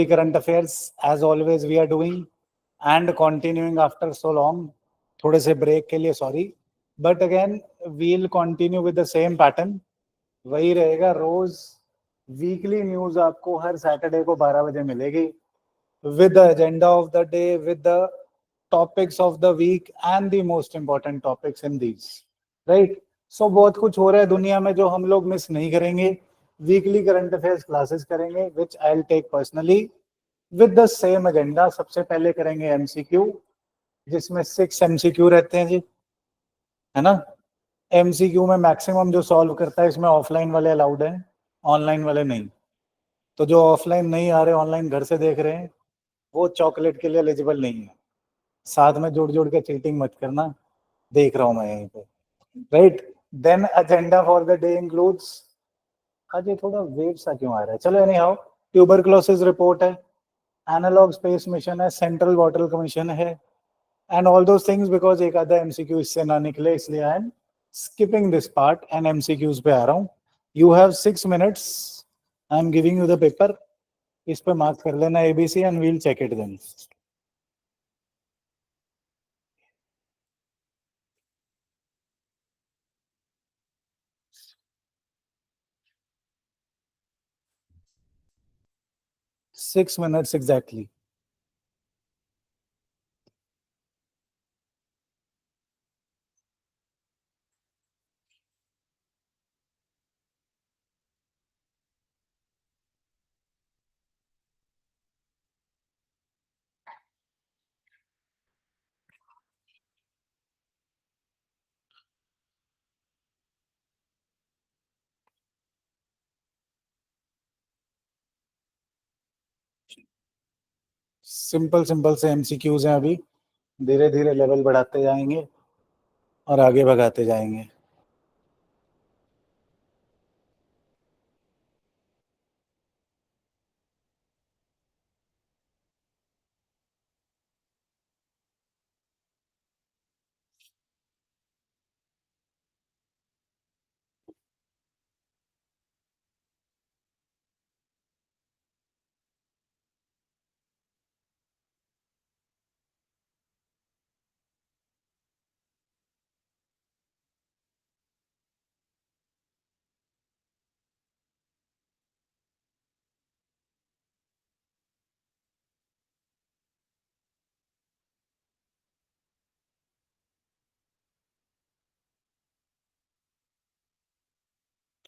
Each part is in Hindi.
current affairs as always we are doing and continuing after so long. थोड़े से ब्रेक के लिए sorry, but again we'll continue with the same pattern. वही रहेगा रोज. वीकली न्यूज आपको हर सैटरडे को 12 बजे मिलेगी with the agenda of the day, with the topics of the week and the most important topics in these. Right? So बहुत कुछ हो रहा है दुनिया में जो हम लोग मिस नहीं करेंगे. वीकली करंट अफेयर्स क्लासेस करेंगे which I will take personally with the same agenda. सबसे पहले करेंगे एमसीक्यू, जिसमें 6 एमसीक्यू रहते हैं जी, है ना. एमसीक्यू में मैक्सिमम जो सॉल्व करता है इसमें ऑफलाइन वाले अलाउड हैं, ऑनलाइन वाले नहीं. तो जो ऑफलाइन नहीं आ रहे, ऑनलाइन घर से देख रहे हैं, वो चॉकलेट के लिए एलिजिबल नहीं है. साथ में जोड़ जोड़ के चीटिंग मत करना, देख रहा हूं मैं यहीं पे. Right. Then agenda for the day includes, आज ये थोड़ा वेव सा क्यों आ रहा है, चलो एनी हाउ. ट्यूबरक्लोसिस रिपोर्ट है, एनालॉग स्पेस मिशन है, सेंट्रल वाटर कमीशन है, and all those things. Because एक आधा एमसीक्यू इससे ना निकले, इसलिए I am skipping this part and MCQs पे आ रहा हूँ. You have 6 minutes. I am giving you the paper. इस पे मार्क कर लेना ABC and we'll check it then. 6 minutes exactly. Simple simple से एमसीक्यूज हैं अभी. धीरे धीरे लेवल बढ़ाते जाएंगे और आगे भगाते जाएंगे.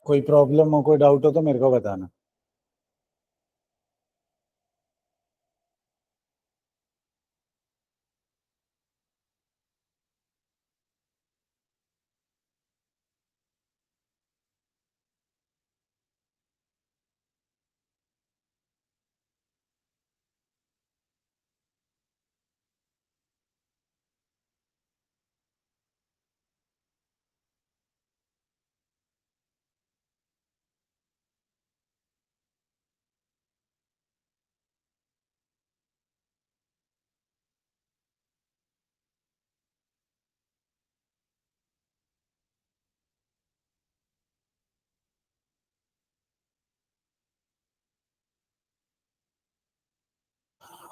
कोई प्रॉब्लम हो, कोई डाउट हो तो मेरे को बताना.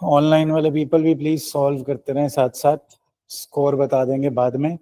ऑनलाइन वाले पीपल भी प्लीज सॉल्व करते रहें साथ साथ. स्कोर बता देंगे बाद में.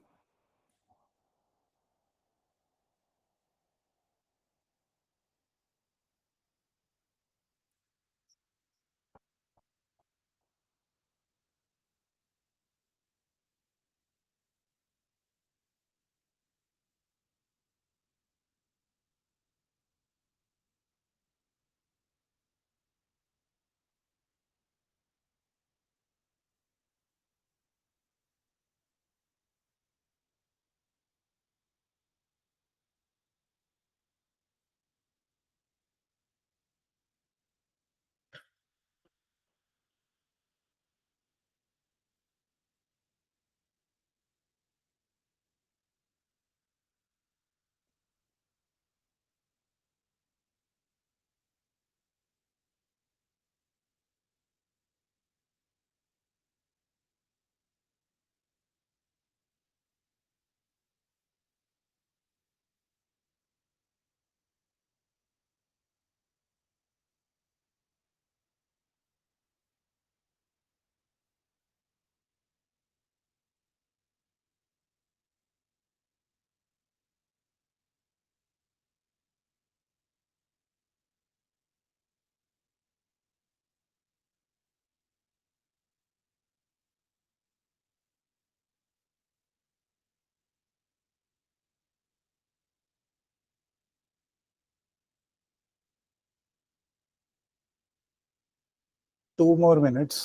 2 more minutes.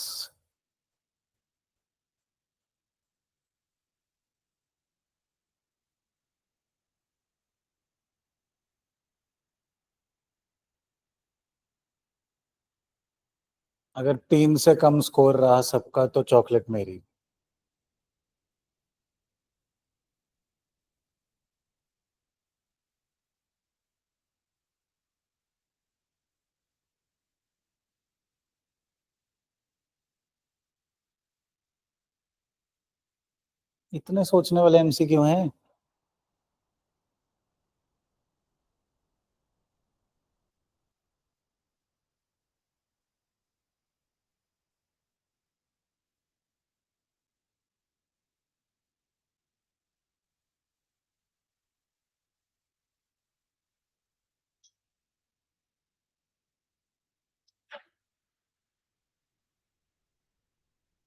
अगर 3 से कम स्कोर रहा सबका तो चॉकलेट मेरी. इतने सोचने वाले एमसी क्यों हैं?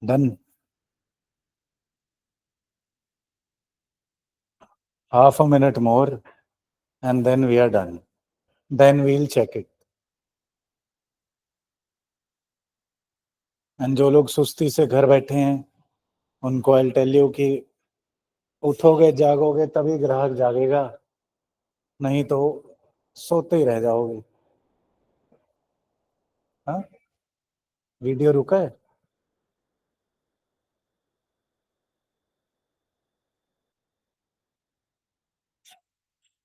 Done. Half a minute more and then we are done. Then we'll check it. And जो लोग सुस्ती से घर बैठे हैं उनको I'll tell you कि उठोगे जागोगे तभी ग्राहक जागेगा, नहीं तो सोते ही रह जाओगे. हाँ, वीडियो रुका है.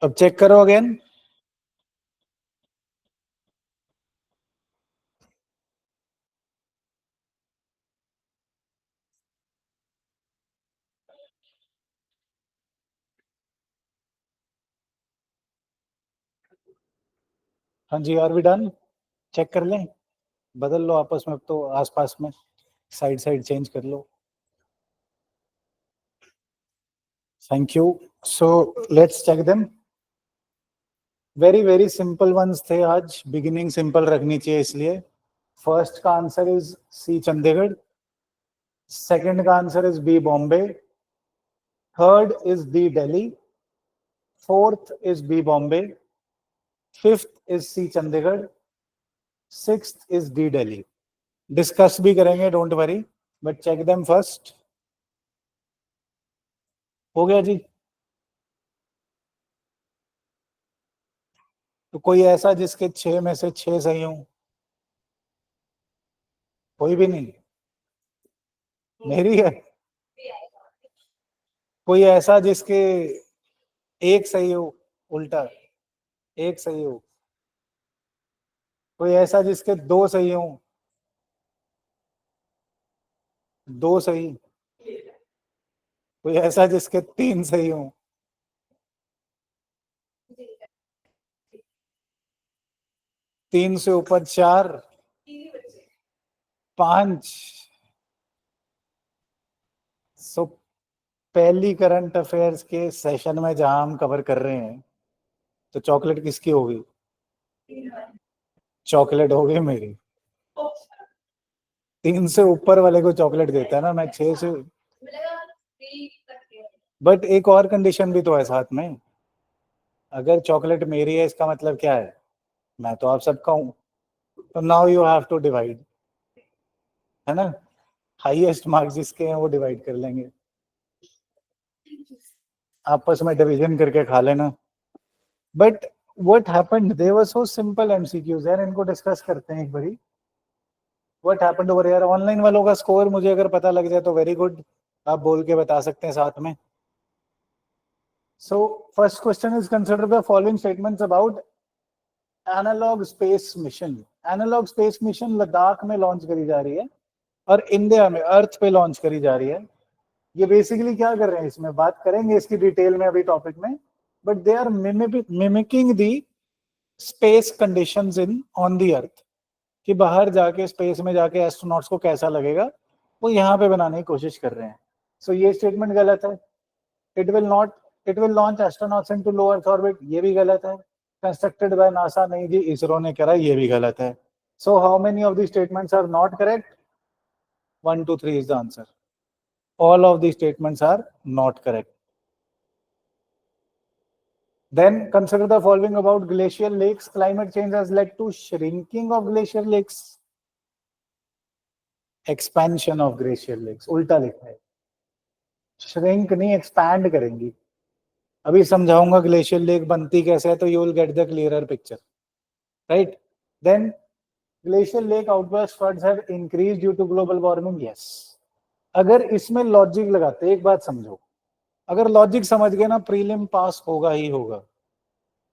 अब चेक करो अगेन. हाँ जी, आर वी डन? चेक कर लें, बदल लो आपस में, अब तो आसपास में साइड साइड चेंज कर लो. Thank you. So let's check them. Very very simple ones थे आज. बिगिनिंग सिंपल रखनी चाहिए इसलिए. फर्स्ट का answer is C Chandigarh. Second का answer is B Bombay. Third is D Delhi. Fourth is B Bombay. Fifth is C Chandigarh. Sixth is D Delhi. Discuss भी करेंगे, don't worry, but check them first. हो गया जी. तो कोई ऐसा जिसके 6 में से 6 सही हो? कोई भी नहीं. मेरी है. कोई ऐसा जिसके एक सही हो, उल्टा एक सही हो? कोई ऐसा जिसके 2 सही हो? 2 सही. कोई ऐसा जिसके 3 सही हो? 3 से ऊपर 4, 5. सो पहली करंट अफेयर्स के सेशन में जहां हम कवर कर रहे हैं, तो चॉकलेट किसकी होगी? चॉकलेट होगी मेरी. 3 से ऊपर वाले को चॉकलेट देता है ना, मैं 6 से. बट एक और कंडीशन भी तो है साथ में. अगर चॉकलेट मेरी है इसका मतलब क्या है? मैं तो आप सबका हूं. तो now you have to divide, है ना. हाईएस्ट मार्क्स जिसके हैं वो डिवाइड कर लेंगे. आपस में डिवीजन करके खा लेना. But what happened, they were so simple MCQs यार. इनको डिस्कस करते हैं एक बारी. व्हाट हैपेंड ओवर यार. ऑनलाइन वालों का स्कोर मुझे अगर पता लग जाए तो वेरी गुड. आप बोल के बता सकते हैं साथ में. So first question is consider the following statements about analog space mission. Analog space mission Ladakh में लॉन्च करी जा रही है और इंडिया में अर्थ पे लॉन्च करी जा रही है. ये बेसिकली क्या कर रहे हैं, इसमें बात करेंगे इसकी डिटेल में अभी टॉपिक में. But they are mimicking the space conditions in on the earth, कि बाहर जाके स्पेस में जाके एस्ट्रोनॉट्स को कैसा लगेगा, वो यहाँ पे बनाने की कोशिश कर रहे हैं. सो ये स्टेटमेंट गलत है. It will not, it will launch astronauts into low earth orbit, ये भी गलत है. कंस्ट्रक्टेड बाय नासा, नहीं जी, इसरो ने करा, ये भी गलत है. So how many of the statements are not correct? 1 2 3 is the answer. All of these statements are not correct. Then consider the following about glacial lakes. Climate change has led to shrinking of glacial lakes. Expansion of glacial lakes, उल्टा लिखा है, श्रिंक नहीं एक्सपैंड करेंगी। अभी समझाऊंगा ग्लेशियल लेक बनती कैसे है, तो you will get the clearer picture, right. Then glacial lake outburst floods have increase due to global warming, yes. अगर इसमें लॉजिक लगाते, एक बात समझो, अगर लॉजिक समझ गए ना, प्रीलिम पास होगा ही होगा।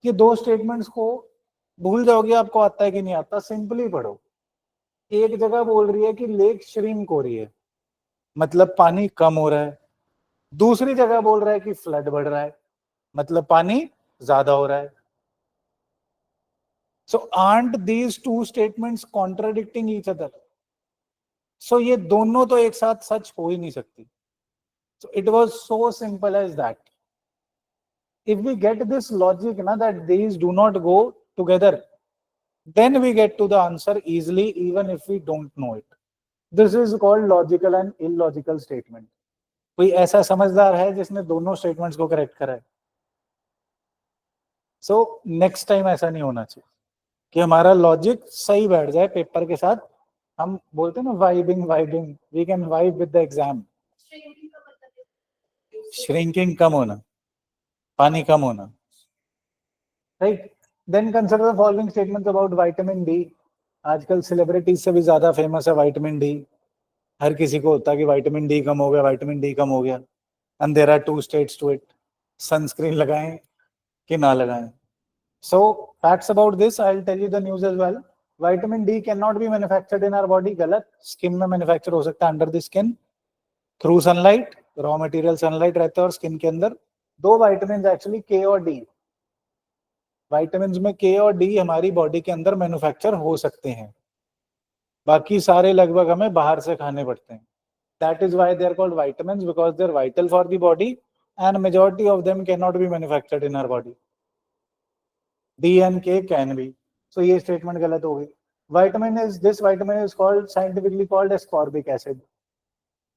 ये दो स्टेटमेंट्स को भूल जाओगे, आपको आता है कि नहीं आता, सिंपली पढ़ो। एक जगह बोल रही है कि लेक श्रिंक हो रही है, मतलब पानी कम हो रहा है। दूसरी जगह बोल रहा है कि फ्लड बढ़ रहा है, मतलब पानी ज्यादा हो रहा है। So are these two statements contradicting each other? So ये दोनों तो एक साथ सच हो ही नहीं सकती। So it was so simple as that. If we get this logic na, that these do not go together, then we get to the answer easily, even if we don't know it. This is called logical and illogical statement. कोई ऐसा समझदार है जिसने दोनों स्टेटमेंट्स को करेक्ट करा है? सो नेक्स्ट टाइम ऐसा नहीं होना चाहिए कि हमारा लॉजिक सही बैठ जाए पेपर के साथ। हम बोलते हैं ना vibing, we can vibe with the exam. Shrinking कम होना, पानी कम होना, right. Then consider the following statements about vitamin D. आजकल सेलिब्रिटीज से भी ज्यादा फेमस है विटामिन डी। हर किसी को होता है कि विटामिन डी कम हो गया, विटामिन डी कम हो गया। And there are two states to it, sunscreen लगाएं कि ना लगाएं। So facts about this, I will tell you the news as well. Vitamin D can not be manufactured in our body, गलत। स्किन में मैन्युफैक्चर हो सकता है, under the skin, through sunlight. Raw material sunlight रहता है और स्किन के अंदर। दो विटामिन एक्चुअली, के और डी। विटामिन में के और डी हमारी बॉडी के अंदर मैन्युफैक्चर हो सकते हैं, बाकी सारे लगभग हमें बाहर से खाने पड़ते हैं। That is why they are called vitamins, because they are vital for the body and majority of them cannot be manufactured in our body. D and K can be. So ये statement गलत हो गई। This vitamin is called, scientifically called ascorbic acid.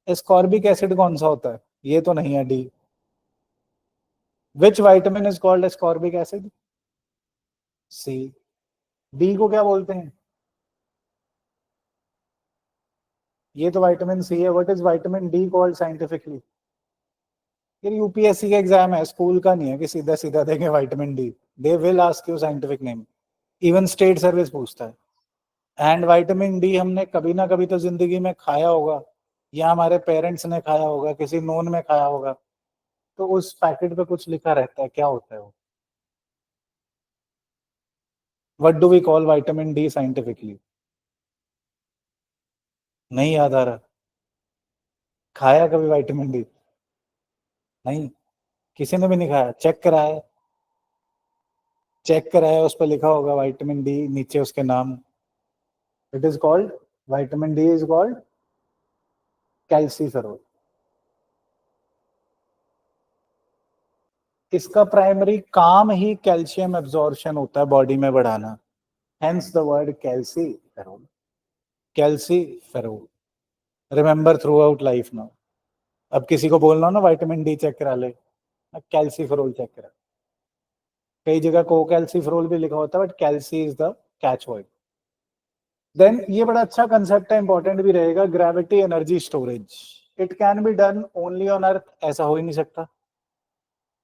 Ascorbic acid कौन सा होता है? ये तो नहीं है D. Which vitamin is called ascorbic acid? C. D को क्या बोलते हैं? ये तो विटामिन सी है। What is vitamin D called scientifically? ये यूपीएससी का एग्जाम है, स्कूल का नहीं है कि सीधा सीधा देंगे vitamin D. They will ask you scientific name, even state service पूछता है। एंड विटामिन डी हमने कभी ना कभी तो जिंदगी में खाया होगा, या हमारे पेरेंट्स ने खाया होगा, किसी नोन में खाया होगा। तो उस पैकेट पे कुछ लिखा रहता है, क्या होता है वो? What do we call vitamin D scientifically? नहीं याद आ रहा? खाया कभी विटामिन डी? नहीं, किसी ने भी नहीं खाया। चेक कराया, उस पर लिखा होगा विटामिन डी, नीचे उसके नाम। It is called, vitamin D is called calciferol. इसका प्राइमरी काम ही कैल्शियम एब्जॉर्प्शन होता है, बॉडी में बढ़ाना। Hence the word calciferol. Calciferol remember through out life now. अब किसी को बोलना हो ना विटामिन डी चेक करा ले, कैल्सीफेरोल चेक करा। कई जगह को कैल्सीफेरोल भी लिखा होता है, but calci is the catch word. Then ये बड़ा अच्छा कंसेप्ट है, इंपॉर्टेंट भी रहेगा, gravity energy storage. It can be done only on earth, ऐसा हो ही नहीं सकता,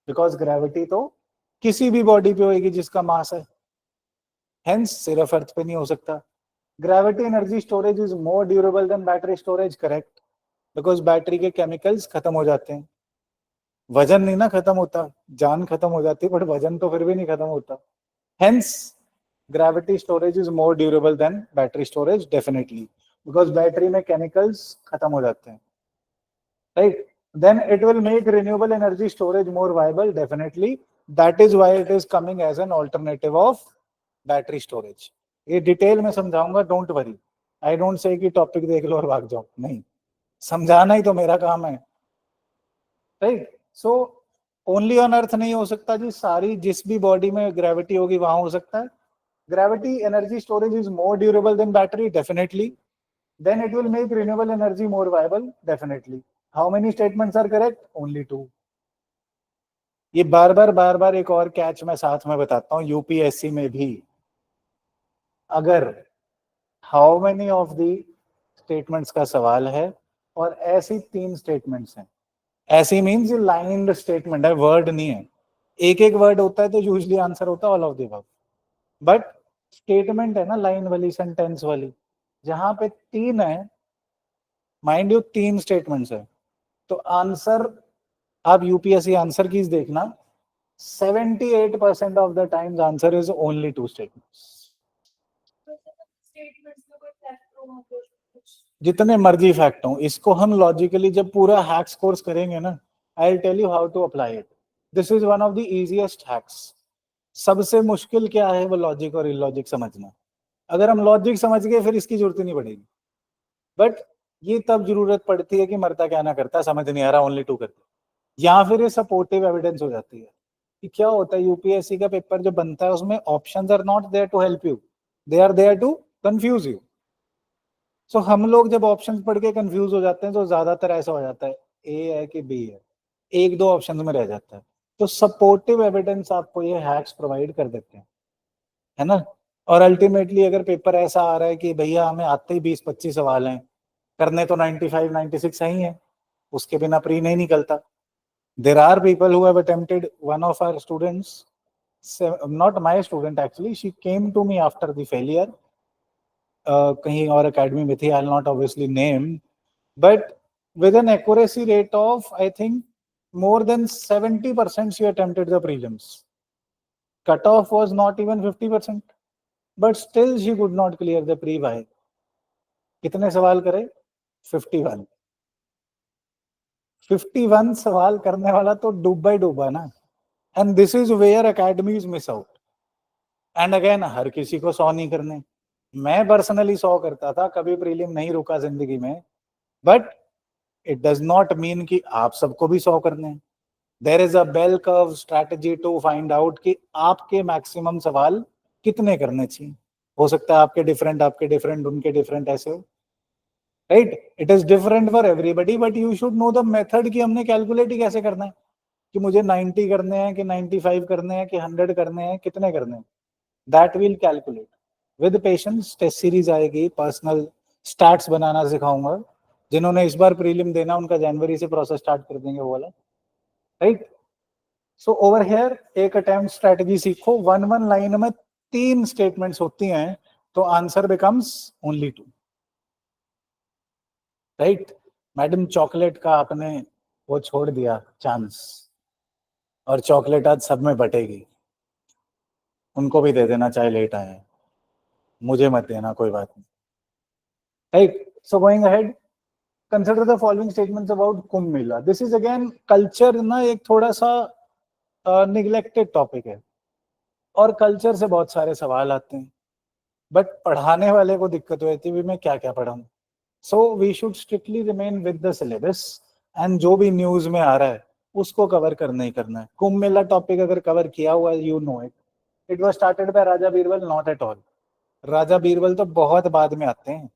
बिकॉज ग्रेविटी तो किसी भी बॉडी पे होगी जिसका मास है, हेंस सिर्फ अर्थ पे नहीं हो सकता। Gravity energy storage is more durable than battery storage, correct, because battery के केमिकल्स खत्म हो जाते हैं। वजन नहीं ना खत्म होता, जान खत्म हो जाती है, बट वजन तो फिर भी नहीं खत्म होता। Hence gravity storage is more durable than battery storage, definitely, because battery में केमिकल्स खत्म हो जाते हैं, right? Then it will make renewable energy storage more viable, definitely. That is why it is coming as an alternative of battery storage. ये डिटेल में समझाऊंगा, don't worry. I don't say कि टॉपिक देख लो और भाग जाओ, नहीं, समझाना ही तो मेरा काम है, राइट। सो ओनली ऑन अर्थ नहीं हो सकता जी, सारी जिस भी बॉडी में ग्रेविटी होगी वहां हो सकता है। Gravity energy storage is more durable than battery, definitely. Then it will make renewable energy more viable, definitely. How many statements are correct? Only 2. ये बार बार एक और कैच मैं साथ में बताता हूँ, यूपीएससी में भी अगर how many of the statements का सवाल है और ऐसी 3 स्टेटमेंट्स हैं। ऐसी मीन्स ये लाइन्ड स्टेटमेंट है, वर्ड नहीं है। एक एक वर्ड होता है तो यूजली आंसर होता है all of the above, but statement है ना लाइन वाली, सेंटेंस वाली, जहां पे 3 है, माइंड यू 3 स्टेटमेंट्स है, तो आंसर, आप यूपीएससी आंसर कीज देखना, 78% of the times answer is only 2 statements. जितने मर्जी फैक्ट हो, इसको हम लॉजिकली जब पूरा हैक्स कोर्स करेंगे ना, I will tell you how to apply it. This is one of the easiest hacks. सबसे मुश्किल क्या है, वो लॉजिक और इलॉजिक समझना। अगर हम लॉजिक समझ गए फिर इसकी जरूरत ही नहीं पड़ेगी, बट ये तब जरूरत पड़ती है कि मरता क्या ना करता, समझ नहीं आ रहा, ओनली 2 करते, या फिर ये सपोर्टिव एविडेंस हो जाती है। कि क्या होता है, यूपीएससी का पेपर जो बनता है उसमें options are not there to help you, they are there to confuse you. So हम लोग जब ऑप्शंस पढ़ के कंफ्यूज हो जाते हैं तो ज्यादातर ऐसा हो जाता है ए है कि बी है, एक दो ऑप्शन में रह जाता है। तो सपोर्टिव एविडेंस आपको ये हैक्स प्रोवाइड कर देते हैं, है ना। और अल्टीमेटली अगर पेपर ऐसा आ रहा है कि भैया हमें आते ही 20-25 सवाल हैं, करने तो 95-96 ही है, उसके बिना प्री नहीं निकलता। There are people who have attempted, one of our students, not my student actually, she came to me after the failure, कहीं और अकेडमी में थी, I will not obviously name, but with an accuracy rate of I think more than 70% she attempted the prelims. Cutoff was not even 50%, but still she could not clear the pre by कितने सवाल करे, 51। 51 सवाल करने वाला तो डूबा ही डूबा ना। And this is where academies miss out. And again हर किसी को 100 नहीं करने, मैं पर्सनली 100 करता था, कभी प्रीलिम नहीं रुका जिंदगी में, but it does not mean कि आप सबको भी 100 करने। There is a bell curve strategy to find out कि आपके मैक्सिमम सवाल कितने करने चाहिए। हो सकता है आपके डिफरेंट उनके डिफरेंट ऐसे हो, right. It is different for everybody, but you should know the method कि हमने कैलकुलेट ही कैसे करना है, कि मुझे 90 करने हैं कि 95 करने हैं कि 100 करने हैं, कितने करने हैं, that will calculate with patience. Test series आएगी, पर्सनल स्टैट्स बनाना सिखाऊंगा, जिन्होंने इस बार प्रीलिम देना उनका जनवरी से प्रोसेस स्टार्ट कर देंगे वो वाला, राइट। सो ओवर हियर एक अटेम्प्ट स्ट्रेटजी सीखो, वन लाइन में 3 स्टेटमेंट्स होती हैं, तो answer becomes only 2, right. Madam chocolate का आपने वो छोड़ दिया चांस, और चॉकलेट आज सब में बटेगी, उनको भी दे देना चाहे लेट आए, मुझे मत देना, कोई बात नहीं, right. So going ahead, consider the following statements about Kumbh Mela. This is again culture ना, एक थोड़ा सा निग्लेक्टेड टॉपिक है, और कल्चर से बहुत सारे सवाल आते हैं, बट पढ़ाने वाले को दिक्कत होती है, मैं क्या क्या पढ़ाऊं। So we should strictly remain with the syllabus, and जो भी न्यूज में आ रहा है उसको कवर करना ही करना है। कुंभ मेला टॉपिक अगर कवर किया हुआ है, you know it, it was started by Raja Birbal, not at all. Raja Birbal तो बहुत बाद में आते हैं,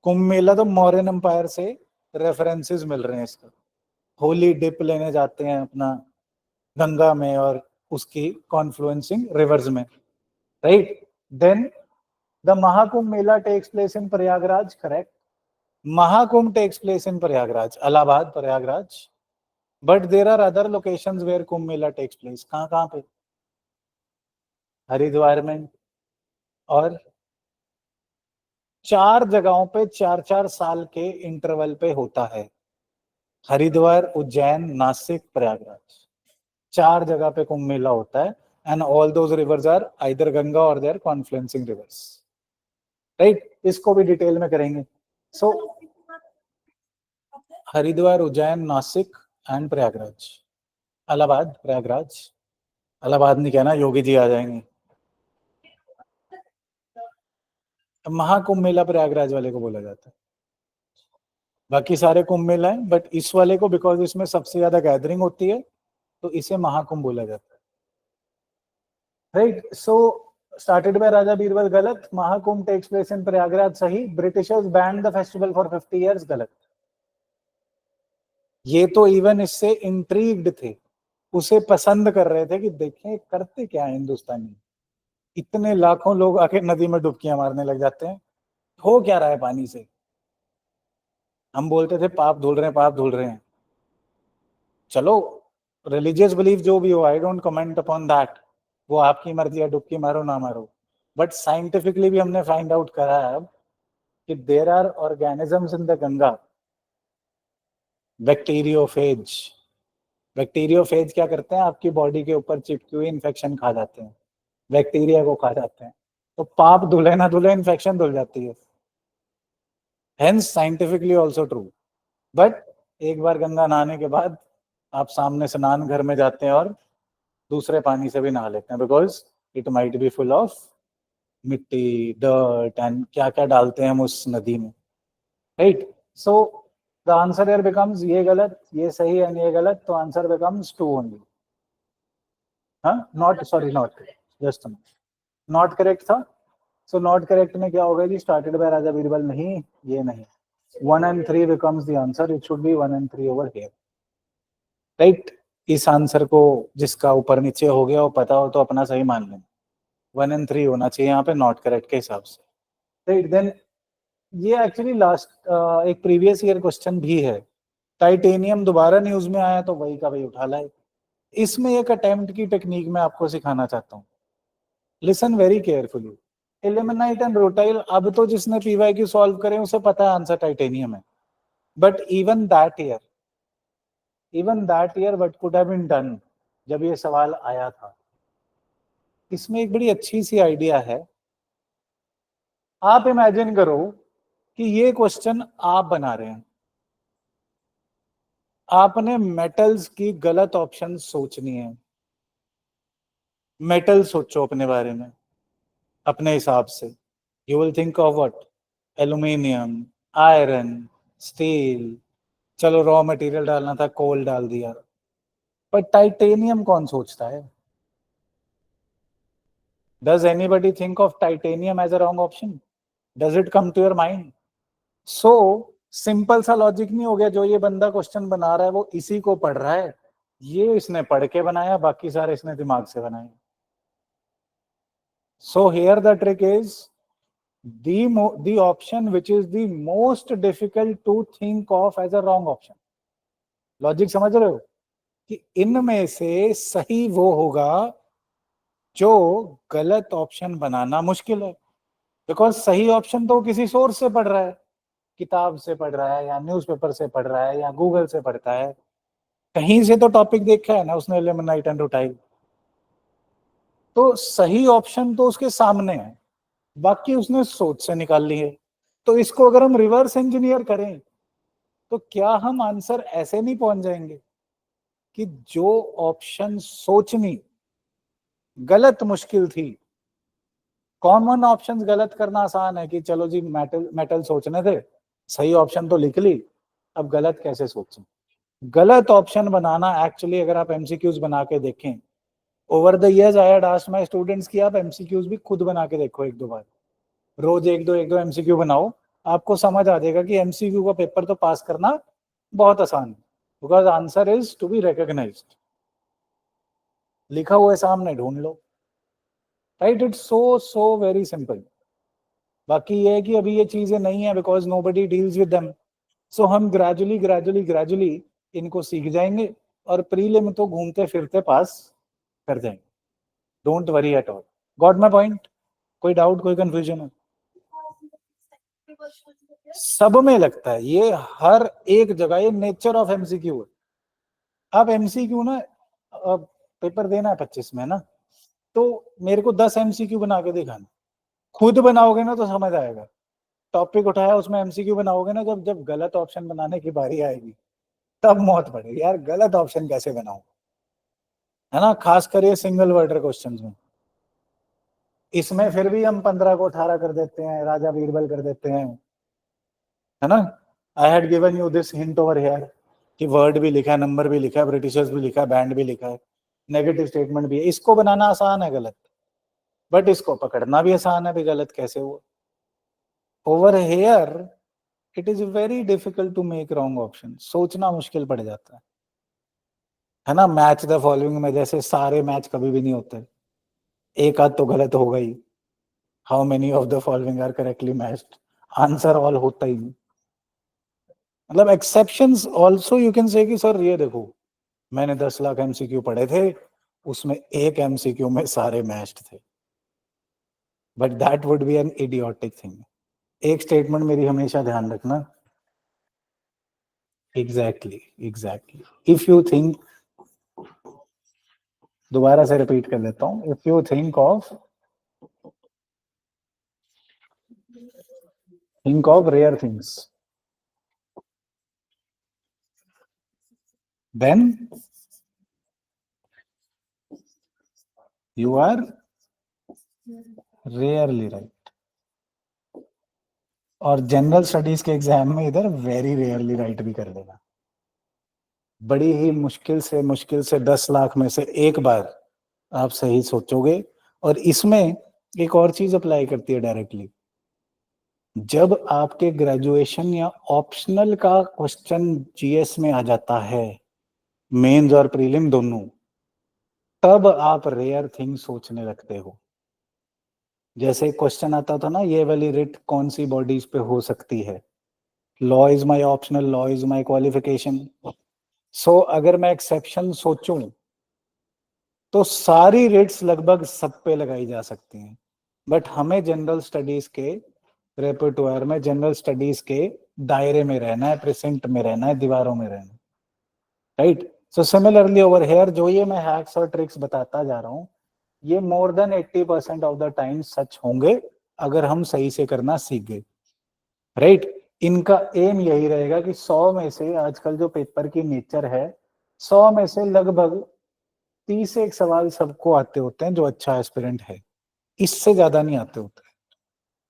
कुंभ मेला तो मौर्यन एम्पायर से रेफरेंसेस मिल रहे हैं इसका। होली डिप लेने जाते हैं अपना गंगा में और उसकी कॉन्फ्लुएंसिंग रिवर्स में, right. Then the Mahakumbh Mela takes place in Prayagraj, correct. Mahakumbh takes place in Prayagraj, Allahabad, Prayagraj, but there are other locations where Kumbh Mela takes place. कहाँ कहाँ पे, हरिद्वार में, और 4 जगहों पे 4-4 साल के इंटरवल पे होता है, हरिद्वार, उज्जैन, नासिक, प्रयागराज, 4 जगह पे कुंभ मेला होता है। And all those rivers are either Ganga और देयर कॉन्फ्लुएंसिंग रिवर्स, राइट। इसको भी डिटेल में करेंगे। सो हरिद्वार, उज्जैन, नासिक एंड प्रयागराज, इलाहाबाद, प्रयागराज, इलाहाबाद नहीं कहना, योगी जी आ जाएंगे। महाकुंभ मेला प्रयागराज वाले को बोला जाता है, बाकी सारे कुंभ मेला है, बट इस वाले को बिकॉज इसमें सबसे ज्यादा गैदरिंग होती है तो इसे महाकुंभ बोला जाता है, right. So started by Raja Birbal, गलत। Mahakumbh takes place in Prayagraj, सही। Britishers banned the festival for 50 years, गलत। ये तो इवन इससे इंट्रीग्ड थे, उसे पसंद कर रहे थे कि देखें करते क्या है हिंदुस्तानी, इतने लाखों लोग आके नदी में डुबकियां मारने लग जाते हैं, हो क्या रहा है पानी से। हम बोलते थे पाप धुल रहे हैं, पाप धुल रहे हैं। चलो रिलीजियस बिलीफ जो भी हो, I don't comment upon that, वो आपकी मर्जी है, डुबकी मारो ना मारो। बट साइंटिफिकली भी हमने फाइंड आउट करा है अब कि there are organisms in the Ganga, bacteriophage. Bacteriophage क्या करते हैं, आपकी बॉडी के ऊपर चिपकी हुई इन्फेक्शन खा जाते हैं, बैक्टीरिया को खा जाते हैं। तो पाप धुले ना धुले, इन्फेक्शन धुल जाती है। Hence scientifically also true. But एक बार गंगा नहाने के बाद आप सामने स्नान घर में जाते हैं और दूसरे पानी से भी नहा लेते हैं, because it might B full of मिट्टी, डर्ट एंड क्या क्या डालते हैं हम उस नदी में, right. So the answer here becomes, ये गलत ये सही एंड ये गलत, तो आंसर बिकम्स टू ओनली। हाँ, not, sorry, not correct, just not correct था। सो नॉट करेक्ट में क्या होगा जी, स्टार्टेड बाय राजा बीरबल नहीं, ये नहीं, 1 and 3 becomes the answer. It should be 1 and 3 over here, right? इस आंसर को जिसका ऊपर नीचे हो गया वो पता हो तो अपना सही मान लें, 1 and 3 होना चाहिए यहाँ पे नॉट करेक्ट के हिसाब से, राइट। देन ये एक्चुअली लास्ट एक प्रीवियस ईयर क्वेश्चन भी है, टाइटेनियम दोबारा न्यूज में आया तो वही का वही उठा लाए। इसमें एक अटेम्प्ट की टेक्निक मैं आपको सिखाना चाहता हूँ, listen very carefully. Ilmenite and rutile, अब तो जिसने पीवाईक्यू सॉल्व करे उसे पता है आंसर टाइटेनियम है, but even that year what could have been done जब ये सवाल आया था, इसमें एक बड़ी अच्छी सी आइडिया है। आप इमेजिन करो कि ये क्वेश्चन आप बना रहे हैं, आपने मेटल्स की गलत ऑप्शन सोचनी है। मेटल सोचो अपने बारे में अपने हिसाब से, you will think of what, aluminium, iron, steel, चलो रॉ मटेरियल डालना था, कोल डाल दिया, पर टाइटेनियम कौन सोचता है? Does anybody think of titanium as a wrong option? Does it come to your mind? So simple सा लॉजिक नहीं हो गया, जो ये बंदा क्वेश्चन बना रहा है वो इसी को पढ़ रहा है, ये इसने पढ़ के बनाया, बाकी सारे इसने दिमाग से बनाए। So here the trick is the option which is the most difficult to think of as a wrong option. Logic समझ रहे हो कि इनमें से सही वो होगा जो गलत ऑप्शन बनाना मुश्किल है, बिकॉज सही ऑप्शन तो किसी सोर्स से पढ़ रहा है, किताब से पढ़ रहा है या न्यूज़पेपर से पढ़ रहा है या गूगल से पढ़ता है, कहीं से तो टॉपिक देखा है ना उसने, इल्मेनाइट एंड रोटाइल। तो सही ऑप्शन तो उसके सामने है, बाकी उसने सोच से निकाल ली है। तो इसको अगर हम रिवर्स इंजीनियर करें तो क्या हम आंसर ऐसे नहीं पहुंच जाएंगे कि जो ऑप्शन सोचनी गलत मुश्किल थी, कॉमन ऑप्शंस गलत करना आसान है कि चलो जी मेटल सोचने थे, सही ऑप्शन तो लिख ली, अब गलत कैसे सोचें। गलत ऑप्शन बनाना एक्चुअली, अगर आप एमसीक्यूज बना के देखें over the years, I had asked my students कि आप एमसीक्यूज भी खुद बना के देखो, एक दो बार, रोज एक दो एमसीक्यू बनाओ, आपको समझ आ जाएगा कि एमसीक्यू का पेपर तो पास करना बहुत आसान है, because answer is to be recognised, लिखा हुआ है सामने, ढूंढ लो, right. It's so very simple. बाकी ये है कि अभी ये चीजें नहीं है because nobody deals with them, so हम ग्रेजुअली इनको सीख जाएंगे और प्रीलिम तो घूमते फिरते पास कर जाएंगे। Don't worry at all. Got my point? कोई डाउट, कोई कंफ्यूजन है? सब में लगता है ये, हर एक जगह, ये नेचर ऑफ एमसीक्यू है। अब एमसीक्यू ना, पेपर देना है 25 में ना, तो मेरे को 10 एमसीक्यू बना के दिखाना, खुद बनाओगे ना तो समझ आएगा। टॉपिक उठाया उसमें एमसीक्यू बनाओगे ना, जब जब गलत ऑप्शन बनाने की बारी आएगी तब मौत पड़ेगी, यार गलत ऑप्शन कैसे बनाऊं, है ना। खास कर ये सिंगल वर्डर क्वेश्चन में, इसमें फिर भी हम 15 को 18 कर देते हैं, राजा बीरबल कर देते हैं, है ना। I had given you this hint over here कि वर्ड भी लिखा है, नंबर भी लिखा है, ब्रिटिशर्स भी लिखा है, बैंड भी लिखा है, नेगेटिव स्टेटमेंट भी है। इसको बनाना आसान है गलत, बट इसको पकड़ना भी आसान है भी गलत कैसे हुआ। Over here it is very difficult to make wrong option, सोचना मुश्किल पड़ जाता है ना। मैच द फॉलोइंग में जैसे सारे मैच कभी भी नहीं होते, एक आध तो गलत हो गई, how many of the following are correctly matched, answer all होता ही नहीं। मतलब exceptions also you can say कि सर ये देखो मैंने 10 लाख एमसीक्यू पढ़े थे, उसमें एक एमसीक्यू में सारे मैच्ड थे, but that would be an idiotic thing. एक स्टेटमेंट मेरी हमेशा ध्यान रखना, exactly exactly, if you think, दोबारा से रिपीट कर देता हूं, if you think of rare things, then you are rarely right. और जनरल स्टडीज के एग्जाम में इधर वेरी रेयरली राइट भी कर लेगा, बड़ी ही मुश्किल से 10 लाख में से एक बार आप सही सोचोगे। और इसमें एक और चीज अप्लाई करती है डायरेक्टली, जब आपके ग्रेजुएशन या ऑप्शनल का क्वेश्चन जीएस में आ जाता है, मेंस और प्रीलिम दोनों, तब आप रेयर थिंग सोचने लगते हो। जैसे क्वेश्चन आता था ना, ये वाली रिट कौन सी बॉडीज पे हो सकती है, law is my optional, law is my qualification. So अगर मैं एक्सेप्शन सोचूं तो सारी रिट्स लगभग सब पे लगाई जा सकती हैं, बट हमें जनरल स्टडीज के रेपर्टोयर में, जनरल स्टडीज के दायरे में रहना है, प्रेजेंट में रहना है, दीवारों में रहना है, right. So similarly over here, जो ये मैं हैक्स और ट्रिक्स बताता जा रहा हूं, ये more than 80% of the time सच होंगे अगर हम सही से करना सीख गए, राइट। इनका एम यही रहेगा कि 100 में से, आजकल जो पेपर की नेचर है, 100 में से लगभग 30 एक सवाल सबको आते होते हैं जो अच्छा एस्पिरेंट है, इससे ज्यादा नहीं आते होते।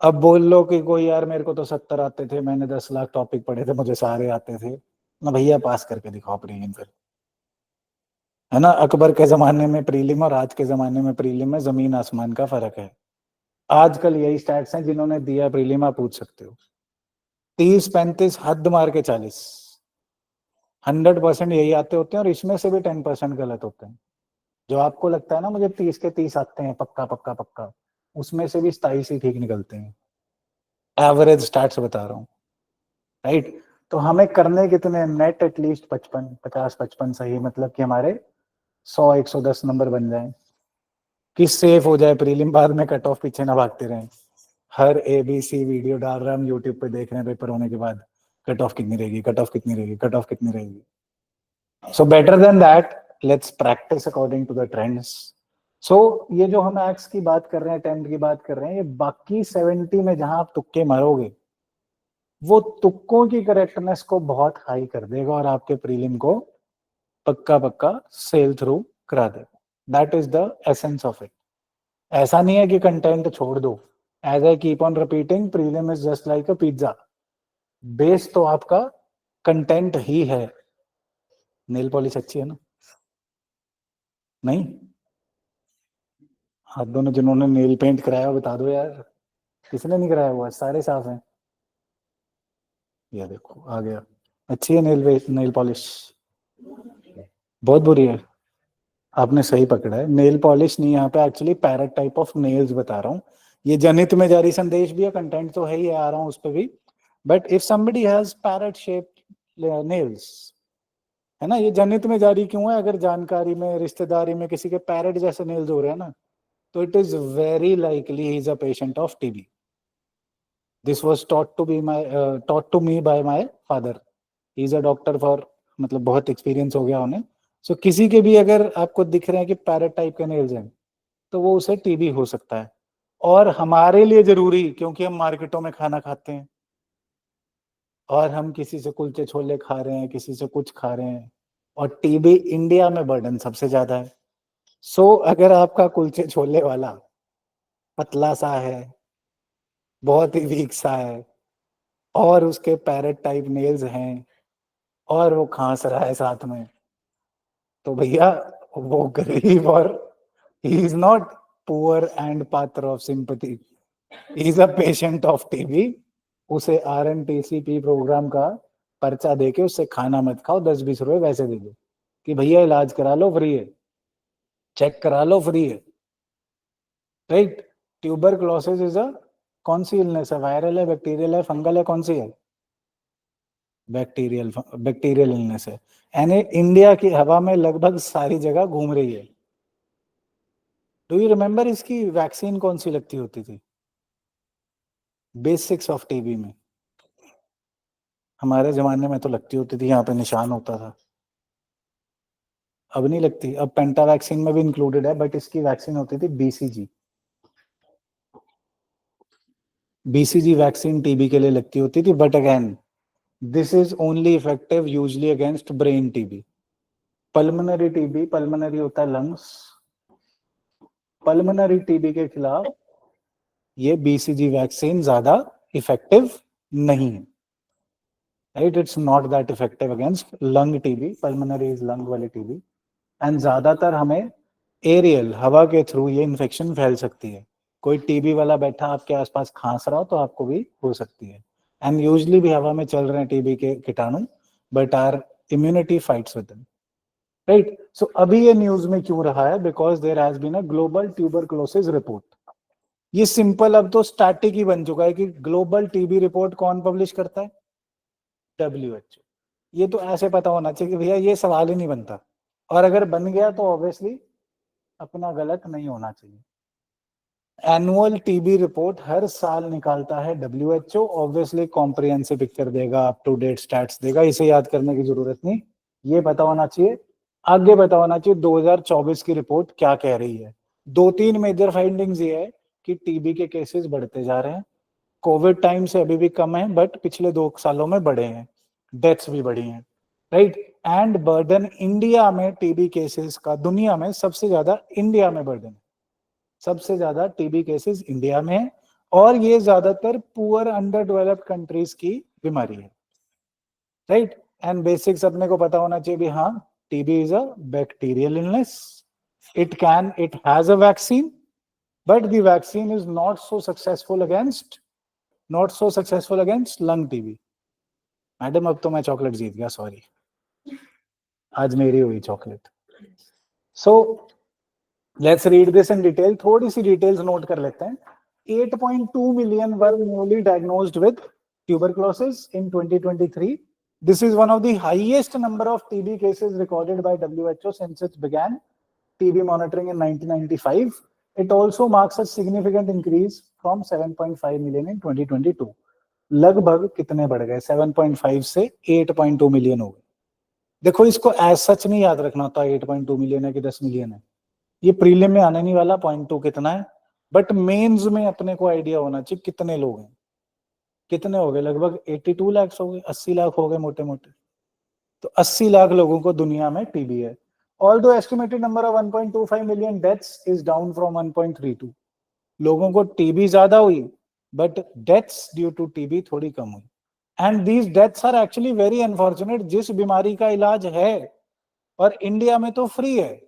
अब बोल लो कि कोई यार मेरे को तो 70 आते थे, मैंने 10 लाख टॉपिक पढ़े थे, मुझे सारे आते थे, ना भैया पास करके दिखाओ प्रीलिम फिर, है ना। अकबर के जमाने में प्रीलिम और आज के जमाने में प्रीलिम में जमीन आसमान का फर्क है। आजकल यही स्टैट्स हैं जिन्होंने दिया प्रीलिम, आप पूछ सकते हो, 30-35 हद मार के 40, 100% यही आते होते हैं, और इसमें से भी 10% गलत होते हैं। जो आपको लगता है ना मुझे 30 के 30 आते हैं पक्का पक्का पक्का, उसमें से भी 27 ही ठीक निकलते हैं, एवरेज स्टैट्स बता रहा हूँ, राइट। तो हमें करने कितने, नेट एटलीस्ट 55 सही, मतलब कि हमारे 100-110 नंबर बन जाए, कि सेफ हो जाए प्रीलिम, बाद में कट ऑफ पीछे ना भागते रहें। हर ABC वीडियो डाल रहा हम यूट्यूब पे, देख रहे हैं पेपर होने के बाद कट ऑफ कितनी रहेगी, कट ऑफ कितनी रहेगी, कट ऑफ कितनी रहेगी। So better than that, let's practise according to the trends. So ये जो हम एक्स की बात कर रहे हैं, 10 की बात कर रहे हैं, ये बाकी 70 में जहां आप तुक्के मारोगे, वो तुक्कों की करेक्टनेस को बहुत हाई कर देगा और आपके प्रीलिम को पक्का पक्का सेल थ्रू करा देगा। That is the essence of it. ऐसा नहीं है कि कंटेंट छोड़ दो, as I keep on repeating, prelim is just like a pizza, base तो आपका कंटेंट ही है। नेल पॉलिश अच्छी है ना? नहीं? हाथ दोनों जिन्होंने नेल पेंट कराया बता दो यार, किसने नहीं कराया हुआ, सारे साफ हैं। ये देखो आ गया, अच्छी है नेल पॉलिश, बहुत बुरी है। आपने सही पकड़ा है, नेल पॉलिश नहीं, यहाँ पे actually parrot type of nails बता रहा हूँ। ये जनित में जारी संदेश भी है, कंटेंट तो है ही, आ रहा हूँ उस पर भी। But if somebody has parrot shape nails, है ना, ये जनित में जारी क्यों है, अगर जानकारी में, रिश्तेदारी में किसी के पैरेट जैसे नेल्स हो रहे हैं ना, तो it is very likely he is a patient of TB. This was taught to me by my father, he is a doctor for, मतलब बहुत एक्सपीरियंस हो गया उन्हें। सो किसी के भी अगर आपको दिख रहे हैं कि पैरेट टाइप के नेल्स हैं, तो वो उसे टीबी हो सकता है। और हमारे लिए जरूरी, क्योंकि हम मार्केटों में खाना खाते हैं और हम किसी से कुलचे छोले खा रहे हैं, किसी से कुछ खा रहे हैं, और टीबी इंडिया में बर्डन सबसे ज्यादा है। सो अगर आपका कुलचे छोले वाला पतला सा है, बहुत ही वीक सा है, और उसके पैरेट टाइप नेल्स हैं, और वो खांस रहा है साथ में, तो भैया वो गरीब, और he is not poor and पात्र of sympathy, he is a patient of TB. उसे RNTCP प्रोग्राम का पर्चा देके उससे खाना मत खाओ, 10-20 रुपए वैसे दे दो कि भैया इलाज करा लो फ्री है, चेक करा लो फ्री है, राइट। ट्यूबरक्लोसिस इज अ, कौन सी इलनेस है, वायरल है, बैक्टीरियल है, फंगल है, कौन सी है? बैक्टीरियल इलनेस है, यानी इंडिया की हवा में लगभग सारी जगह घूम रही है। डू यू रिमेम्बर इसकी वैक्सीन कौन सी लगती होती थी बेसिक्स ऑफ टीबी में? हमारे जमाने में तो लगती होती थी, यहाँ पे निशान होता था। अब नहीं लगती, अब पेंटा वैक्सीन में भी इंक्लूडेड है, बट इसकी वैक्सीन होती थी बीसीजी। बीसीजी वैक्सीन टीबी के लिए लगती होती थी, but again this is only effective usually against brain TB. Pulmonary TB, pulmonary होता है लंग्स, पल्मोनरी टीबी के खिलाफ ये बीसीजी वैक्सीन ज्यादा इफेक्टिव नहीं है, right? It's not that effective against lung TB, pulmonary is lung वाली टीबी। एंड ज्यादातर हमें एरियल, हवा के थ्रू ये इन्फेक्शन फैल सकती है। कोई टीबी वाला बैठा आपके आसपास खांस रहा हो तो आपको भी हो सकती है। एंड यूजली भी हवा में चल रहे हैं टीबी के कीटाणु, but are immunity fights with them, right? So अभी ये न्यूज में क्यों रहा है? Because there has been a global tuberculosis report. ये सिंपल अब तो स्टैटिक ही बन चुका है कि ग्लोबल टीबी रिपोर्ट कौन पब्लिश करता है? WHO। ये तो ऐसे पता होना चाहिए कि भैया ये सवाल ही नहीं बनता, और अगर बन गया तो ऑब्वियसली अपना गलत नहीं होना चाहिए। एनुअल टीबी रिपोर्ट हर साल निकालता है WHO, ऑब्वियसली कॉम्प्रिहेंसिव पिक्चर देगा, अप टू डेट स्टैट्स देगा, इसे याद करने की जरूरत नहीं, ये पता होना चाहिए। आगे पता होना चाहिए 2024 की रिपोर्ट क्या कह रही है। 2-3 मेजर फाइंडिंग्स ये है कि टीबी के केसेस बढ़ते जा रहे हैं, कोविड टाइम से अभी भी कम है, बट पिछले 2 सालों में बढ़े हैं, डेथ्स भी बढ़ी हैं, राइट? एंड बर्डन इंडिया में टीबी केसेस का, दुनिया में सबसे ज्यादा इंडिया में बर्डन, सबसे ज्यादा टीबी केसेस इंडिया में है, और ये ज्यादातर पुअर अंडर डेवलप्ड कंट्रीज की बीमारी है, राइट? एंड बेसिक्स अपने को पता होना चाहिए भी, हाँ, TB is a bacterial illness, it has a vaccine, but the vaccine is not so successful against lung TB. Madam अब तो मैं चॉकलेट जीत गया, सॉरी, आज मेरी हुई chocolate. So let's read this in detail, थोड़ी सी डिटेल्स नोट कर लेते हैं। 8.2 million were newly diagnosed with tuberculosis in 2023. This is one of the highest number of TB cases recorded by WHO since it began TB monitoring in 1995. It also marks a significant increase from 7.5 million in 2022. लगभग कितने बढ़ गए? 7.5 से 8.2 मिलियन हो गए। देखो, इसको एज सच नहीं याद रखना होता 8.2 मिलियन है कि 10 मिलियन है, ये प्रीलिम में आने नहीं वाला 0.2 कितना है, बट मेंस में अपने को आइडिया होना चाहिए कितने लोग हैं। कितने हो गए? लगभग 82 लाख हो गए, 80 लाख हो गए मोटे मोटे। तो 80 लाख लोगों को दुनिया में टीबी है। Although estimated number of 1.25 million deaths is down from 1.32। लोगों को टीबी ज्यादा हुई, but deaths due to TB थोड़ी कम हुई। And these deaths are actually very unfortunate, जिस बीमारी का इलाज है और इंडिया में तो फ्री है।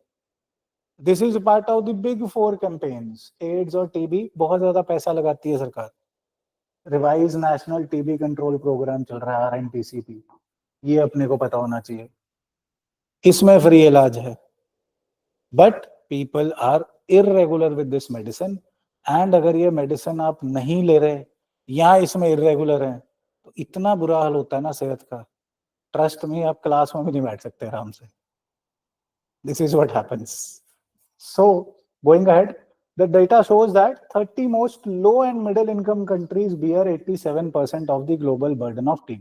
This is part of the big 4 campaigns. AIDS और टीबी बहुत ज्यादा पैसा लगाती है सरकार। Revise national TB control programme चल रहा है, RNTCP, ये अपने को पता होना चाहिए। इसमें फ्री इलाज है, but people are irregular with this medicine. And अगर ये मेडिसिन आप नहीं ले रहे या इसमें इरेगुलर है तो इतना बुरा हाल होता है ना सेहत का, ट्रस्ट में आप क्लास में भी नहीं बैठ सकते आराम से। This is what happens. So, going ahead, the data shows that 30 most low and middle income countries bear 87% of the global burden of TB.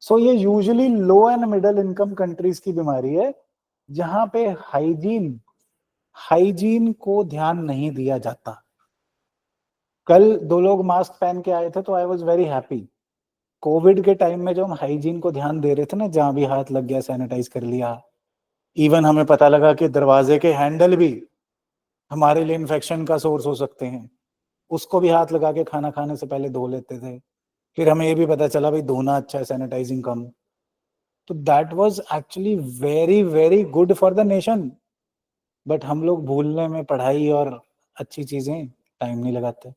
So, ये usually low and middle income countries की बीमारी है जहां पे हाइजीन को ध्यान नहीं दिया जाता। कल 2 लोग मास्क पहन के आए थे तो I was very happy. Covid के टाइम में जो हम हाइजीन को ध्यान दे रहे थे ना, जहां भी हाथ लग गया सैनिटाइज कर लिया, इवन हमें पता लगा कि दरवाजे के हैंडल भी हमारे लिए इन्फेक्शन का सोर्स हो सकते हैं, उसको भी हाथ लगा के खाना खाने से पहले धो लेते थे। फिर हमें ये भी पता चला भाई धोना अच्छा है, सैनिटाइजिंग कम। तो that was actually very very good for the nation, but हम लोग भूलने में, पढ़ाई और अच्छी चीजें टाइम नहीं लगाते।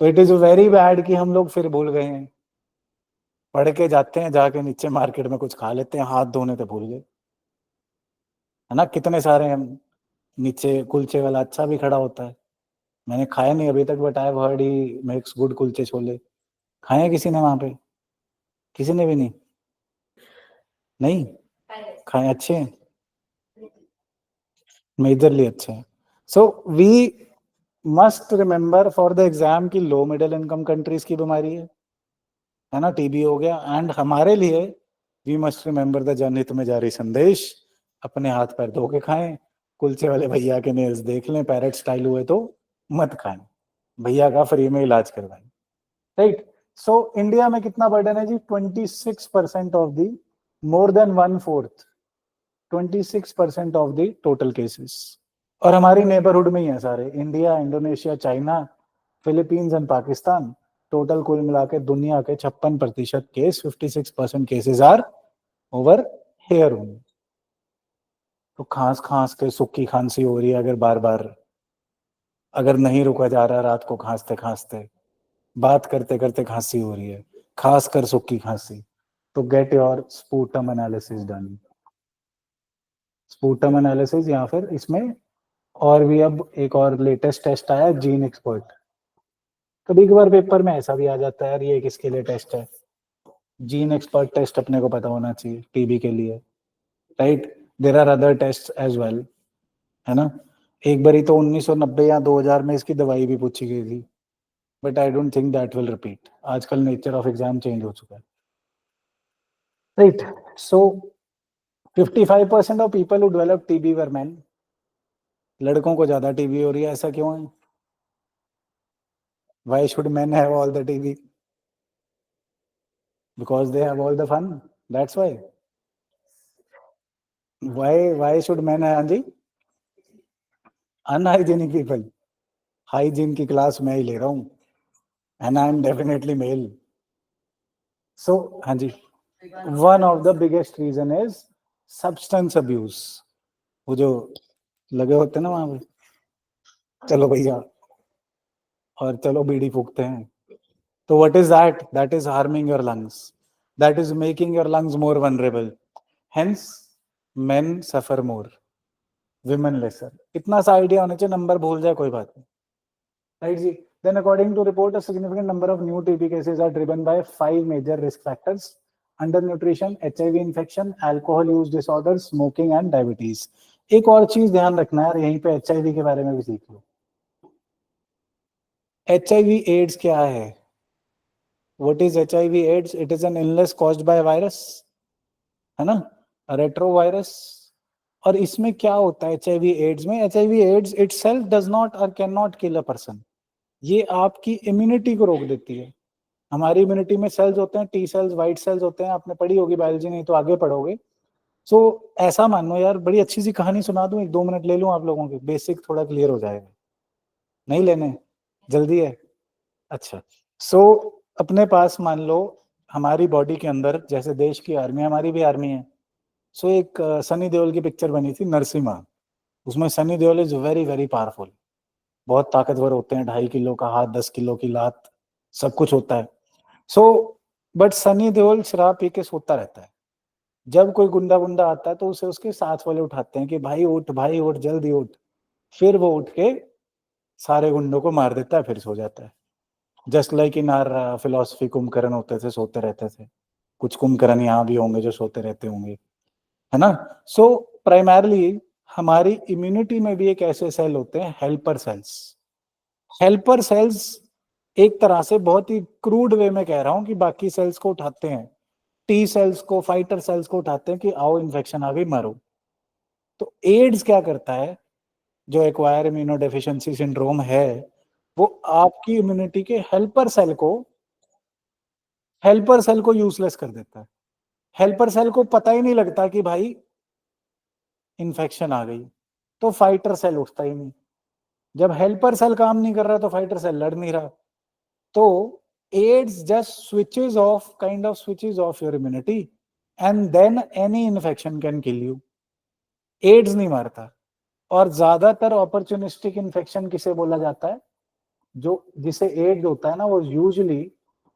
तो इट इज वेरी बैड कि हम लोग फिर भूल गए हैं। पढ़ के जाते हैं, जाके नीचे मार्केट में कुछ खा लेते हैं, हाथ धोने तो भूल गए, है ना? कितने सारे हम नीचे कुलचे वाला अच्छा भी खड़ा होता है, मैंने खाया नहीं अभी तक, but I have heard he makes good कुलचे छोले। खाए किसी ने वहां पे? किसी ने भी नहीं। नहीं खाएं, अच्छे हैं, मेजरली अच्छे हैं. So we must remember for the exam की लो मिडिल इनकम कंट्रीज की बीमारी है ना, टीबी हो गया. एंड हमारे लिए वी मस्ट रिमेंबर द जनहित में जारी संदेश, अपने हाथ पैर धो के खाएं, कुलचे वाले भैया के नेल्स देख लें, पैरेट स्टाइल हुए तो मत खाएं, भैया का फ्री में इलाज करवाएं. राइट. सो इंडिया में कितना बर्डन है जी? 26% of the, more than 1/4, 26% of the total cases. और हमारी नेबरहुड में ही है सारे, India, Indonesia, China, Philippines and Pakistan. Total कुल मिला के दुनिया के 56% case, 56% cases are over here only. तो खांस खांस के सुक्की खांसी हो रही है अगर बार बार, अगर नहीं रुका जा रहा रात को खांसते खांसते, बात करते करते खांसी हो रही है, खास कर सुक्की खांसी, तो get your sputum analysis done. Sputum analysis, या फिर इसमें और भी अब एक और लेटेस्ट टेस्ट आया, जीन एक्सपर्ट. कभी कभार पेपर में ऐसा भी आ जाता है यार, ये किसके लिए टेस्ट है? जीन एक्सपर्ट टेस्ट अपने को पता होना चाहिए टीबी के लिए. Right. There are other test as well, है ना. एक बारी तो 1990 या 2000 में इसकी दवाई भी पूछी गई थी, but I don't think that will repeat. आजकल नेचर ऑफ एग्जाम चेंज हो चुका है. Right. So 55% of people who develop TB were main. लड़कों को ज्यादा टीबी हो रही है, ऐसा क्यों है? Why should men have all the TV? Because they have all the fun. That's why. Why should men have, जी? Unhygienic people. Hygiene की क्लास मैं ही ले रहा हूँ. And I am definitely male. So, हाँ जी. One of the biggest reason is substance abuse. वो जो लगे होते हैं ना वहाँ पे, चलो भैया और चलो बीड़ी फूकते हैं. तो what is that? That is harming your lungs. That is making your lungs more vulnerable. Hence, men suffer more. Women lesser. इतना सा आइडिया होना चाहिए, नंबर भूल जाए कोई बात नहीं. राइट जी. Then according to report a significant number of new TB cases are driven by 5 major risk factors: under nutrition, HIV infection, alcohol use disorder, smoking and diabetes. एक और चीज ध्यान रखना है यहीं पे, एचआईवी के बारे में भी सीख लो. एचआईवी एड्स क्या है? What is HIV AIDS? It is an illness caused by virus, है ना, रेट्रोवायरस. और इसमें क्या होता है एचआईवी एड्स में? HIV AIDS itself does not और can not kill a person. ये आपकी इम्यूनिटी को रोक देती है. हमारी इम्यूनिटी में सेल्स होते हैं, टी सेल्स, व्हाइट सेल्स होते हैं. आपने पढ़ी होगी बायोलॉजी, नहीं तो आगे पढ़ोगे. सो ऐसा मानो यार, बड़ी अच्छी सी कहानी सुना दूं, 1-2 मिनट ले लूं आप लोगों के, बेसिक थोड़ा क्लियर हो जाएगा. नहीं लेने? जल्दी है? अच्छा. सो अपने पास मान लो हमारी बॉडी के अंदर, जैसे देश की आर्मी, हमारी भी आर्मी है. सो एक सनी देओल की पिक्चर बनी थी नरसिम्हा. उसमें Sunny Deol is very very powerful. बहुत ताकतवर होते हैं, 2.5 किलो का हाथ, 10 किलो की लात, सब कुछ होता है. सो बट सनी देओल शराब पी के सोता रहता है. जब कोई गुंडा वुंडा आता है तो उसे उसके साथ वाले उठाते हैं कि भाई उठ जल्दी उठ. फिर वो उठ के सारे गुंडों को मार देता है, फिर सो जाता है. Just like in are philosophy, Kumbhakarna होते थे, सोते रहते थे. कुछ कुंभकर्ण यहाँ भी होंगे जो सोते रहते होंगे, है ना. सो प्राइमरली हमारी इम्यूनिटी में भी एक ऐसे सेल होते हैं, हेल्पर सेल्स. हेल्पर सेल्स एक तरह से, बहुत ही क्रूड वे में कह रहा हूं, कि बाकी सेल्स को उठाते हैं, टी सेल्स को, फाइटर सेल्स को उठाते हैं कि आओ इन्फेक्शन आ गई, मारो. तो एड्स क्या करता है, जो एक्वायर इम्यूनो डेफिशिएंसी सिंड्रोम है, वो आपकी इम्यूनिटी के हेल्पर सेल को यूजलेस कर देता है. हेल्पर सेल को पता ही नहीं लगता कि भाई इन्फेक्शन आ गई, तो फाइटर सेल उठता ही नहीं. जब हेल्पर सेल काम नहीं कर रहा तो फाइटर सेल लड़ नहीं रहा. तो AIDS just switches off your immunity and then any infection can kill you. AIDS नहीं मारता. और ज्यादातर अपॉर्चुनिस्टिक इन्फेक्शन किसे बोला जाता है? जो जिसे एड्स होता है ना, वो यूजुअली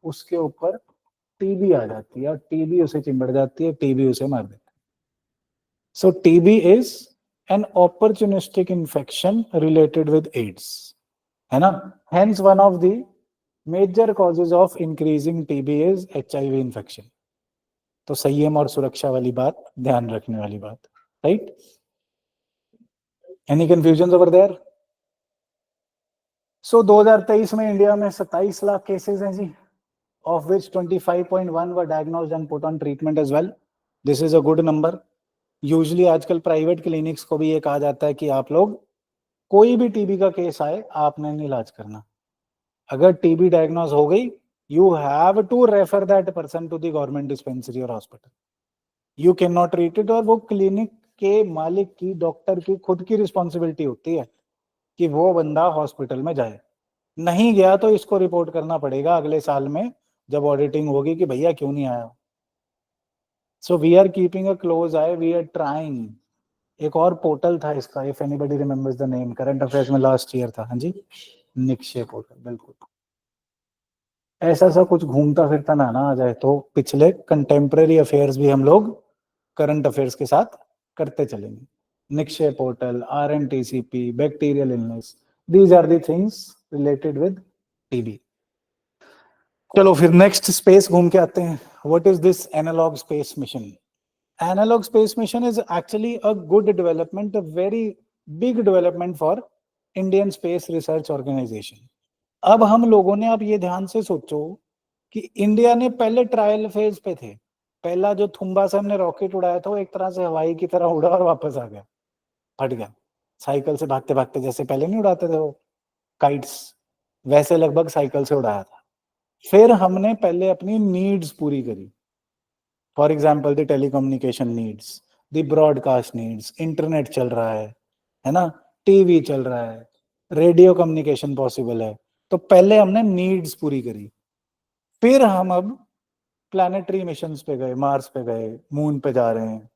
उसके ऊपर टीबी आ जाती है, और टीबी उसे चिंबड़ जाती है, टीबी उसे मार देती है. So TB is an opportunistic infection related with AIDS, है ना. Hence one of the major causes of increasing TB is HIV infection. तो संयम और सुरक्षा वाली बात ध्यान रखने वाली बात, right? Any confusion over there? So 2023 में इंडिया में 27 लाख केसेस हैं जी, of which 25.1 were diagnosed and put on treatment as well. This is a good number. Usually आजकल प्राइवेट क्लिनिक्स को भी ये कहा जाता है कि आप लोग कोई भी टीबी का केस आए आपने नहीं इलाज करना, अगर टीबी डायग्नोज हो गई you have to refer that person to the government dispensary और hospital, you can not treat it. और वो क्लिनिक के मालिक की, डॉक्टर की खुद की रिस्पॉन्सिबिलिटी होती है कि वो बंदा हॉस्पिटल में जाए, नहीं गया तो इसको रिपोर्ट करना पड़ेगा अगले साल में जब ऑडिटिंग होगी कि भैया क्यों नहीं आया। So we are keeping a close eye, we are trying. एक और पोर्टल था इसका, if anybody remembers the name, current affairs में लास्ट ईयर था, हाँ जी, निक्षय पोर्टल, बिल्कुल। ऐसा सा कुछ घूमता फिरता ना आ जाए तो पिछले कंटेम्प्रेरी अफेयर्स भी हम लोग करंट अफेयर्स के साथ करते चलेंगे। Nikshay portal, RNTCP, bacterial illness, these are the things related with TB. चलो फिर नेक्स्ट स्पेस घूम के आते हैं। What is this analog space mission? Analog space mission is actually a good development, a very big development for Indian Space Research Organization. अब हम लोगों ने, आप ये ध्यान से सोचो कि इंडिया ने पहले ट्रायल फेज पे थे, पहला जो थुम्बा से हमने रॉकेट उड़ाया था वो एक तरह से हवाई की तरह उड़ा और वापस आ गया, फट गया, साइकिल से भागते भागते जैसे पहले नहीं उड़ाते थे वो काइट्स, वैसे लगभग साइकिल से उड़ाया था। फिर हमने पहले अपनी नीड्स पूरी करी, for example the telecommunication needs, the broadcast needs, internet चल रहा है ना, टीवी चल रहा है, रेडियो कम्युनिकेशन पॉसिबल है, तो पहले हमने नीड्स पूरी करी। फिर हम अब प्लैनेटरी मिशंस पे गए, मार्स पे गए, मून पे जा रहे हैं,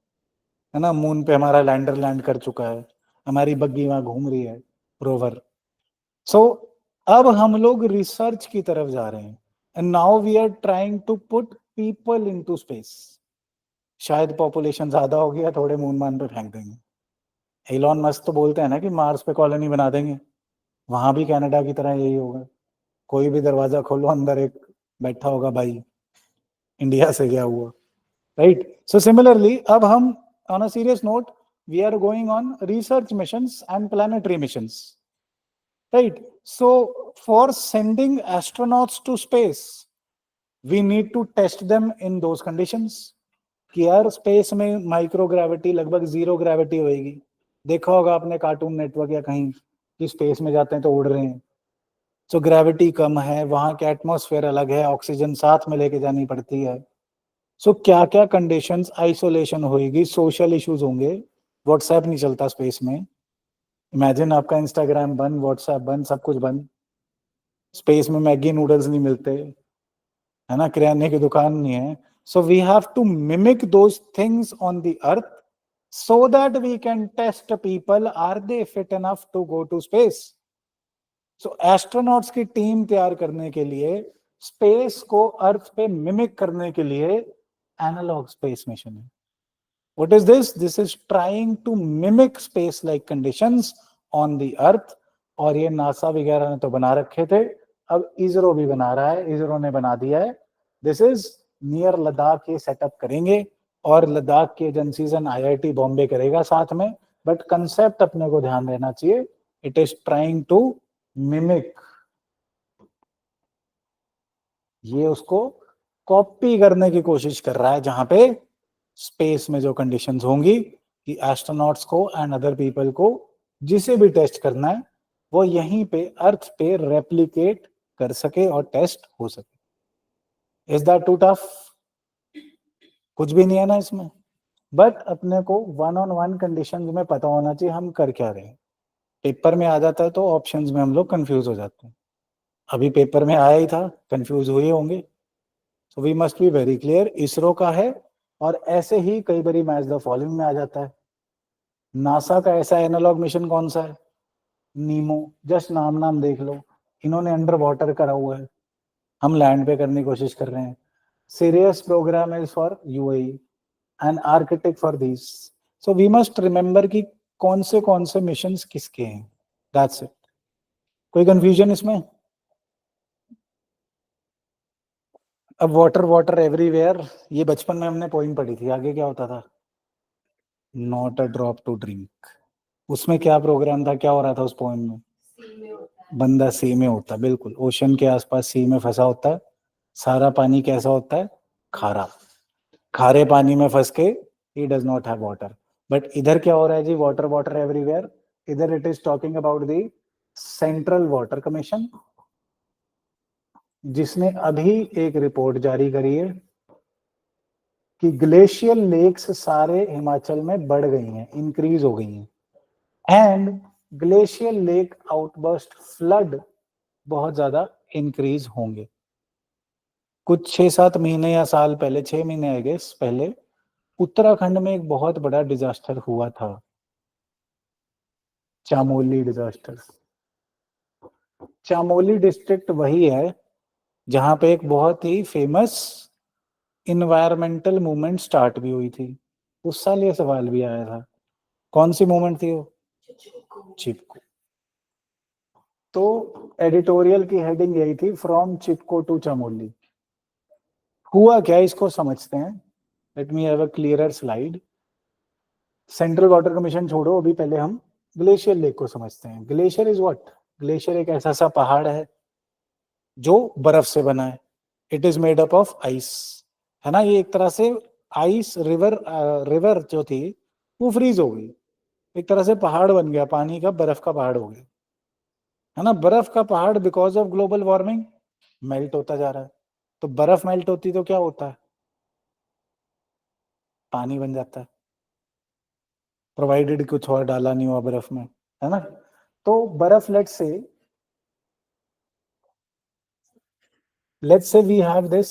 है ना, मून पे हमारा लैंडर लैंड कर चुका है, हमारी बग्गी वहां घूम रही है, रोवर। सो अब हम लोग रिसर्च की तरफ जा रहे हैं, and now we are trying to put people into space. शायद पॉपुलेशन ज्यादा हो गया, थोड़े मून मान पे फेंक देंगे। एलॉन मस्क तो बोलते हैं ना कि मार्स पे कॉलोनी बना देंगे, वहां भी कनाडा की तरह यही होगा, कोई भी दरवाजा खोलो अंदर एक बैठा होगा भाई, इंडिया से गया हुआ, राइट? सो सिमिलरली अब हम, on a serious note, we are going on research missions and planetary missions, right? So for sending astronauts to space we need to test them in those conditions कि यार स्पेस में माइक्रोग्रेविटी, लगभग जीरो ग्रेविटी होगी। देखा होगा आपने कार्टून नेटवर्क या कहीं कि स्पेस में जाते हैं तो उड़ रहे हैं, तो ग्रेविटी कम है, वहां के एटमॉस्फेयर अलग है, ऑक्सीजन साथ में लेके जानी पड़ती है। सो क्या क्या कंडीशंस, आइसोलेशन होगी, सोशल इश्यूज होंगे, व्हाट्सएप नहीं चलता स्पेस में, इमेजिन आपका इंस्टाग्राम बंद, व्हाट्सएप बंद, सब कुछ बंद, स्पेस में मैगी नूडल्स नहीं मिलते, है ना, किराने की दुकान नहीं है। So we have to mimic those things on the earth so that we can test people, are they fit enough to go to space? So astronauts की टीम तैयार करने के लिए, स्पेस को अर्थ पे मिमिक करने के लिए एनालॉग स्पेस मिशन है। What is this? This is trying to mimic space like conditions on the earth, और ये नासा वगैरह ने तो बना रखे थे, अब इसरो भी बना रहा है, इसरो ने बना दिया है। दिस इज नियर लद्दाख, ये सेटअप करेंगे और लद्दाख की एजेंसीज एंड IIT बॉम्बे करेगा साथ में, बट कंसेप्ट अपने को ध्यान देना चाहिए, it is trying to mimic, ये उसको कॉपी करने की कोशिश कर रहा है, जहां पे स्पेस में जो कंडीशंस होंगी कि एस्ट्रोनॉट्स को एंड अदर पीपल को जिसे भी टेस्ट करना है वो यहीं पे अर्थ पे रेप्लिकेट कर सके और टेस्ट हो सके। Is that too tough? कुछ भी नहीं है ना इसमें, बट अपने को वन ऑन वन कंडीशंस में पता होना चाहिए हम कर क्या रहे हैं। पेपर में आ जाता है तो ऑप्शंस में हम लोग कंफ्यूज हो जाते हैं, अभी पेपर में आया ही था, कंफ्यूज हुए होंगे। So we must be very clear, ISRO का है, और ऐसे ही कई बारी मैच द फॉलोइंग में आ जाता है। नासा का ऐसा एनालॉग मिशन कौन सा है? नीमो, जस्ट नाम नाम देख लो, इन्होंने अंडर वाटर करा हुआ है, हम लैंड पे करने की कोशिश कर रहे हैं। Serious programme is for UAE and architect for this. So we must remember कि कौन से मिशंस किसके हैं, दैट्स इट। कोई कंफ्यूजन इसमें? अब वाटर वाटर एवरीवेयर, ये बचपन में हमने पोइम पढ़ी थी, आगे क्या होता था? Not a drop to drink. उसमें क्या प्रोग्राम था, क्या हो रहा था उस पोइम में? बंदा सी में होता, बिल्कुल, ओशन के आसपास सी में फंसा होता है। सारा पानी कैसा होता है? खारा। खारे पानी में फंस के he does not have water. But इधर क्या हो रहा है जी? Water water everywhere. इधर it is talking about the central water commission, जिसने अभी एक रिपोर्ट जारी करी है कि ग्लेशियल लेक्स सारे हिमाचल में बढ़ गई हैं, इंक्रीज हो गई हैं, and glacial lake outburst flood बहुत ज्यादा इंक्रीज होंगे। कुछ 6-7 महीने या साल पहले, 6 महीने आई गेस पहले, उत्तराखंड में एक बहुत बड़ा डिजास्टर हुआ था, चामोली डिजास्टर। चामोली डिस्ट्रिक्ट वही है जहां पे एक बहुत ही फेमस इन्वायरमेंटल मूवमेंट स्टार्ट भी हुई थी। उस साल ये सवाल भी आया था। कौन सी मूवमेंट थी वो? चिपको। तो एडिटोरियल की हेडिंग यही थी, फ्रॉम चिपको टू चामोली। हुआ क्या, इसको समझते हैं। Let me have a clearer slide. Central water commission छोड़ो, अभी पहले हम ग्लेशियर लेक को समझते हैं। Glacier is what? ग्लेशियर एक ऐसा सा पहाड़ है जो बर्फ से बना है। It is made up of ice, है ना। ये एक तरह से आइस रिवर, रिवर जो थी वो फ्रीज हो गई, एक तरह से पहाड़ बन गया, पानी का, बर्फ का पहाड़ हो गया, है ना। बर्फ का पहाड़ because of global warming melt होता जा रहा है। तो बर्फ मेल्ट होती तो क्या होता है? पानी बन जाता है, प्रोवाइडेड कुछ और डाला नहीं हुआ बर्फ में, है ना। तो बर्फ, let's say we have this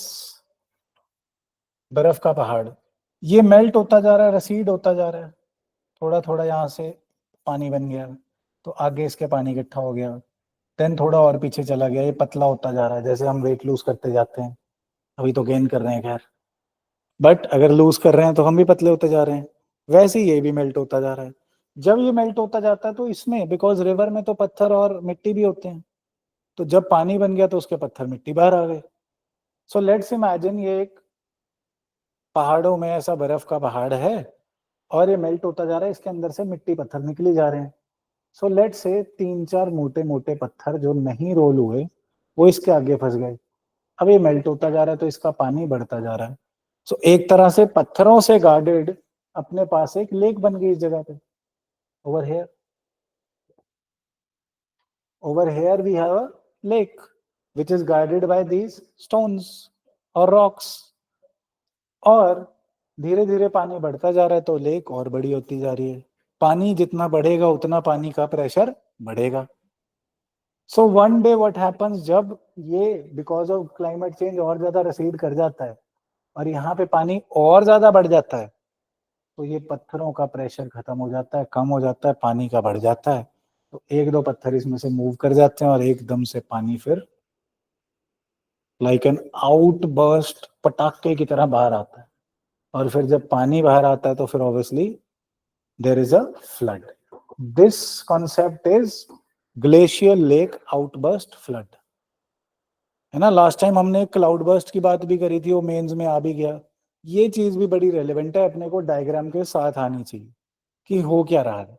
बर्फ का पहाड़, ये मेल्ट होता जा रहा है, रसीड होता जा रहा है, थोड़ा थोड़ा यहाँ से पानी बन गया, तो आगे इसके पानी इकट्ठा हो गया, देन थोड़ा और पीछे चला गया, ये पतला होता जा रहा है, जैसे हम वेट लूज करते जाते हैं। अभी तो गेन कर रहे हैं खैर, बट अगर लूज कर रहे हैं तो हम भी पतले होते जा रहे हैं। वैसे ही ये भी मेल्ट होता जा रहा है। जब ये मेल्ट होता जाता है तो इसमें, बिकॉज रिवर में तो पत्थर और मिट्टी भी होते हैं, तो जब पानी बन गया तो उसके पत्थर मिट्टी बाहर आ गए। सो लेट्स इमेजिन ये एक पहाड़ों में ऐसा बर्फ का पहाड़ है, और ये मेल्ट होता जा रहा है, इसके अंदर से मिट्टी पत्थर निकली जा रहे हैं। सो लेट्स से 3-4 मोटे मोटे पत्थर जो नहीं रोल हुए वो इसके आगे फंस गए। अब ये मेल्ट होता जा रहा है तो इसका पानी बढ़ता जा रहा है। सो एक तरह से पत्थरों से गार्डेड अपने पास एक लेक बन गई इस जगह पे। Over here, over here we have a lake which is guarded by these stones or rocks, और धीरे धीरे पानी बढ़ता जा रहा है तो लेक और बड़ी होती जा रही है। पानी जितना बढ़ेगा उतना पानी का प्रेशर बढ़ेगा। So one day what happens, जब ये बिकॉज ऑफ क्लाइमेट चेंज और ज्यादा रसीड कर जाता है और यहाँ पे पानी और ज्यादा बढ़ जाता है, तो ये पत्थरों का प्रेशर खत्म हो जाता है, कम हो जाता है, पानी का बढ़ जाता है। तो एक दो पत्थर इसमें से मूव कर जाते हैं और एकदम से पानी फिर लाइक एन आउटबर्स्ट, पटाखे की तरह बाहर आता है। और फिर जब पानी बाहर आता है तो फिर obviously there is a flood. This concept is glacier lake outburst flood, है ना। लास्ट टाइम हमने क्लाउड बर्स्ट की बात भी करी थी, वो मेंस में आ भी गया। ये चीज भी बड़ी रेलेवेंट है, अपने को डायग्राम के साथ आनी चाहिए कि हो क्या रहा है।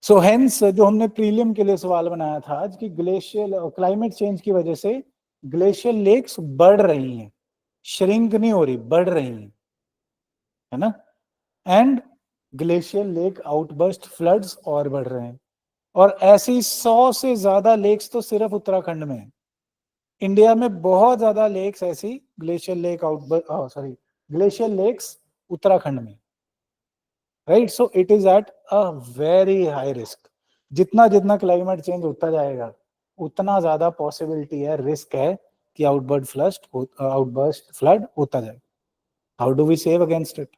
सो हेंस जो हमने प्रीलियम के लिए सवाल बनाया था आज, कि ग्लेशियल क्लाइमेट चेंज की वजह से ग्लेशियल लेक्स बढ़ रही हैं, श्रिंक नहीं हो रही, बढ़ रही हैं, है ना। And glacial lake outburst floods और बढ़ रहे हैं। और ऐसी 100 से ज्यादा लेक्स तो सिर्फ उत्तराखंड में है। इंडिया में बहुत ज्यादा लेक्स ऐसी glacial lake outburst, sorry, glacial lakes Uttarakhand में, right. So it is at a very high risk. जितना जितना क्लाइमेट चेंज होता जाएगा उतना ज्यादा पॉसिबिलिटी है, रिस्क है कि आउटबर्स्ट फ्लड होता जाए। How do we save against it?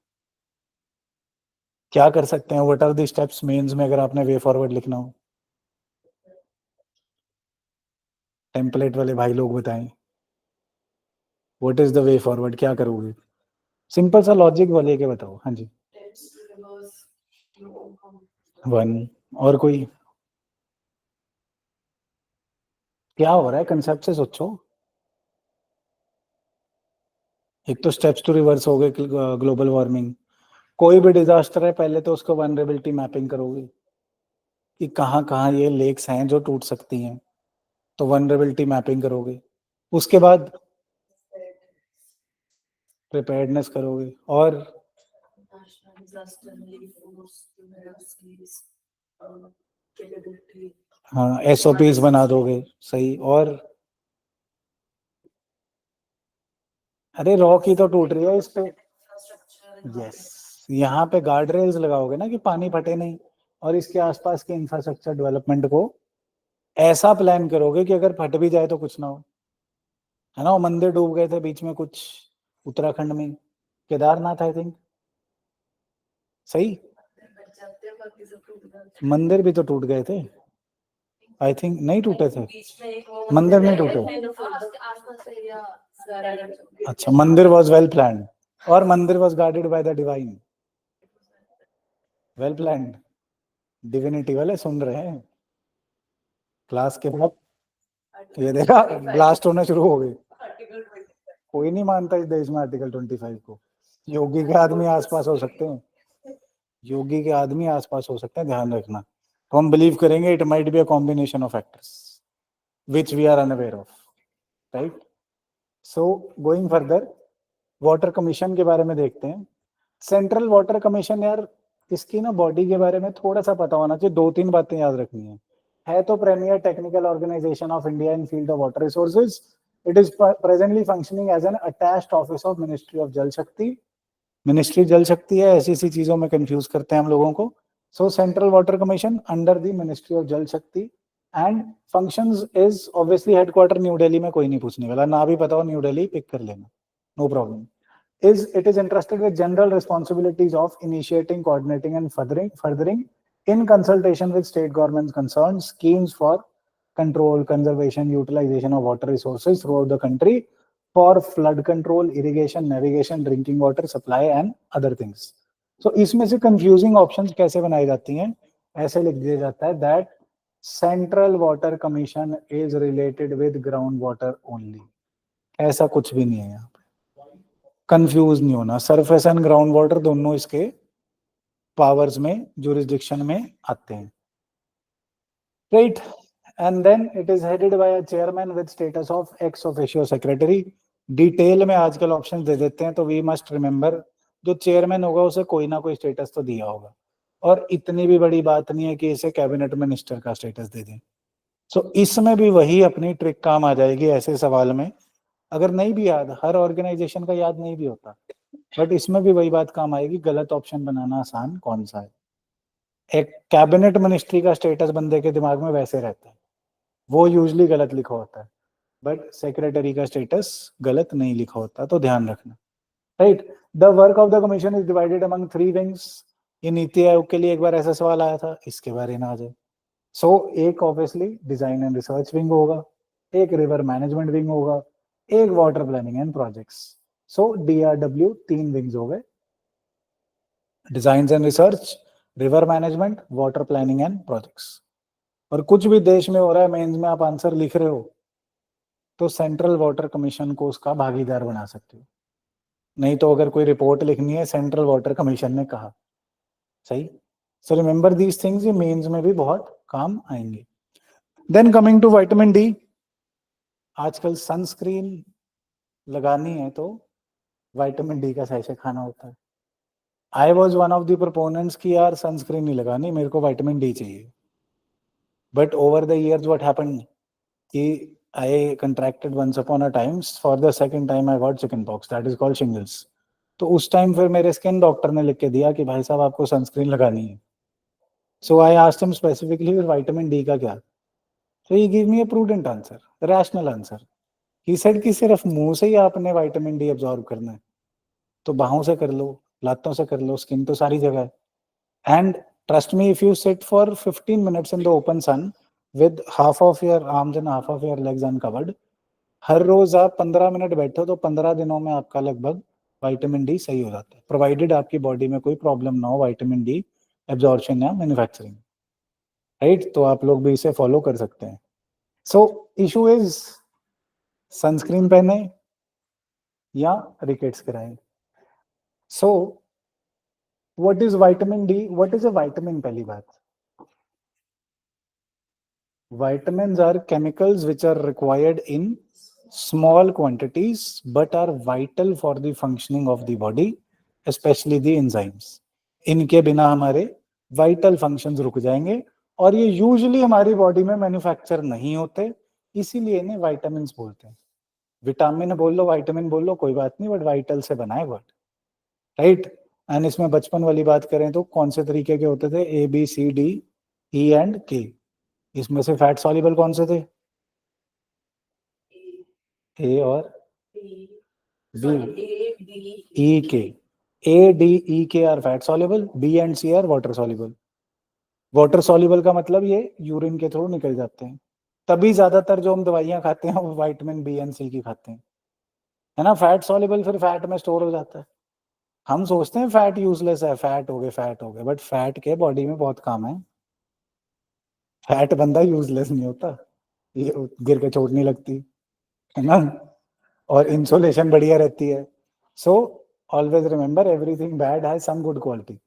क्या कर सकते हैं? What are the steps mains में, अगर आपने वे फॉरवर्ड लिखना हो? टेम्पलेट वाले भाई लोग बताएं, what is the way forward, क्या करोगे? सिंपल सा लॉजिक वाले के बताओ। हाँ जी। वन, और कोई? क्या हो रहा है, कंसेप्ट से सोचो। एक तो स्टेप्स टू रिवर्स हो गए ग्लोबल वार्मिंग, कोई भी डिजास्टर है पहले तो उसको वनरेबिलिटी मैपिंग करोगे कि कहाँ कहाँ ये लेक्स हैं जो टूट सकती हैं, तो वनरेबिलिटी मैपिंग करोगे, उसके बाद प्रिपेयर्डनेस करोगे और हाँ एसओपीज बना दोगे, सही। और अरे रॉ की तो टूट रही है इस पे, यस, यहाँ पे गार्ड रेल्स लगाओगे ना कि पानी फटे नहीं, और इसके आसपास के इंफ्रास्ट्रक्चर डेवलपमेंट को ऐसा प्लान करोगे कि अगर फट भी जाए तो कुछ ना हो, है ना। वो मंदिर डूब गए थे बीच में कुछ उत्तराखंड में, केदारनाथ आई थिंक, सही, मंदिर भी तो टूट गए थे, आई थिंक नहीं टूटे थे, मंदिर नहीं टूटे, अच्छा मंदिर वॉज वेल प्लान्ड, और मंदिर was guarded by the divine, well planned, divinity वाले सुन रहे हैं क्लास के बाद, ये देखा ब्लास्ट होना शुरू हो गए, कोई नहीं मानता इस देश में आर्टिकल 25 को, योगी के आदमी आसपास हो सकते हैं, योगी के आदमी आसपास हो सकते हैं, ध्यान रखना। तो हम बिलीव करेंगे it might be a combination of factors which we are unaware of, right. So going further, water commission के बारे में देखते हैं। सेंट्रल वाटर कमीशन, यार इसकी ना बॉडी के बारे में थोड़ा सा पता होना चाहिए, दो तीन बातें याद रखनी है तो premier technical organisation of India in field of water resources, it is presently functioning as an attached office of ministry of Jal Shakti, ministry जल शक्ति है, ऐसी ऐसी चीजों में कंफ्यूज करते हैं हम लोगों को। सो central water commission under the ministry of Jal शक्ति and functions is obviously headquarter new Delhi में, कोई नहीं पूछने वाला, ना भी पता हो न्यू दिल्ली पिक कर लेना, no problem. It is entrusted with general responsibilities of initiating, coordinating, and furthering in consultation with state governments concerned schemes for control, conservation, utilization of water resources throughout the country for flood control, irrigation, navigation, drinking water supply and other things. So इसमें से confusing options कैसे बनाई जाती हैं, ऐसे लिख दिया जाता है that Central Water Commission is related with groundwater only. ऐसा कुछ भी नहीं है यहाँ, कंफ्यूज नहीं होना, सरफेस एंड ग्राउंड वाटर दोनों इसके पावर्स में, जुरिस्डिक्शन में आते हैं, right. And then it is headed by a chairman with status of ex officio secretary. Detail में आजकल ऑप्शन दे देते हैं, तो वी मस्ट रिमेंबर जो चेयरमैन होगा उसे कोई ना कोई स्टेटस तो दिया होगा, और इतनी भी बड़ी बात नहीं है कि इसे कैबिनेट मिनिस्टर का स्टेटस दे दें। सो इसमें भी वही अपनी ट्रिक काम आ जाएगी ऐसे सवाल में, अगर नहीं भी याद, हर ऑर्गेनाइजेशन का याद नहीं भी होता, बट इसमें भी वही बात काम आएगी, गलत ऑप्शन बनाना आसान कौन सा है। एक कैबिनेट मिनिस्ट्री का स्टेटस बंदे के दिमाग में वैसे रहता है, वो यूजली गलत लिखा होता है, बट सेक्रेटरी का स्टेटस गलत नहीं लिखा होता, तो ध्यान रखना, right. The work of the commission is divided among 3 wings. ये नीति आयोग के लिए एक बार ऐसा सवाल आया था, इसके बारे में आ जाए। सो एक obviously design and research wing होगा, एक रिवर मैनेजमेंट विंग होगा, एक water planning and projects. So DRW 3 wings हो गए, design and research, river management, water planning and projects. और कुछ भी देश में हो रहा है, मेंस में आप आंसर लिख रहे हो, तो सेंट्रल वाटर कमीशन को उसका भागीदार बना सकते हो, नहीं तो अगर कोई रिपोर्ट लिखनी है सेंट्रल वाटर कमीशन ने कहा, सही। सो रिमेंबर दीज थिंग्स, ये मेंस में भी बहुत काम आएंगे। Then coming to vitamin D, आजकल सनस्क्रीन लगानी है तो विटामिन डी का सैशे खाना होता है। I was one of the proponents की यार सनस्क्रीन नहीं लगानी, मेरे को विटामिन डी चाहिए, but over the years what happened कि I contracted once upon a time, for the second time I got chicken pox, that is called shingles। तो उस टाइम फिर मेरे स्किन डॉक्टर ने लिख के दिया कि भाई साहब आपको सनस्क्रीन लगानी है। So I asked him specifically vitamin D का क्या, so he gave me a prudent answer, rational answer। he said कि सिर्फ मुंह से ही आपने विटामिन डी अब्सॉर्ब करना है, तो बाहों से कर लो, लातों से कर लो, स्किन तो सारी जगह है। And trust me, if you sit for 15 minutes in the open sun with half of your arms and half of your legs uncovered, हर रोज आप 15 मिनट बैठो तो 15 दिनों में आपका लगभग विटामिन डी सही हो जाता है, प्रोवाइडेड आपकी बॉडी में कोई प्रॉब्लम ना हो विटामिन डी एब्जॉर्प्शन या मैन्युफैक्चरिंग, राइट। तो आप लोग भी इसे फॉलो कर सकते हैं। सो इशू इज सनस्क्रीन पहने या रिकेट्स कराएंगे. So what is vitamin D, what is a vitamin? पहली बात, vitamins are chemicals which are required in small quantities but are vital for the functioning of the body, especially the enzymes. इनके बिना हमारे vital functions रुक जाएंगे और ये यूजुअली हमारी बॉडी में मैन्युफैक्चर नहीं होते, इसीलिए इन्हें vitamins बोलते हैं. विटामिन बोल लो, विटामिन बोल लो, कोई बात नहीं, बट वाइटल से बना है वर्ड, राइट. एंड इसमें बचपन वाली बात करें तो कौन से तरीके के होते थे? A B C D E and K. इसमें से फैट सॉल्युबल कौन से थे? ए और बी, ई के. ए D E K are fat soluble, B and C are water soluble. Water soluble का मतलब ये यूरिन के थ्रू निकल जाते हैं. तभी ज्यादातर जो हम दवाइयां खाते हैं वो विटामिन बी एंड सी की खाते हैं, है ना. फैट सॉल्युबल फिर फैट में स्टोर हो जाता है. हम सोचते हैं फैट यूजलेस है, फैट हो गए, बट फैट के बॉडी में बहुत काम है. फैट बंदा यूजलेस नहीं होता, ये गिर के चोट नहीं लगती, है ना. और इंसुलेशन बढ़िया रहती है. So always remember everything bad has some good quality.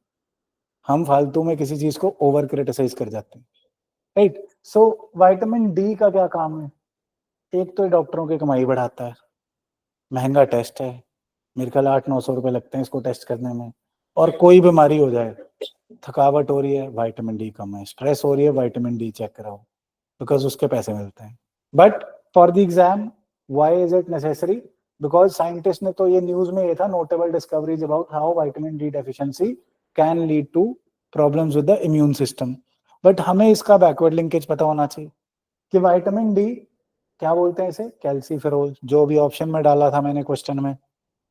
हम फालतू में किसी चीज को ओवर क्रिटिसाइज कर जाते हैं, राइट. सो विटामिन डी का क्या काम है? एक तो डॉक्टरों की कमाई बढ़ाता है, महंगा टेस्ट है, मेरे ख्याल 800-900 रुपए लगते हैं इसको टेस्ट करने में. और कोई बीमारी हो जाए, थकावट हो रही है, विटामिन डी कम है, स्ट्रेस हो रही है, विटामिन डी चेक कराओ, बिकॉज उसके पैसे मिलते हैं. But for the exam why is it necessary? Because scientist ने तो ये न्यूज में ये था, notable discoveries about how vitamin D deficiency can lead to problems with the immune system. But हमें इसका बैकवर्ड लिंकेज पता होना चाहिए कि विटामिन डी क्या बोलते हैं इसे? कैल्सीफेरोल, जो भी ऑप्शन में डाला था मैंने क्वेश्चन में,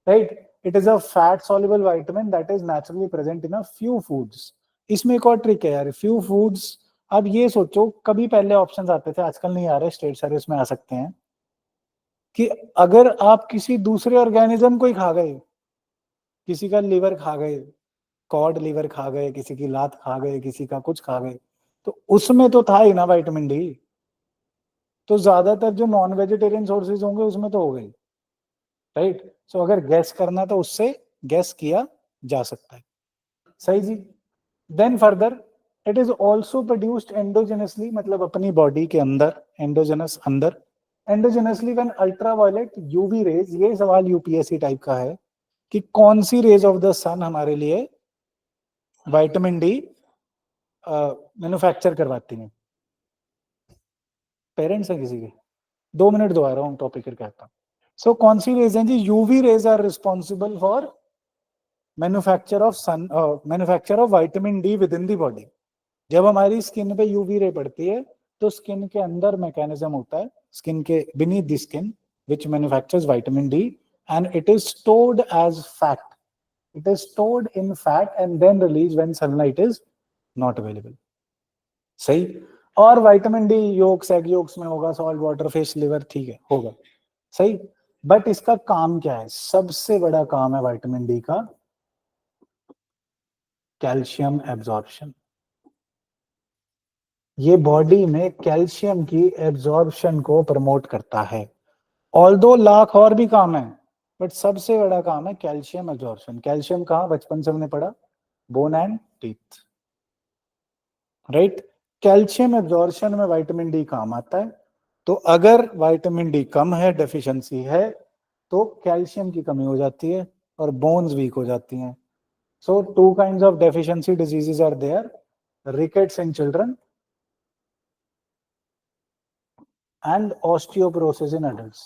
right. It is a fat soluble vitamin that is naturally present in a few foods. इसमें एक और ट्रिक है यार, फ्यू फूड्स. अब ये सोचो, कभी पहले ऑप्शंस आते थे, आजकल नहीं आ रहे, स्टेट सर्विस में आ सकते हैं, कि अगर आप किसी दूसरे ऑर्गेनिज्म को ही खा गए, किसी का लिवर खा गए, कॉड लिवर खा गए, किसी की लात खा गए, किसी का कुछ खा गए, तो उसमें तो था ही ना विटामिन डी. तो ज्यादातर जो नॉन वेजिटेरियन सोर्सेज होंगे उसमें तो हो गई, राइट. सो अगर गैस करना तो उससे गैस किया जा सकता है, सही जी. Then further it is also produced endogenously, मतलब अपनी बॉडी के अंदर, एंडोजेनस अंदर, endogenously when ultraviolet UV rays. ये सवाल यूपीएससी टाइप का है कि कौन सी रेज ऑफ द सन हमारे लिए विटामिन डी मैन्युफैक्चर करवाती हैं? पेरेंट्स हैं किसी के? 2 मिनट दो, आ रहा हूँ, टॉपिक करके आता हूँ. सो कौन सी रेज हैं जी? UV rays are responsible for manufacture of sun, manufacture of vitamin D within the body. जब हमारी स्किन पे यूवी रे पड़ती है तो स्किन के अंदर मैकेनिज्म होता है, स्किन के beneath the skin, which manufactures vitamin D, and it is stored as fat. It is stored in fat and then released when sunlight is not available. सही. और vitamin D yolks, egg yolks में होगा, सॉल्ट वाटर, फिश लिवर, ठीक है, होगा, सही. बट इसका काम क्या है? सबसे बड़ा काम है विटामिन डी का कैल्शियम एब्जॉर्प्शन. ये बॉडी में कैल्शियम की एब्जॉर्प्शन को प्रमोट करता है. ऑल्दो लाख और भी काम है, बट सबसे बड़ा काम है कैल्शियम एब्जॉर्प्शन. कैल्शियम कहाँ? बचपन से हमने पढ़ा, bone and teeth, right. Calcium absorption में विटामिन डी काम आता है. तो अगर विटामिन डी कम है, डेफिशिएंसी है, तो कैल्शियम की कमी हो जाती है और बोन्स वीक हो जाती हैं. सो 2 kinds of deficiency diseases are there: rickets in children and osteoporosis in adults.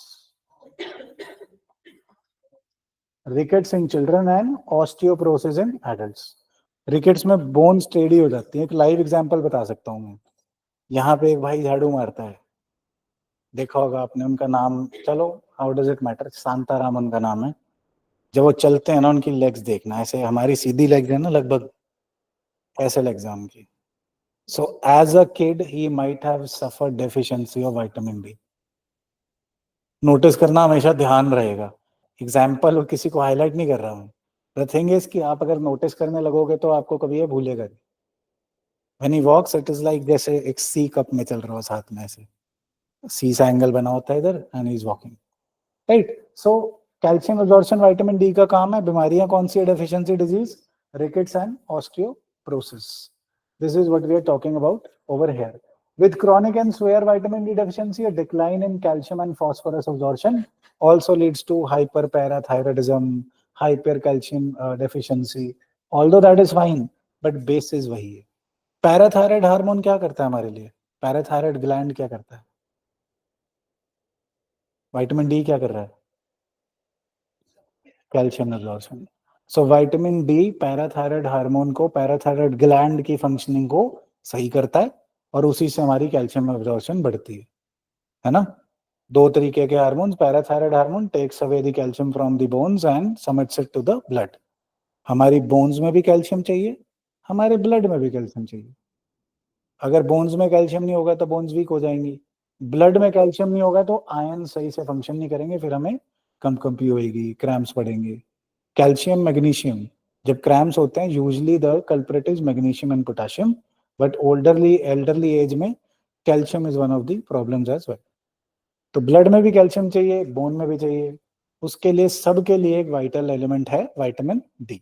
Rickets in children and osteoporosis in adults. Rickets में बोन स्टेडी हो जाती है. एक लाइव एग्जांपल बता सकता हूँ मैं. यहाँ पे एक भाई झाड़ू मारता है, देखा होगा आपने, उनका नाम, चलो how does it matter, Shantaram उनका नाम है. जब वो चलते हैं ना, उनकी लेग्स देखना, ऐसे हमारी सीधी लेग्स है ना लगभग, ऐसे लेग्स हैं उनकी. So as a kid he might have suffered deficiency of vitamin D. Notice करना हमेशा ध्यान रहेगा. एग्जाम्पल और किसी को हाईलाइट नहीं कर रहा हूँ. द थिंग इज कि आप अगर नोटिस करने लगोगे तो आपको कभी ये भूलेगा नहीं. When he walks it is like जैसे एक सी कप में चल रहा हो साथ में, ऐसे सी सा एंगल बना होता है इधर, and he is walking, right. So calcium absorption vitamin D का काम है। बीमारियां कौन सी है? Deficiency disease, rickets and osteoporosis. This is what we are talking about over here. With chronic and severe vitamin D deficiency, a decline in calcium and phosphorus absorption also leads to hyperparathyroidism, hypercalcium deficiency. Although that is fine, but basis वही है. पैराथायराइड हार्मोन क्या करता है हमारे लिए? पैराथायराइड ग्लैंड क्या करता है? विटामिन डी क्या कर रहा है? Calcium absorption. So vitamin D parathyroid hormone को, पैराथायराइड ग्लैंड की फंक्शनिंग को सही करता है और उसी से हमारी कैल्शियम एब्जॉर्प्शन बढ़ती है ना? दो तरीके के hormone. Parathyroid hormone takes away the calcium from the bones and submits it to the blood. हमारी बोन्स में भी कैल्शियम चाहिए, हमारे ब्लड में भी कैल्शियम चाहिए. अगर बोन्स में कैल्शियम नहीं होगा तो बोन्स वीक हो जाएंगी. ब्लड में कैल्शियम नहीं होगा तो आयन सही से फंक्शन नहीं करेंगे, फिर हमें कंपकंपी होएगी, क्रैम्प्स पड़ेंगे. कैल्शियम मैग्नीशियम, जब क्रैम्प्स होते हैं usually the culprit is magnesium and potassium, but elderly age में calcium is one of the problems as well. तो ब्लड में भी कैल्शियम चाहिए, बोन में भी चाहिए. उसके लिए सबके लिए एक वाइटल एलिमेंट है vitamin D.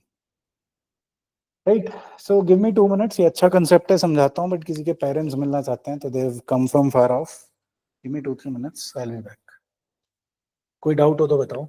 Right. So give me 2 minutes. ये अच्छा कंसेप्ट है, समझाता हूँ, बट किसी के पेरेंट्स मिलना चाहते हैं तो they come from far off. Give me 2-3 minutes, I will be back. कोई डाउट हो तो बताओ.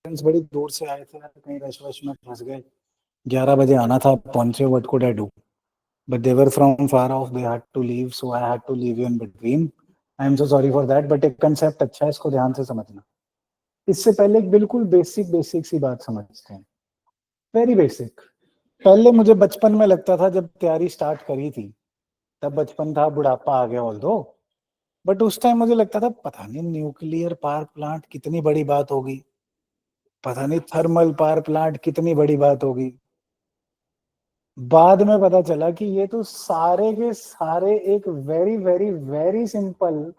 पेरेंट्स बड़ी दूर से आए थे, कहीं रश वश में फंस गए, 11 बजे आना था, पहुंचे, what could I do, but they were from far off, they had to leave, so I had to leave you in between, I am so sorry for that, but एक कंसेप्ट अच्छा है, इसको ध्यान से समझना। इससे पहले एक बिल्कुल बेसिक बेसिक सी बात समझते हैं, वेरी बेसिक। पहले मुझे बचपन में लगता था, जब तैयारी स्टार्ट करी थी, तब बचपन था, बुढ़ापा आ गया ऑल दो, बट उस टाइम मुझे लगता था पता नहीं न्यूक्लियर पावर प्लांट कितनी बड़ी बात होगी, पता नहीं थर्मल पावर प्लांट कितनी बड़ी बात होगी। बाद में पता चला कि ये तो सारे के सारे एक वेरी सिंपल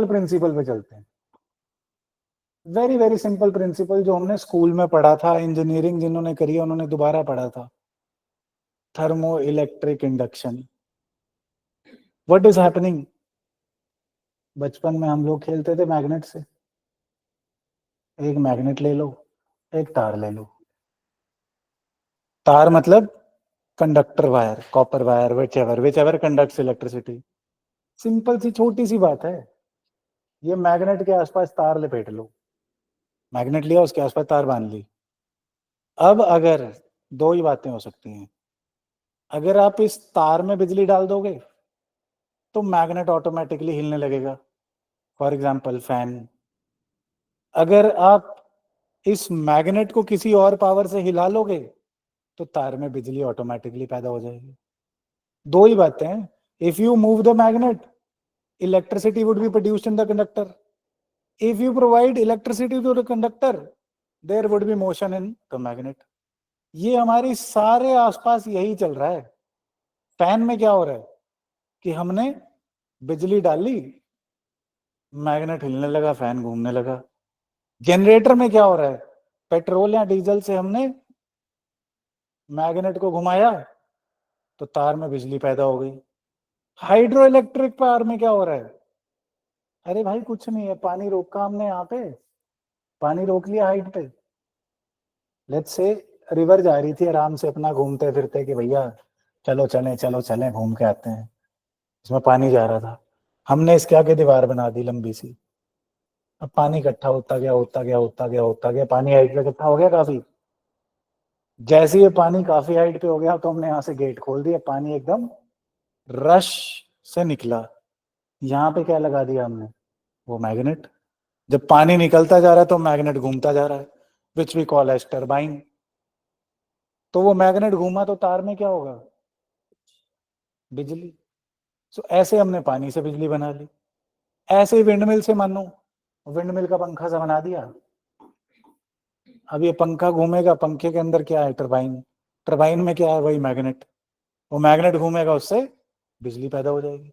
प्रिंसिपल पे चलते हैं। वेरी वेरी सिंपल प्रिंसिपल जो हमने स्कूल में पढ़ा था, इंजीनियरिंग जिन्होंने करी है उन्होंने दोबारा पढ़ा था, thermo electric induction. What is happening, बचपन में हम लोग खेलते थे मैग्नेट से, एक मैग्नेट ले लो, एक तार ले लो, तार मतलब conductor wire, copper wire, whichever conducts electricity. Simple सी छोटी सी बात है, ये मैग्नेट के आसपास तार लपेट लो, मैग्नेट लिया उसके आसपास तार बांध ली। अब अगर दो ही बातें हो सकती हैं, अगर आप इस तार में बिजली डाल दोगे तो मैग्नेट ऑटोमेटिकली हिलने लगेगा, फॉर एग्जांपल फैन। अगर आप इस मैग्नेट को किसी और पावर से हिला लोगे तो तार में बिजली ऑटोमेटिकली पैदा हो जाएगी। दो ही बातें हैं, if you move the magnet electricity would be produced in the conductor, if you provide electricity to the conductor there would be motion in the magnet. ये हमारी सारे आसपास यही चल रहा है। फैन में क्या हो रहा है कि हमने बिजली डाली, मैग्नेट हिलने लगा, फैन घूमने लगा। जनरेटर में क्या हो रहा है, पेट्रोल या डीजल से हमने मैग्नेट को घुमाया तो तार में बिजली पैदा हो गई। हाइड्रो इलेक्ट्रिक पावर में क्या हो रहा है, अरे भाई कुछ नहीं है, पानी रोका हमने, यहाँ पे पानी रोक लिया हाइट पे, लेट्स से रिवर जा रही थी आराम से अपना घूमते फिरते कि भैया चलो चले चलो चले घूम के आते हैं, इसमें पानी जा रहा था, हमने इसके आगे दीवार बना दी लंबी सी, अब पानी इकट्ठा होता गया होता गया होता गया होता गया, पानी हाइट पे इकट्ठा हो गया काफी। जैसे ये पानी काफी हाइट पे हो गया तो हमने यहाँ से गेट खोल दिया, पानी एकदम रश से निकला, यहाँ पे क्या लगा दिया हमने, वो मैग्नेट। जब पानी निकलता जा रहा है तो मैग्नेट घूमता जा रहा है, which we call as turbine. तो वो मैग्नेट घूमा तो तार में क्या होगा, बिजली। सो ऐसे हमने पानी से बिजली बना ली। ऐसे ही विंडमिल से मानो, विंडमिल का पंखा सा बना दिया, अब ये पंखा घूमेगा, पंखे के अंदर क्या है, टरबाइन, टरबाइन में क्या है, वही मैग्नेट, वो मैग्नेट घूमेगा, उससे बिजली पैदा हो जाएगी।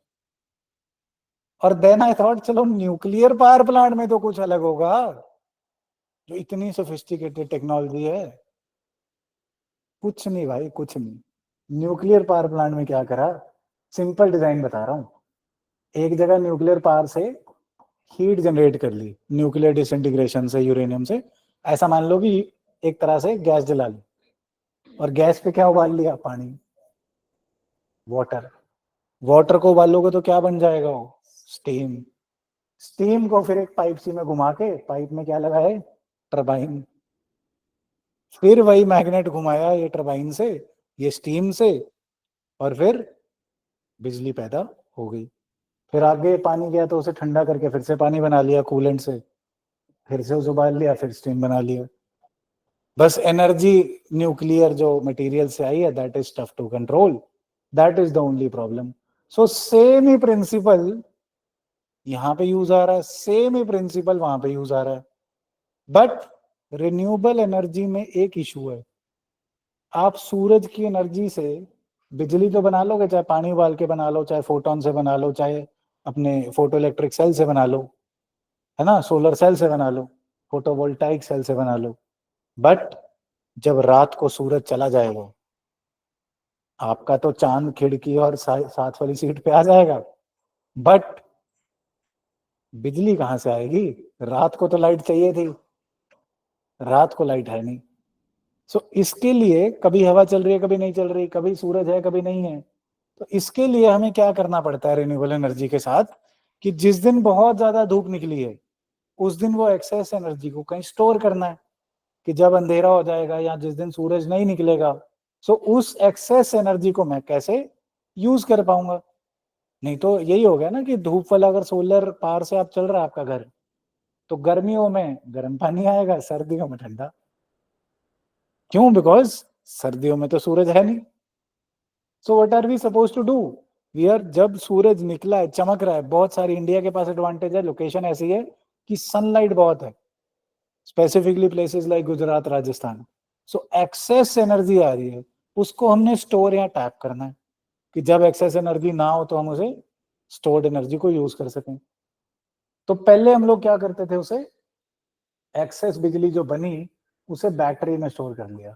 और देन आई थॉट चलो न्यूक्लियर पावर प्लांट में तो कुछ अलग होगा, जो इतनी सोफिस्टिकेटेड टेक्नोलॉजी है। कुछ नहीं भाई, कुछ नहीं। न्यूक्लियर पावर प्लांट में क्या करा, सिंपल डिजाइन बता रहा हूँ, एक जगह न्यूक्लियर पावर से हीट जनरेट कर ली, न्यूक्लियर डिसइंटीग्रेशन से, यूरेनियम से, ऐसा मान लो कि एक तरह से गैस जला ली, और गैस पे क्या उबाल लिया, पानी, वाटर। वाटर को उबालोगे तो क्या बन जाएगा, वो स्टीम। स्टीम को फिर एक पाइप सी में घुमा के, पाइप में क्या लगा है, टरबाइन, फिर वही मैग्नेट घुमाया ये टरबाइन से, ये स्टीम से, और फिर बिजली पैदा हो गई। फिर आगे पानी गया तो उसे ठंडा करके फिर से पानी बना लिया कूलेंट से, फिर से उसे उबाल लिया, फिर स्टीम बना लिया। बस एनर्जी न्यूक्लियर जो मटेरियल से आई है, that is tough to control, that is the only problem. So same ही प्रिंसिपल यहाँ पे यूज आ रहा है, सेम ही प्रिंसिपल वहां पे यूज आ रहा है, बट रिन्यूएबल एनर्जी में एक इशू है, आप सूरज की एनर्जी से बिजली तो बना लोगे, चाहे पानी उबाल के बना लो, चाहे फोटोन से बना लो, चाहे अपने फोटो इलेक्ट्रिक सेल से बना लो, है ना, सोलर सेल से बना लो, फोटोवोल्टाइक सेल से बना लो, बट जब रात को सूरज चला जाएगा, आपका तो चांद खिड़की और साथ वाली सीट पे आ जाएगा, बट बिजली कहाँ से आएगी, रात को तो लाइट चाहिए थी, रात को लाइट है नहीं। सो इसके लिए कभी हवा चल रही है, कभी नहीं चल रही, कभी सूरज है, कभी नहीं है, तो इसके लिए हमें क्या करना पड़ता है रिन्यूएबल एनर्जी के साथ, कि जिस दिन बहुत ज्यादा धूप निकली है, उस दिन वो एक्सेस एनर्जी को कहीं स्टोर करना है कि जब अंधेरा हो जाएगा या जिस दिन सूरज नहीं निकलेगा, सो उस एक्सेस एनर्जी को मैं कैसे यूज कर पाऊंगा। नहीं तो यही हो गया ना कि धूप वाला अगर सोलर पावर से आप चल रहा है आपका घर, तो गर्मियों में गर्म पानी आएगा, सर्दियों में ठंडा। क्यों? बिकॉज सर्दियों में तो सूरज है नहीं। So what are we suppose to do? We are, जब सूरज निकला है, चमक रहा है, बहुत सारी, इंडिया के पास एडवांटेज है, लोकेशन ऐसी है कि सनलाइट बहुत है, specifically places like Gujarat, Rajasthan. So excess energy आ रही है, उसको हमने स्टोर या टैप करना है कि जब एक्सेस एनर्जी ना हो तो हम उसे स्टोर्ड एनर्जी को यूज कर सकें। तो पहले हम लोग क्या करते थे, उसे एक्सेस बिजली जो बनी उसे बैटरी में स्टोर कर लिया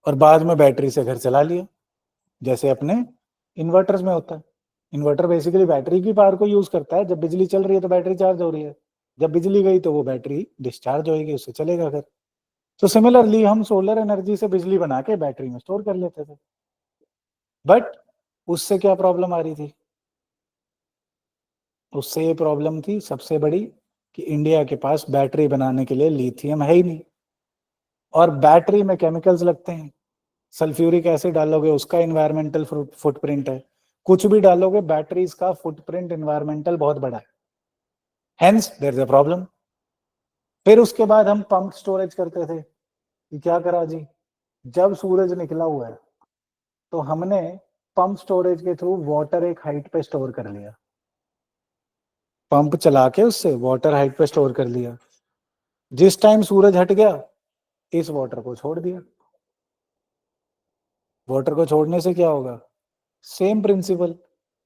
और बाद में बैटरी से घर चला लिया, जैसे अपने इन्वर्टर्स में होता है। इन्वर्टर बेसिकली बैटरी की पावर को यूज करता है, जब बिजली चल रही है तो बैटरी चार्ज हो रही है, जब बिजली गई तो वो बैटरी डिस्चार्ज होगी, उससे चलेगा घर। तो सिमिलरली हम सोलर एनर्जी से बिजली बना के बैटरी में स्टोर कर लेते थे। बट उससे क्या प्रॉब्लम आ रही थी? उससे ये प्रॉब्लम थी सबसे बड़ी कि इंडिया के पास बैटरी बनाने के लिए लिथियम है ही नहीं, और बैटरी में केमिकल्स लगते हैं। सल्फ्यूरिक एसिड डालोगे उसका इन्वायरमेंटल फुटप्रिंट है, कुछ भी डालोगे बैटरीज का फुटप्रिंट इन्वायरमेंटल बहुत बड़ा है, hence there is a problem. फिर उसके बाद हम पंप स्टोरेज करते थे कि क्या करा जी, जब सूरज निकला हुआ है तो हमने पंप स्टोरेज के थ्रू वाटर एक हाइट पे स्टोर कर लिया, पंप चला के उससे वाटर हाइट पे स्टोर कर लिया। जिस टाइम सूरज हट गया इस वाटर को छोड़ दिया। वाटर को छोड़ने से क्या होगा? सेम प्रिंसिपल,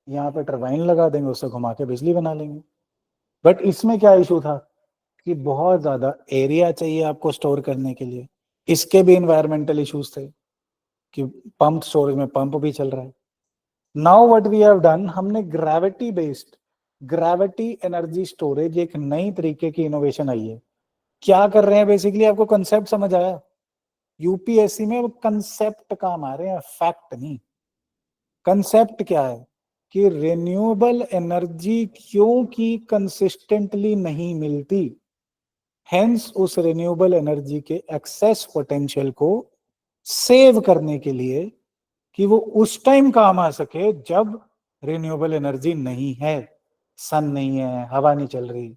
यहाँ पे टरबाइन लगा देंगे, उससे घुमा के बिजली बना लेंगे। बट इसमें क्या इशू था कि बहुत ज्यादा एरिया चाहिए आपको स्टोर करने के लिए, इसके भी इन्वायरमेंटल इश्यूज थे कि पंप स्टोरेज में पंप भी चल रहा है। Now what we have done, हमने gravity based, gravity energy storage, एक नई तरीके की इनोवेशन आई है। क्या कर रहे हैं बेसिकली, आपको कंसेप्ट समझ आया? यूपीएससी में कंसेप्ट काम आ रहे हैं, फैक्ट नहीं। कंसेप्ट क्या है कि रिन्यूएबल एनर्जी क्योंकि कंसिस्टेंटली नहीं मिलती, हेंस उस रिन्यूएबल एनर्जी के एक्सेस पोटेंशियल को सेव करने के लिए कि वो उस टाइम काम आ सके जब रिन्यूएबल एनर्जी नहीं है, सन नहीं है, हवा नहीं चल रही,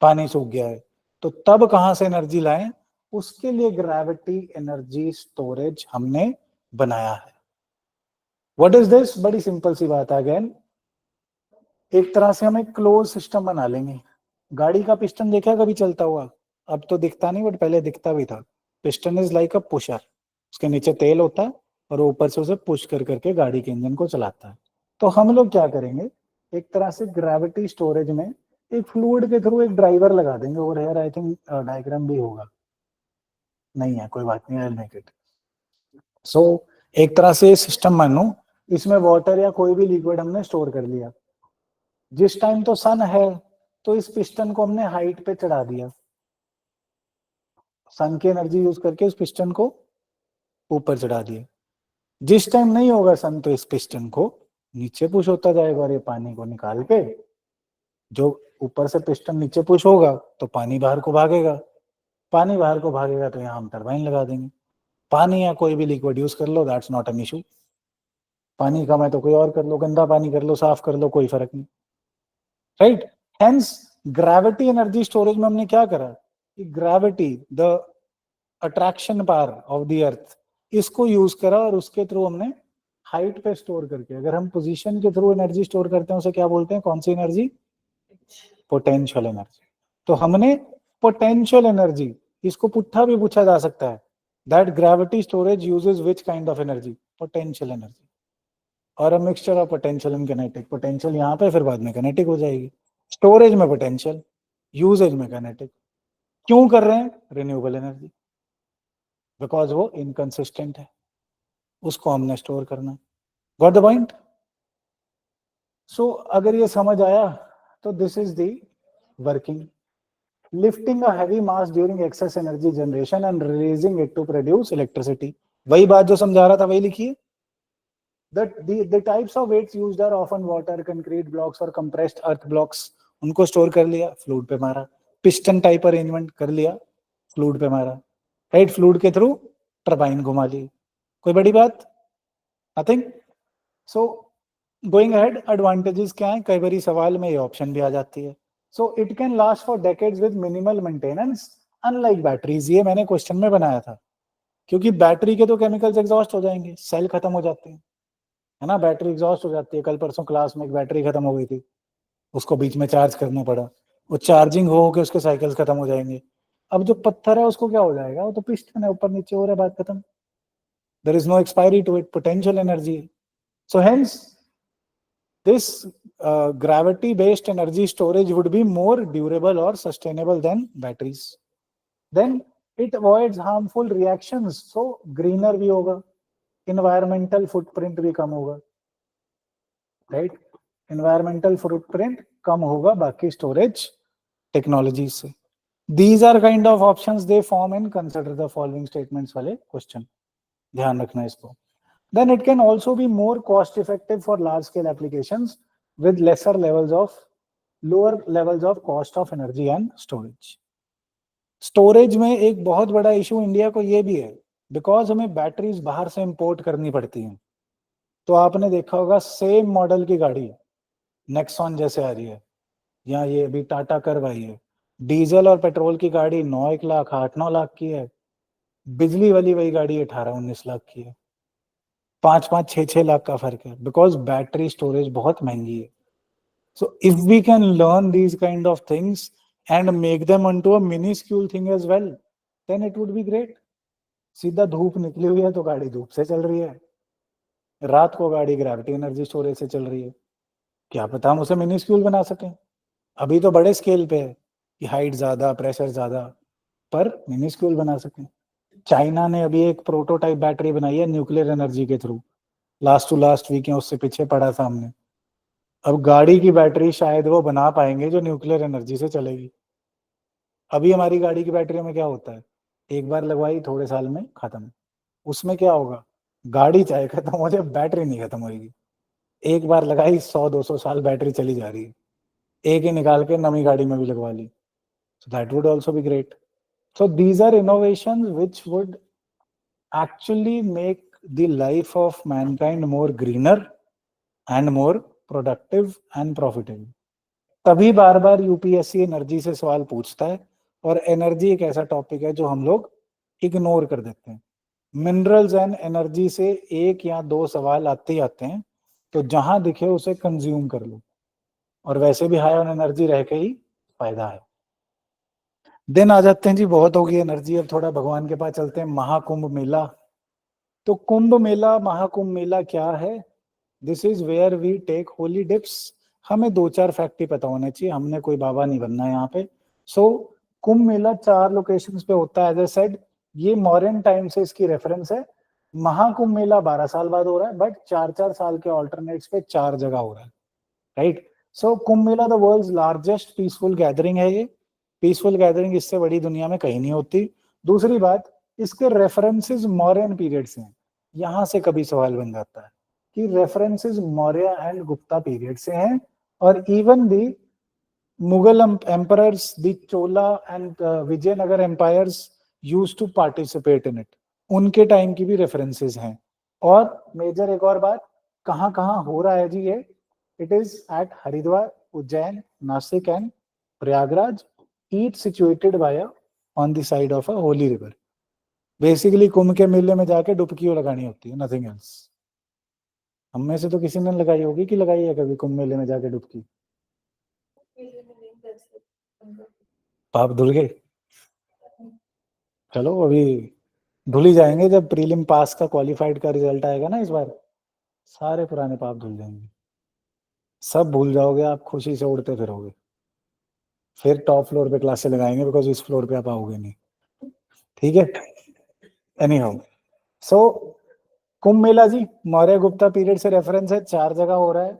पानी सूख गया है, तो तब कहां से एनर्जी लाएं? उसके लिए ग्रेविटी एनर्जी स्टोरेज हमने बनाया है। What is this? बड़ी सिंपल सी बात है। अगेन, एक तरह से हम एक क्लोज सिस्टम बना लेंगे। गाड़ी का पिस्टन देखा कभी चलता हुआ? अब तो दिखता नहीं, बट पहले दिखता भी था। Piston is like a pusher, उसके नीचे तेल होता है और ऊपर से उसे पुश कर करके गाड़ी के इंजन को चलाता है। तो हम लोग क्या करेंगे, एक तरह से ग्रेविटी स्टोरेज में एक फ्लूइड के थ्रू एक ड्राइवर लगा देंगे। और हेयर आई थिंक डायग्राम भी होगा, नहीं है कोई बात नहीं, आई मेक इट। सो एक तरह से सिस्टम मानो, इसमें वाटर या कोई भी लिक्विड हमने स्टोर कर लिया। जिस टाइम तो सन है तो इस पिस्टन को हमने हाइट पे चढ़ा दिया, सन की एनर्जी यूज करके इस पिस्टन को ऊपर चढ़ा दिया। जिस टाइम नहीं होगा सन तो इस पिस्टन को नीचे पुश होता जाएगा और ये पानी को निकाल के, जो ऊपर से पिस्टन नीचे पुश होगा तो पानी बाहर को भागेगा, पानी बाहर को भागेगा तो यहाँ हम टरबाइन लगा देंगे। पानी या कोई भी लिक्विड यूज कर लो, दैट्स नॉट एन इशू। पानी कम है तो कोई और कर लो, गंदा पानी कर लो, साफ कर लो, कोई फर्क नहीं, right. Hence gravity energy storage में हमने क्या करा कि gravity, the attraction power of the earth, इसको यूज करा और उसके थ्रू हमने हाइट पे स्टोर करके, अगर हम पोजीशन के थ्रू एनर्जी स्टोर करते हैं उसे क्या बोलते हैं, कौन सी एनर्जी? Potential energy. तो हमने पोटेंशियल एनर्जी, इसको पुट्ठा भी पूछा जा सकता है, that gravity storage uses which kind of energy? Potential energy, और a mixture of potential and kinetic. Potential यहाँ पे, फिर बाद में काइनेटिक हो जाएगी। स्टोरेज में पोटेंशियल, यूजेज में काइनेटिक। क्यों कर रहे हैं? रिन्यूएबल एनर्जी, बिकॉज वो इनकंसिस्टेंट है, उसको हमने स्टोर करना है। Got the point? सो अगर ये समझ आया तो this is the working. Lifting a heavy mass during excess energy generation and releasing it to produce electricity. वही बात जो समझा रहा था वही लिखिए। The types of weights used are often water, concrete blocks or compressed earth blocks. उनको स्टोर कर लिया, फ्लूइड पे मारा, पिस्टन टाइप अरेंजमेंट कर लिया, फ्लूइड पे मारा, राइट, फ्लूइड के थ्रू टरबाइन घुमा ली, कोई बड़ी बात, nothing. So going ahead, advantages क्या है, कई बारी सवाल में ये ऑप्शन भी आ जाती है। So it can last for decades with minimal maintenance unlike batteries, ये मैंने क्वेश्चन में बनाया था, क्योंकि बैटरी के तो केमिकल्स एग्जॉस्ट हो जाएंगे, सेल खत्म हो जाते हैं, है ना, बैटरी एग्जॉस्ट हो जाती है। कल परसों क्लास में एक बैटरी खत्म हो गई थी, उसको बीच में चार्ज करना पड़ा, वो चार्जिंग हो के उसके साइकिल्स खत्म हो जाएंगे। अब जो पत्थर है उसको क्या हो जाएगा, वो तो पिस्टन है, ऊपर नीचे हो रहा है, बात खत्म, there is no expiry to it, potential energy. So hence this gravity based energy storage would be more durable or sustainable than batteries. Then it avoids harmful reactions, so greener भी होगा, environmental footprint भी कम होगा, right, environmental footprint कम होगा बाकी storage technologies से। These are kind of options they form in consider the following statements वाले question, ध्यान रखना इसको। Then it can also be more cost effective for large scale applications with lower levels of cost of energy and storage. Storage में एक बहुत बड़ा इशू इंडिया को ये भी है, बिकॉज हमें बैटरीज बाहर से इंपोर्ट करनी पड़ती हैं। तो आपने देखा होगा सेम मॉडल की गाड़ी नेक्सॉन जैसे आ रही है, या ये अभी टाटा कर्व आई है, डीजल और पेट्रोल की गाड़ी 9-1 लाख 8-9 लाख की है, बिजली वाली वही गाड़ी 18-19 लाख की है, 5-5 6-6 लाख का फर्क है, बिकॉज बैटरी स्टोरेज बहुत महंगी है। So if we can learn these kind of things and make them onto a minuscule thing as well, then it would be great. सीधा धूप निकली हुई है तो गाड़ी धूप से चल रही है, रात को गाड़ी ग्रेविटी एनर्जी स्टोरेज से चल रही है, क्या पता हम उसे मिनिस्क्यूल बना सकें। अभी तो बड़े स्केल पे है कि हाइट ज्यादा, प्रेशर ज्यादा, पर मिनिस्क्यूल बना सकें। चाइना ने अभी एक प्रोटोटाइप बैटरी बनाई है न्यूक्लियर एनर्जी के through, last to last week है, उससे पीछे पड़ा था हमने। अब गाड़ी की बैटरी शायद वो बना पाएंगे जो न्यूक्लियर एनर्जी से चलेगी। अभी हमारी गाड़ी की बैटरी में क्या होता है, एक बार लगवाई थोड़े साल में खत्म, उसमें क्या होगा, गाड़ी चाहे खत्म हो जाए बैटरी नहीं खत्म होगी। एक बार लगाई 100-200 साल बैटरी चली जा रही है, एक ही निकाल के नवी गाड़ी में भी लगवा ली, so that would also be great. So these are innovations which would actually make the life of mankind more greener and more productive and profitable. तभी बार बार यूपीएससी एनर्जी से सवाल पूछता है, और एनर्जी एक ऐसा टॉपिक है जो हम लोग इग्नोर कर देते हैं। मिनरल्स एंड एनर्जी से 1 या 2 सवाल आते ही आते हैं, तो जहां दिखे उसे कंज्यूम कर लो, और वैसे भी हाई ऑन एनर्जी रह के ही फायदा है। दिन आ जाते हैं जी, बहुत होगी एनर्जी, अब थोड़ा भगवान के पास चलते हैं। महाकुंभ मेला, तो कुंभ मेला महाकुंभ मेला क्या है, this is where we take holy dips. हमें 2-4 फैक्ट ही पता होने चाहिए, हमने कोई बाबा नहीं बनना है यहाँ पे। सो कुंभ मेला 4 लोकेशंस पे होता है, एज ए सेड, ये मॉडर्न टाइम से इसकी रेफरेंस है। महाकुंभ मेला 12 साल बाद हो रहा है, बट 4-4 साल के ऑल्टरनेट्स पे 4 जगह हो रहा है, right. So Kumbh Mela the world's largest peaceful gathering है। ये पीसफुल गैदरिंग इससे बड़ी दुनिया में कहीं नहीं होती। दूसरी बात, इसके रेफरेंसेस मौर्यन पीरियड से हैं, यहाँ से कभी सवाल बन जाता है कि references Maurya and Gupta period से हैं, और even the Mughal emperors, the Chola and Vijayanagara empires used to participate in it, उनके टाइम की भी रेफरेंसेस हैं। और मेजर एक और बात, कहाँ कहाँ हो रहा है जी ये, it is at Haridwar, Ujjain, Nashik and Prayagraj, each situated by on the side of a holy river. Basically Kumbh के मेले में जाके डुबकी लगानी होती है, नथिंग एल्स। हम में से तो किसी ने लगाई होगी कि लगाई है कभी कुंभ मेले में जाके डुबकी? पाप धुल गए? चलो अभी धुल ही जाएंगे, जब प्रीलिम पास का क्वालिफाइड का रिजल्ट आएगा ना इस बार, सारे पुराने पाप धुल जाएंगे, सब भूल जाओगे आप, खुशी से उड़ते फिरोगे। फिर टॉप फ्लोर पे क्लासेस लगाएंगे, बिकॉज इस फ्लोर पे आप आओगे नहीं, ठीक है। Any how, so Kumbh Mela जी मौर्य गुप्ता पीरियड से रेफरेंस है, 4 जगह हो रहा है।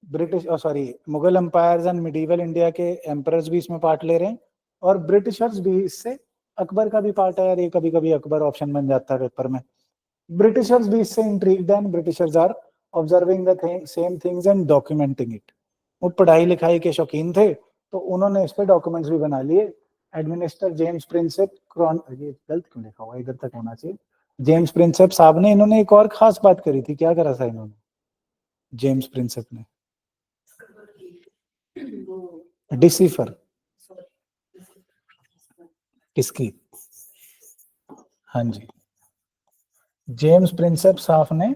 British sorry Mughal empires and medieval India के एम्परर्स भी इसमें पार्ट ले रहे हैं, और ब्रिटिशर्स भी इससे, अकबर का भी पार्ट है यार, ये कभी कभी अकबर ऑप्शन बन जाता है पेपर में। ब्रिटिशर्स भी इससे intrigued and Britishers are observing the same things and documenting it. वो पढ़ाई लिखाई के शौकीन थे, तो उन्होंने इस पे डॉक्यूमेंट्स भी बना लिए। एडमिनिस्टर जेम्स प्रिंसेप ये गलत क्यों लिखा हुआ, इधर तक होना चाहिए। जेम्स प्रिंसेप साहब ने, इन्होंने एक और खास बात करी थी। क्या करा था इन्होंने, जेम्स प्रिंसेप ने? डिसीफर किसकी? हाँ जी, जेम्स प्रिंसेप साहब ने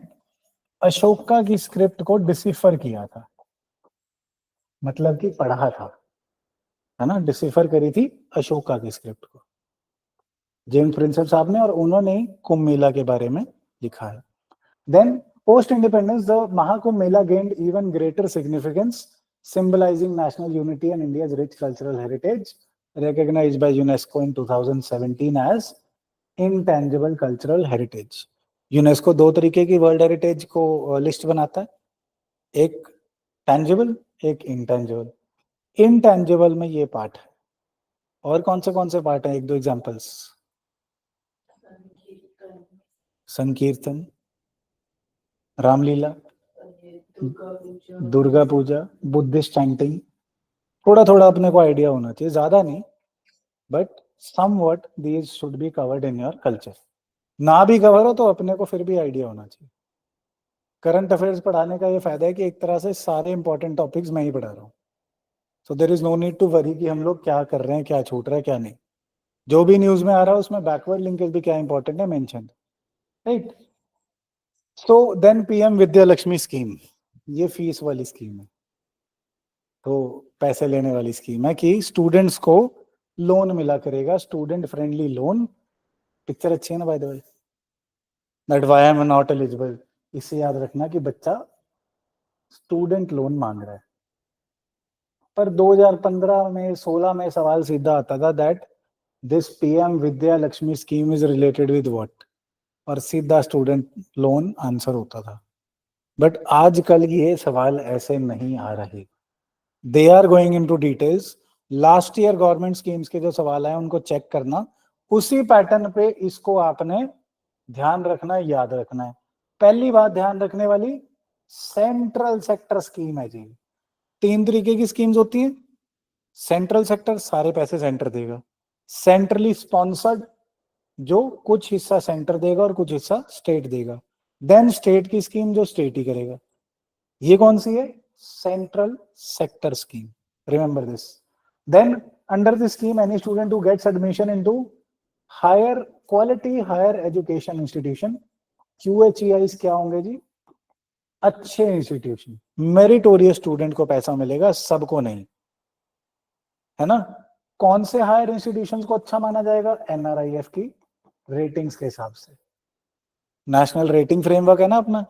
अशोका की स्क्रिप्ट को डिसीफर किया था, मतलब कि पढ़ा था, है ना, डिसीफर करी थी अशोका की स्क्रिप्ट को जेम्स प्रिंसेप साहब ने, और उन्होंने ही कुंभ मेला के बारे में लिखा है। Then post independence the Mahakumbh Mela gained even greater significance, symbolizing national unity and India's rich cultural heritage, recognized by UNESCO in 2017 as intangible cultural heritage. UNESCO दो तरीके की वर्ल्ड हेरिटेज को लिस्ट बनाता है, एक टैंजिबल, एक इनटैंजिबल। इनटैंजिबल में ये पार्ट है, और कौन से पार्ट हैं, एक दो एग्जांपल्स? संकीर्तन, रामलीला, दुर्गा पूजा, बुद्धिस्ट चैंटिंग। थोड़ा थोड़ा अपने को आइडिया होना चाहिए, ज्यादा नहीं, but somewhat these should be covered in your culture. ना भी कवर हो तो अपने को फिर भी आइडिया होना चाहिए। करंट अफेयर्स पढ़ाने का ये फायदा है कि एक तरह से सारे इंपॉर्टेंट टॉपिक्स मैं ही पढ़ा रहा हूँ, so there is no need to worry कि हम लोग क्या कर रहे हैं, क्या छूट रहा है, क्या नहीं। जो भी न्यूज में आ रहा है उसमें बैकवर्ड लिंकेज भी क्या इंपॉर्टेंट है mention, right. So then PM Vidya Lakshmi scheme, ये फीस वाली स्कीम है, तो पैसे लेने वाली स्कीम है कि स्टूडेंट्स को लोन मिला करेगा, स्टूडेंट फ्रेंडली लोन। पिक्चर अच्छी है ना by the way, that why I am not eligible. इससे याद रखना कि बच्चा स्टूडेंट लोन मांग रहा है। पर 2015 में 16 में सवाल सीधा आता था that this PM Vidya Lakshmi scheme is related with what, और सीधा स्टूडेंट लोन आंसर होता था। बट आजकल ये सवाल ऐसे नहीं आ रहे, they are going into details. Last year government schemes के जो सवाल आए उनको चेक करना, उसी पैटर्न पे इसको आपने ध्यान रखना, याद रखना है। पहली बात ध्यान रखने वाली, सेंट्रल सेक्टर स्कीम है जी। 3 तरीके की स्कीम्स होती हैं। सेंट्रल सेक्टर, सारे पैसे सेंटर देगा। सेंट्रली स्पॉन्सर्ड, जो कुछ हिस्सा सेंटर देगा और कुछ हिस्सा स्टेट देगा। देन स्टेट की स्कीम, जो स्टेट ही करेगा। ये कौन सी है? Central sector scheme, remember this. Then under this scheme any student who gets admission into higher quality higher education institution, QHEIs क्या होंगे जी? अच्छे इंस्टीट्यूशन, मेरिटोरियस स्टूडेंट को पैसा मिलेगा, सबको नहीं, है ना। कौन से हायर इंस्टीट्यूशंस को अच्छा माना जाएगा? NRIF की रेटिंग्स के हिसाब से, नेशनल रेटिंग फ्रेमवर्क है ना अपना,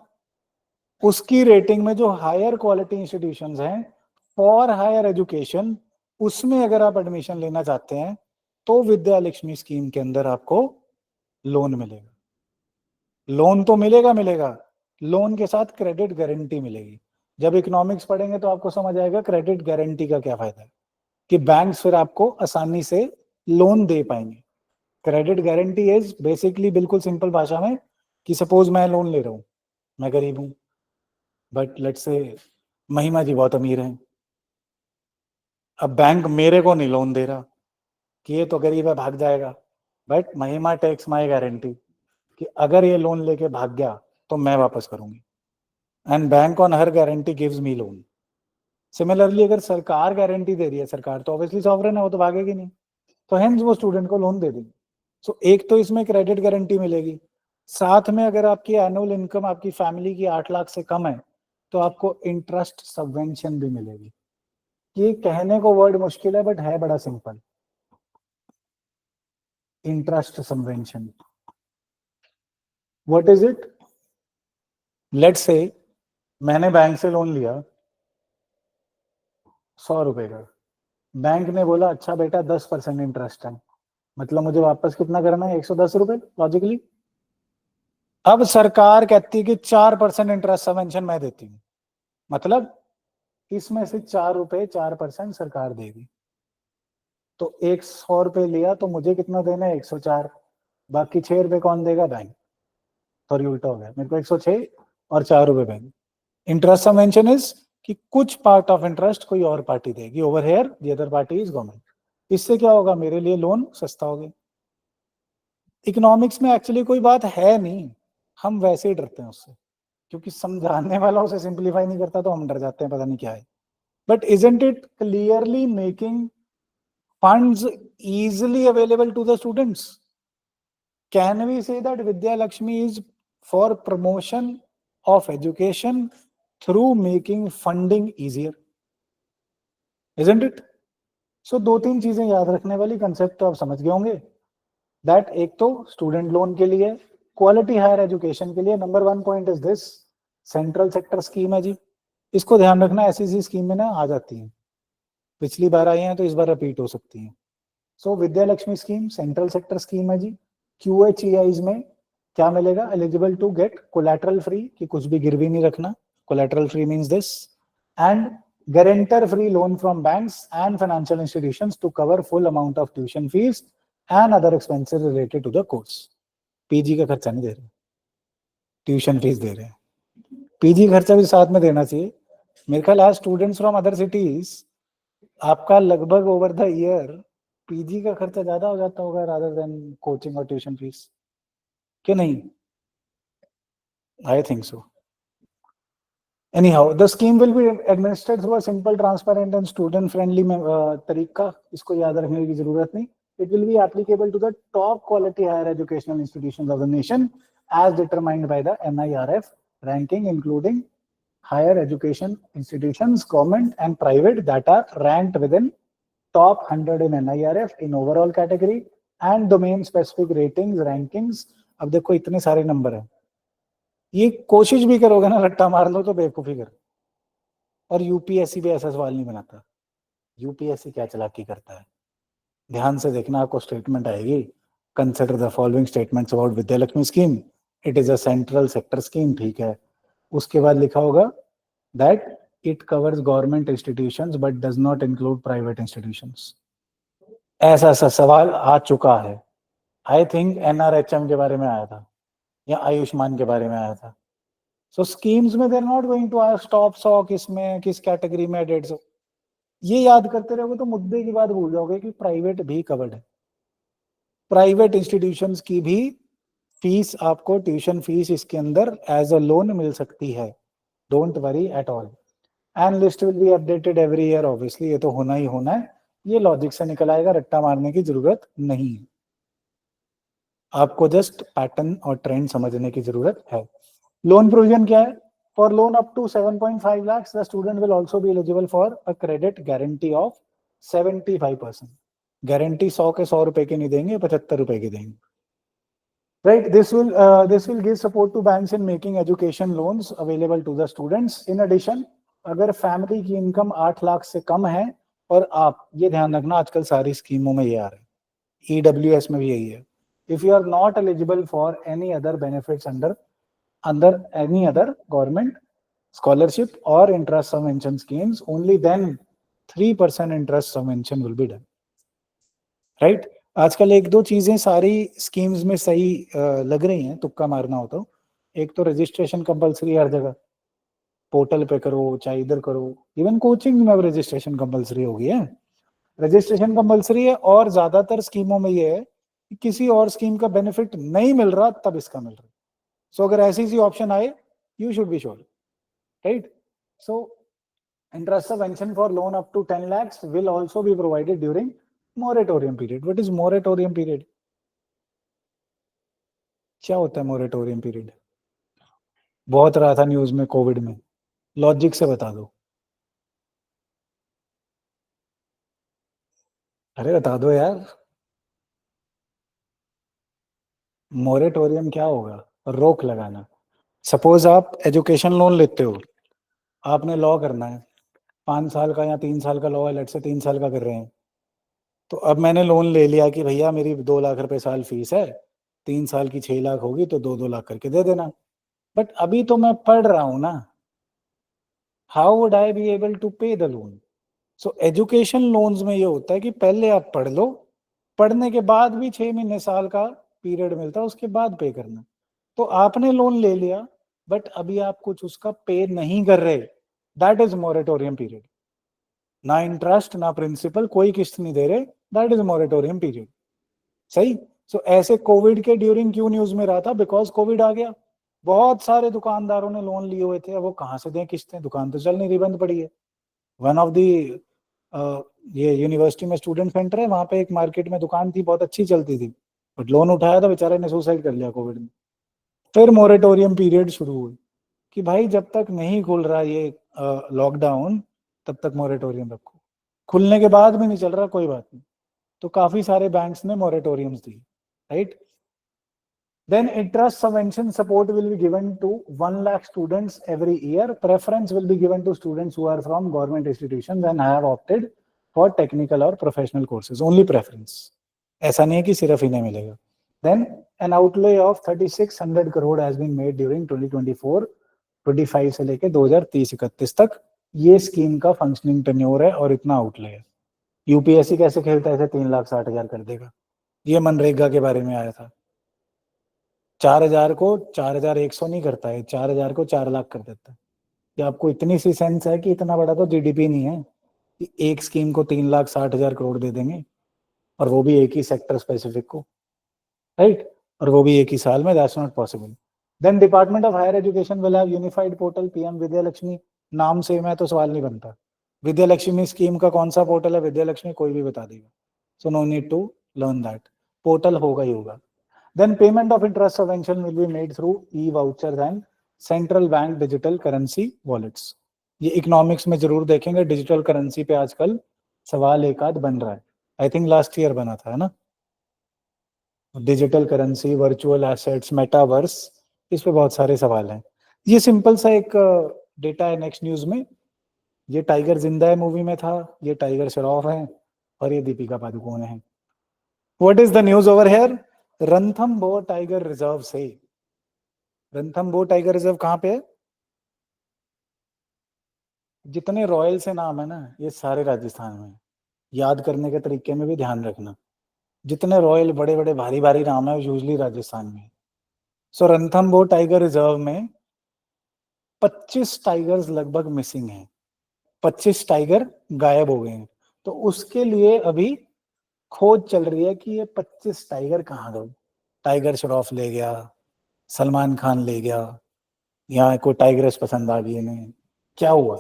उसकी रेटिंग में जो हायर क्वालिटी इंस्टीट्यूशंस हैं फॉर हायर एजुकेशन, उसमें अगर आप एडमिशन लेना चाहते हैं तो विद्या लक्ष्मी स्कीम के अंदर आपको लोन मिलेगा। लोन तो मिलेगा, लोन के साथ क्रेडिट गारंटी मिलेगी। जब इकोनॉमिक्स पढ़ेंगे तो आपको समझ आएगा क्रेडिट गारंटी का क्या फायदा है, कि बैंक्स फिर आपको आसानी से लोन दे पाएंगे। क्रेडिट गारंटी इज बेसिकली, बिल्कुल सिंपल भाषा में, कि सपोज मैं लोन ले रहा हूं, मैं गरीब हूं, बट लेट्स से महिमा जी बहुत अमीर हैं। अब बैंक मेरे को नहीं लोन दे रहा कि ये तो गरीब है भाग जाएगा, बट महिमा टेक्स माई गारंटी कि अगर ये लोन लेके भाग गया तो मैं वापस करूंगी, and bank on her guarantee gives me loan. Similarly अगर सरकार गारंटी दे रही है, सरकार तो ऑब्वियसली सॉवरेन है, वो तो भागेगी नहीं, तो हेंस वो स्टूडेंट को लोन दे देगी। सो एक तो इसमें क्रेडिट गारंटी मिलेगी, साथ में अगर आपकी एनुअल इनकम आपकी फैमिली की 8 लाख से कम है तो आपको इंटरेस्ट सबवेंशन भी मिलेगी। ये कहने को वर्ड मुश्किल है बट है बड़ा simple, interest subvention. What is it? Let's say मैंने बैंक से लोन लिया 100 रुपए का, बैंक ने बोला अच्छा बेटा 10% इंटरेस्ट है, मतलब मुझे वापस कितना करना है? 110 रुपए लॉजिकली। अब सरकार कहती है कि 4% इंटरेस्ट सबवेंशन मैं देती हूँ, मतलब इसमें से 4 रुपए 4% सरकार देगी। तो 100 रुपए लिया तो मुझे कितना देना है? 104, बाकी 6 रुपए कौन देगा? बैंक। सॉरी उल्टा हो गया, मेरे को 106 और 4 रुपए बैंक। इंटरेस्ट सबवेंशन इज कि कुछ पार्ट ऑफ इंटरेस्ट कोई और पार्टी देगी, over here the other party is government. इससे क्या होगा, मेरे लिए लोन सस्ता हो गया। इकोनॉमिक्स में एक्चुअली कोई बात है नहीं, हम वैसे ही डरते हैं उससे, क्योंकि समझाने वाला उसे सिंप्लीफाई नहीं करता तो हम डर जाते हैं, पता नहीं क्या है। But isn't it clearly making funds easily available to the students? Can we say that Vidya Lakshmi is for promotion of education through making funding easier? Isn't it? So दो तीन चीजें याद रखने वाली, कंसेप्ट तो आप समझ गए होंगे। दैट एक तो स्टूडेंट लोन के लिए, क्वालिटी हायर एजुकेशन के लिए number 1 point is this, central sector scheme है जी। इसको ध्यान रखना, ऐसी स्कीम में ना आ जाती है, पिछली बार आई हैं तो इस बार रिपीट हो सकती है। So Vidya Lakshmi scheme central sector scheme है जी। QHEIs में क्या मिलेगा, eligible to get collateral free, कि कुछ भी गिरवी नहीं रखना, collateral free means this, and guarantor free loan from banks and financial institutions to cover full amount of tuition fees and other expenses related to the course. PG का खर्चा नहीं दे रहे, ट्यूशन फीस दे रहे हैं, पीजी खर्चा भी साथ में देना चाहिए। मेरे ख्याल आज स्टूडेंट्स फ्रॉम अदर सिटीज, आपका लगभग ओवर द ईयर पीजी का खर्चा ज्यादा हो जाता होगा रादर देन कोचिंग और ट्यूशन फीस, कि नहीं? I think so. Anyhow, the scheme will be administered through a simple, transparent and student-friendly तरीका, इसको याद रखने की जरूरत नहीं। It will be applicable to the top quality higher educational institutions of the nation as determined by the NIRF ranking, including higher education institutions, government and private, that are ranked within top 100 in NIRF in overall category and domain specific ratings, rankings। अब देखो इतने सारे नंबर हैं, ये कोशिश भी करोगे ना रट्टा मार लो तो बेवकूफी कर। और यूपीएससी भी ऐसा सवाल नहीं बनाता, यूपीएससी क्या चालाकी करता है, ध्यान से देखना, आपको स्टेटमेंट आएगी, consider the following statements about Vidya Lakshmi scheme, it is a central sector scheme, ठीक है। उसके बाद लिखा होगा that it covers government institutions but does not include private institutions. ऐसा सा सवाल आ चुका है, आई थिंक एनआरएचएम के बारे में आया था या आयुष्मान के बारे में आया था। सो स्कीम्स में they are not going to ask top 100 किस में, किस कैटेगरी में 150। ये याद करते रहोगे तो मुद्दे की बात भूल जाओगे कि प्राइवेट भी कवर्ड है। प्राइवेट इंस्टीट्यूशंस की भी फीस, आपको ट्यूशन फीस इसके अंदर एज अ लोन मिल सकती है, don't worry at all. And list will be updated every year, obviously ये तो होना ही होना है, ये लॉजिक से निकल आएगा, रट्टा मारने की जरूरत नहीं है, आपको जस्ट पैटर्न और ट्रेंड समझने की जरूरत है। लोन प्रोविजन क्या है, for loan up to 7.5 lakhs the student will also be eligible for a credit guarantee of 75%। Guarantee 100 के 100 रुपए की नहीं देंगे, 75 रुपए की देंगे, right? This will give support to banks in making education loans available to the students. In addition, अगर फैमिली की इनकम 8 लाख से कम है, और आप ये ध्यान रखना आजकल सारी स्कीमों में ये आ रहा है, EWS में भी यही है, if you are not eligible for any other benefits under any other government scholarship or interest subvention schemes, only then 3% interest subvention will be done, right? आजकल एक दो चीजें सारी स्कीम्स में सही लग रही हैं, तुक्का मारना हो तो। एक तो रजिस्ट्रेशन कंपलसरी हर जगह, पोर्टल पे करो चाहे इधर करो, इवन कोचिंग में अब रजिस्ट्रेशन कंपलसरी हो गई है, रजिस्ट्रेशन कंपलसरी है। और ज्यादातर स्कीमों में ये है कि किसी और स्कीम का बेनिफिट नहीं मिल रहा तब इसका मिल रहा है। सो अगर ऐसी सी ऑप्शन आए, you should be sure, right? So interest subvention for loan up to 10 lakhs will also be provided during moratorium period. What is moratorium period? क्या होता है moratorium period? बहुत रहा था न्यूज में कोविड में, लॉजिक से बता दो। अरे बता दो यार, मोरेटोरियम क्या होगा? रोक लगाना। सपोज आप एजुकेशन लोन लेते हो, आपने लॉ करना है, 5 साल का या 3 साल का लॉ है, लेट से 3 साल का कर रहे हैं, तो अब मैंने लोन ले लिया कि भैया मेरी 2 लाख रुपए साल फीस है, 3 साल की 6 लाख होगी, तो 2-2 लाख करके दे देना। बट अभी तो मैं पढ़ रहा हूं ना, how would I be able to pay the loan? So education loans में ये होता है कि पहले आप पढ़ लो, पढ़ने के बाद भी 6 महीने साल का पीरियड मिलता है, उसके बाद पे करना। तो आपने लोन ले लिया, बट अभी आप कुछ उसका पे नहीं कर रहे, दैट इज मोरेटोरियम पीरियड. ना इंटरेस्ट ना प्रिंसिपल, कोई किस्त नहीं दे रहे, दैट इज मोरेटोरियम पीरियड. सही. सो ऐसे कोविड के ड्यूरिंग क्यों न्यूज में रहा था? बिकॉज कोविड आ गया, बहुत सारे दुकानदारों ने लोन लिए हुए थे, अब वो कहाँ से दें किस्तें, दुकान तो चल नहीं रही, बंद पड़ी है. वन ऑफ दी ये यूनिवर्सिटी में स्टूडेंट सेंटर है, वहां पे एक मार्केट में दुकान थी, बहुत अच्छी चलती थी, बट लोन उठाया था, बेचारे ने सुसाइड कर लिया कोविड में. फिर मोरेटोरियम पीरियड शुरू हुई कि भाई जब तक नहीं खुल रहा ये लॉकडाउन, तब तक मोरेटोरियम रखो. खुलने के बाद भी नहीं चल रहा, कोई बात नहीं, तो काफी सारे बैंक्स ने मोरेटोरियम्स दी. Right. Then interest subvention support will be given to 1 lakh students every year. Preference will be given to students who are from government institutions and have opted for technical or professional courses. Only preference. ऐसा नहीं है कि सिर्फ इन्हें मिलेगा. Then an outlay of 3600 crore has been made during 2024-25 से लेके 2030-31 तक. ये स्कीम का फंक्शनिंग टेन्योर है और इतना आउटले है. यूपीएससी कैसे खेलता है, 3,60,000 कर देगा. ये मनरेगा के बारे में आया था. 4,000 को 4,100 नहीं करता है, 4,000 को 4 लाख कर देता है. कि आपको इतनी सी सेंस है कि इतना बड़ा तो जीडीपी नहीं है कि एक स्कीम को 3,60,000 करोड़ दे देंगे, और वो भी एक ही सेक्टर स्पेसिफिक को. राइट. और वो भी एक ही साल में. That's not possible. Then department of higher education will have unified portal PM Vidya Lakshmi. नाम से मैं तो सवाल नहीं बनता. विद्या लक्ष्मी स्कीम का कौन सा पोर्टल है? विद्या लक्ष्मी कोई भी बता देगा. So no need to learn that. Portal होगा ही होगा. Then payment of interest subvention will be made through e-vouchers and central bank digital currency wallets. ये इकोनॉमिक्स में जरूर देखेंगे, डिजिटल करेंसी पे आजकल सवाल एक आध बन रहा है. आई थिंक लास्ट ईयर बना था, है ना? Digital currency, virtual assets, metaverse, इस पे बहुत सारे सवाल हैं. ये सिंपल सा एक डेटा है नेक्स्ट न्यूज में. ये टाइगर जिंदा है मूवी में था, ये टाइगर श्रॉफ है, और ये दीपिका पादुकोण है. What is the news over here? Ranthambore tiger reserve से. रणथंबोर टाइगर रिजर्व कहाँ पे है? जितने रॉयल से नाम है ना, ये सारे राजस्थान में. याद करने के तरीके में भी ध्यान रखना, जितने रॉयल बड़े बड़े भारी भारी नाम है यूजली राजस्थान में. सो रणथंबोर टाइगर रिजर्व में 25 टाइगर्स लगभग मिसिंग हैं. 25 टाइगर गायब हो गए हैं. तो उसके लिए अभी खोज चल रही है कि ये 25 टाइगर कहाँ गए. टाइगर श्रॉफ ले गया, सलमान खान ले गया, यहाँ कोई टाइग्रेस पसंद आ गई इन्हें, क्या हुआ?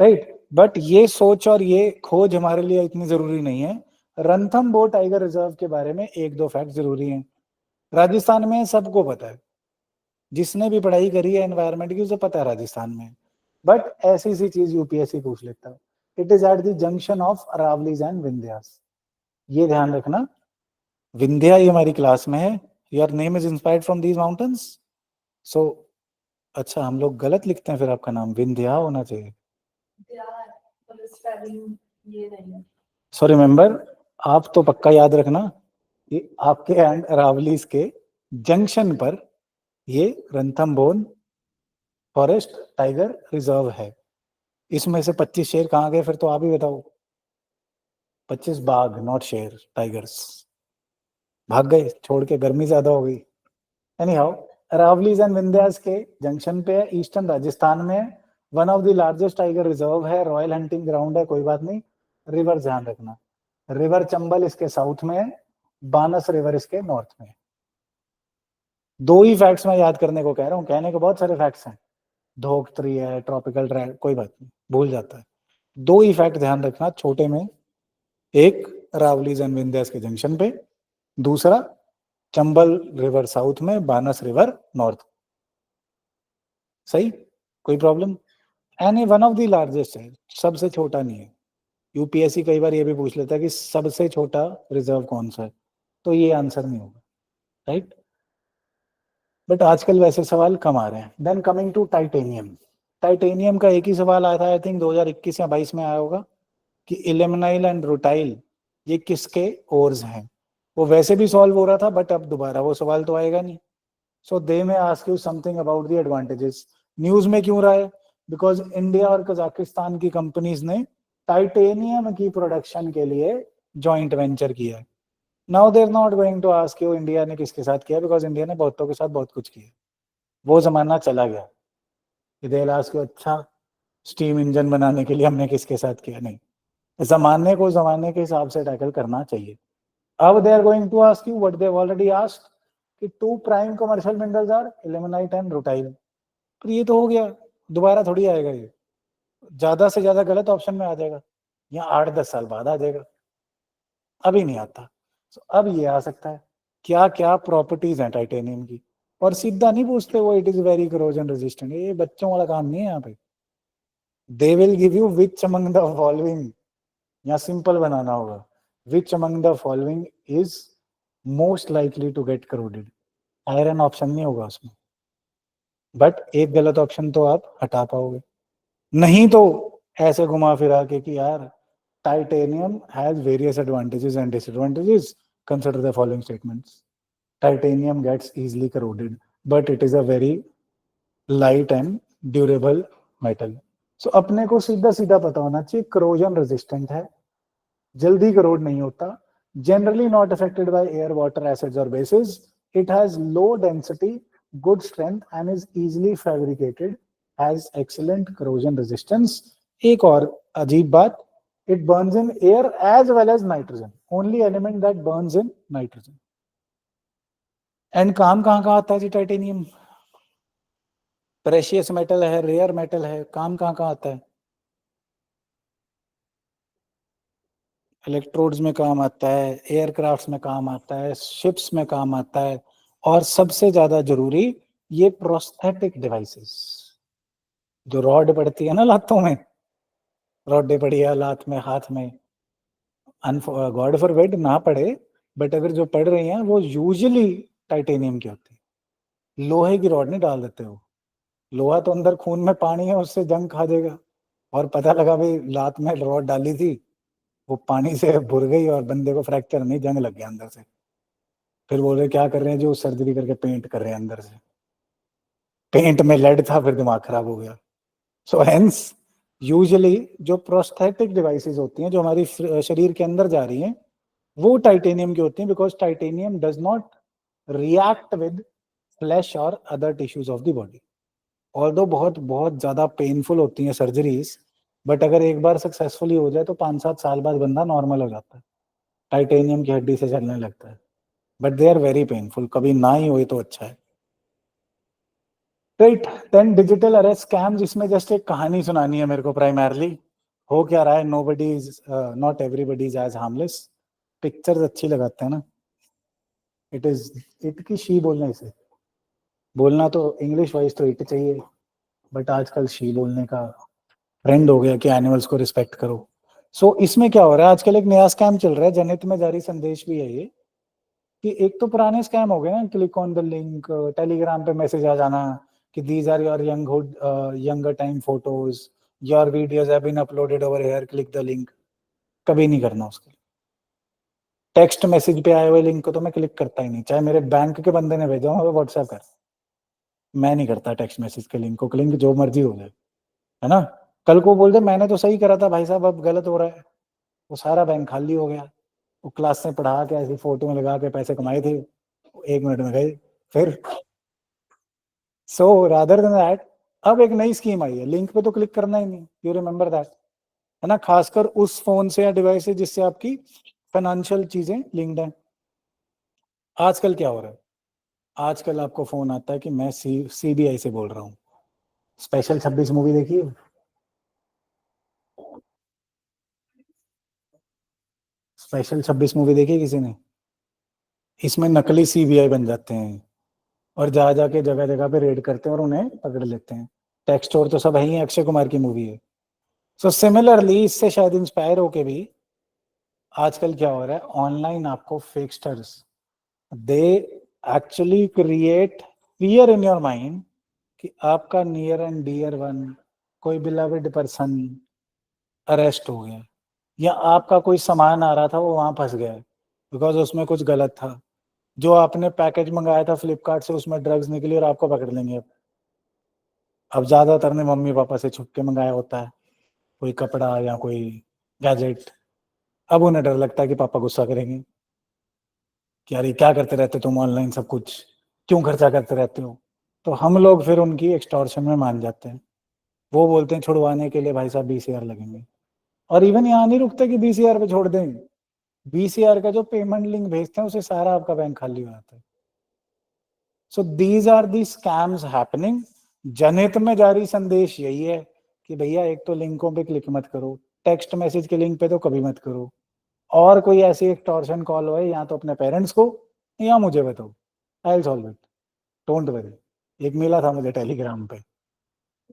राइट. बट ये सोच और ये खोज हमारे लिए इतनी जरूरी नहीं है. रणथंबोर टाइगर रिजर्व के बारे में एक दो फैक्ट जरूरी हैं. राजस्थान में सबको पता है, जिसने भी पढ़ाई करी है एनवायरमेंट की उसे पता है राजस्थान में. बट ऐसी सी चीज यूपीएससी पूछ लेता है. It is at the junction of Aravallis and Vindhyas. ये ध्यान रखना. विंध्या ये हमारी क्लास में है. Your name is inspired from these mountains. So अच्छा, हम लोग गलत लिखते हैं, फिर आपका नाम विंध्या होना चाहिए. सो रिमेम्बर, आप तो पक्का याद रखना, ये आपके एंड अरावलीज के जंक्शन पर ये रणथंबोर फॉरेस्ट टाइगर रिजर्व है. इसमें से 25 शेर कहाँ गए फिर? तो आप ही बताओ. 25 बाघ, नॉट शेर, टाइगर्स भाग गए छोड़ के, गर्मी ज्यादा हो गई. Any how, Aravallis and Vindhyas के जंक्शन पे है, ईस्टर्न राजस्थान में. One of the largest tiger reserve है, रॉयल हंटिंग ग्राउंड है, कोई बात नहीं. रिवर ध्यान रखना, रिवर चंबल इसके साउथ में है, बानस रिवर इसके नॉर्थ में. दो ही फैक्ट्स मैं याद करने को कह रहा हूँ, कहने को बहुत सारे फैक्ट्स हैं. धोखत्री है, ट्रॉपिकल ड्राई, कोई बात नहीं, भूल जाता है. दो ही फैक्ट ध्यान रखना छोटे में. एक, अरावलीज एंड विंध्यास के जंक्शन पे. दूसरा, चंबल रिवर साउथ में, बानस रिवर नॉर्थ. सही, कोई problem? Any one of the largest है, सबसे छोटा नहीं है. यूपीएससी कई बार ये भी पूछ लेता है कि सबसे छोटा रिजर्व कौन सा है, तो ये आंसर नहीं होगा. राइट. बट आजकल वैसे सवाल कम आ रहे हैं. Then coming to titanium. Titanium का एक ही सवाल आया था, आई थिंक 2021 या 22 में आया होगा, कि इलेमनाइल एंड रुटाइल ये किसके ओर्स हैं. वो वैसे भी सॉल्व हो रहा था, बट अब दोबारा वो सवाल तो आएगा नहीं. So they may ask you something about the advantages. News में क्यों रहा है? बिकॉज इंडिया और कजाकिस्तान की कंपनीज ने टाइटेनियम की प्रोडक्शन के लिए जॉइंट वेंचर किया है. Now they are not going to ask you India ने किसके साथ किया, बिकॉज इंडिया ने बहुतों के साथ बहुत कुछ किया. वो जमाना चला गया. दे विल आस्क यू, अच्छा स्टीम इंजन बनाने के लिए हमने किसके साथ किया? नहीं। जमाने को जमाने के हिसाब से टैकल करना चाहिए. अब they are going to ask you what they already asked कि two prime commercial minerals are ilmenite and rutile. तो ये तो हो गया, दोबारा थोड़ी आएगा ये, ज्यादा से ज्यादा गलत ऑप्शन में आ जाएगा, या 8-10 साल बाद आ जाएगा, अभी नहीं आता. तो अब ये आ सकता है क्या क्या प्रॉपर्टीज हैं टाइटेनियम की, और सीधा नहीं पूछते वो it is very corrosion resistant. ये बच्चों वाला काम नहीं है यहाँ पे. They will give you which among the following, या सिंपल बनाना होगा, which among the following is most likely to get corroded. Iron option नहीं होगा उसमें, बट एक गलत ऑप्शन तो आप हटा पाओगे. नहीं तो ऐसे घुमा फिरा के कि यार titanium has various advantages and disadvantages, consider the following statements. Titanium gets easily corroded but it is a very light and durable metal. So अपने को सीधा सीधा पता होना चाहिए करोजन रेजिस्टेंट है, जल्दी करोड नहीं होता, generally not affected by air, water, acids or bases. It has low density, good strength and is easily fabricated, has excellent corrosion resistance. एक और अजीब बात, it burns in air as well as nitrogen, only element that burns in nitrogen. And काम कहाँ कहाँ आता है जी टाइटेनियम? प्रेशियस मेटल है, रेयर मेटल है, काम कहाँ कहाँ आता है? इलेक्ट्रोड्स में काम आता है, एयरक्राफ्ट्स में काम आता है, शिप्स में काम आता है, और सबसे ज्यादा जरूरी ये प्रोस्थेटिक डिवाइसेस, जो रॉड पड़ती है ना लातों में, रॉडें पड़ी है लात में, हाथ में, गॉड फॉरबिड ना पड़े, बट अगर जो पड़ रही हैं वो यूजुअली टाइटेनियम की होती है. लोहे की रॉड नहीं डाल देते हो, लोहा तो अंदर खून में पानी है, उससे जंग खा देगा, और पता लगा भाई लात में रॉड डाली थी, वो पानी से भुर गई और बंदे को फ्रैक्चर नहीं, जंग लग गया अंदर से. फिर बोल रहे क्या कर रहे हैं, जो सर्जरी करके पेंट कर रहे हैं अंदर से, पेंट में लेड था फिर दिमाग खराब हो गया. सो हेंस यूजुअली जो प्रोस्थेटिक डिवाइसेस होती हैं जो हमारी शरीर के अंदर जा रही हैं वो टाइटेनियम की होती हैं, because titanium does not react with flesh और other tissues of the body. Although बहुत बहुत ज्यादा पेनफुल होती हैं सर्जरीज, बट अगर एक बार सक्सेसफुली हो जाए तो 5-7 साल बाद बंदा नॉर्मल हो जाता है, टाइटेनियम की हड्डी से चलने लगता है. But they are very painful, कभी ना ही हुए तो अच्छा है. Right, then digital arrest scam, जिसमें जस्ट एक कहानी सुनानी है मेरे को प्राइमरली. हो क्या रहा है, nobody is not everybody is as harmless. Pictures अच्छी लगाते हैं ना, इट इज इट की शी बोलना, इसे बोलना तो इंग्लिश वाइज तो इट चाहिए, बट आजकल शी बोलने का ट्रेंड हो गया कि एनिमल्स को रिस्पेक्ट करो. सो इसमें क्या हो रहा है, आजकल एक नया स्कैम चल रहा है, जनहित में जारी संदेश भी है ये, कि एक तो पुराने स्कैम हो गए ना, click on the link, Telegram पे मैसेज आ जाना कि these are your younghood younger time photos, your videos have been uploaded over here, click the link. कभी नहीं करना उसके. टेक्स्ट मैसेज पे आए हुए लिंक को तो मैं क्लिक करता ही नहीं, चाहे मेरे बैंक के बंदे ने भेजा हो व्हाट्सएप कर, मैं नहीं करता टेक्स्ट मैसेज के लिंक को क्लिक, जो मर्जी हो जाए, है ना. कल को बोल दे मैंने तो सही करा था भाई साहब, अब गलत हो रहा है, वो सारा बैंक खाली हो गया. वो क्लास में पढ़ा के ऐसी फोटो में लगा के पैसे कमाए थे, 1 मिनट में गए फिर. सो रादर देन दैट, अब एक नई स्कीम आई है, लिंक पे तो क्लिक करना ही नहीं, यू रिमेंबर दैट, है ना. खासकर उस फोन से या डिवाइस से जिससे आपकी फाइनेंशियल चीजें लिंक्ड हैं. आजकल क्या हो रहा है, आजकल आपको फोन आता है कि मैं सीबीआई से बोल रहा हूँ. स्पेशल 26 मूवी देखी है? स्पेशल 26 मूवी देखी है किसी ने? इसमें नकली सीबीआई बन जाते हैं और जा जाके जगह जगह पे रेड करते हैं और उन्हें पकड़ लेते हैं. टेक्स्ट और तो सब है ही, अक्षय कुमार की मूवी है. सो सिमिलरली इससे शायद इंस्पायर होके भी आजकल क्या हो रहा है, ऑनलाइन आपको fakesters, they actually create fear in your mind कि आपका नियर एंड डियर वन, कोई बिलवेड पर्सन अरेस्ट हो गया, या आपका कोई सामान आ रहा था वो वहां फंस गया बिकॉज उसमें कुछ गलत था, जो आपने पैकेज मंगाया था फ्लिपकार्ट से उसमें ड्रग्स निकली और आपको पकड़ लेंगे. अब ज्यादातर ने मम्मी पापा से छुप के मंगाया होता है कोई कपड़ा या कोई गैजेट. अब उन्हें डर लगता है कि पापा गुस्सा करेंगे कि यार ये क्या करते रहते तुम ऑनलाइन, सब कुछ क्यों खर्चा करते रहते हो. तो हम लोग फिर उनकी एक्सटॉर्शन में मान जाते हैं. वो बोलते हैं छुड़वाने के लिए भाई साहब 20,000 लगेंगे, और इवन यहाँ नहीं रुकते कि 20,000 पे छोड़ दें, 20,000 का जो पेमेंट लिंक भेजते हैं उसे सारा आपका बैंक खाली हो जाता है। So these are the scams happening. जनहित में जारी संदेश यही है कि भैया एक तो लिंकों पे क्लिक मत करो, टेक्स्ट मैसेज के लिंक पे तो कभी मत करो, और कोई ऐसी एक्सटॉर्शन कॉल हो या तो अपने पेरेंट्स को या मुझे बताओ, I will solve it, don't worry. एक मिला था मुझे टेलीग्राम पे,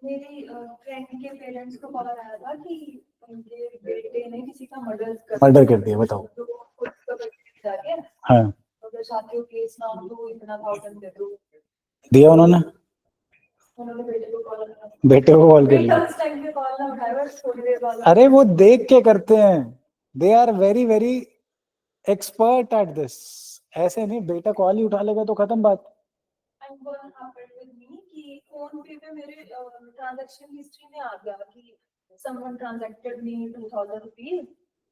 मेरी फ्रेंड के पेरेंट्स को कॉल आया था कि उनके बेटे ने किसी का मर्डर कर दिया, बताओ। तो खुद का बेटे जाके हाँ, अगर चाहते हो केस ना हो तो इतना 1000 दे दो, दिया उन्होंने बेटे को कॉल कर लिया। उस टाइम पे कॉल ना उठाया, बस थोड़ी देर बाद अरे वो देख के करते हैं, they are very very expert at this. ऐसे नहीं, बेटा कॉल ही उठा लेगा तो खत्म बात। And what happened with me कि फोन पे पे मेरे ट्रांजैक्शन हिस्ट्री में आ गया कि someone transacted me 2000 रुपीज,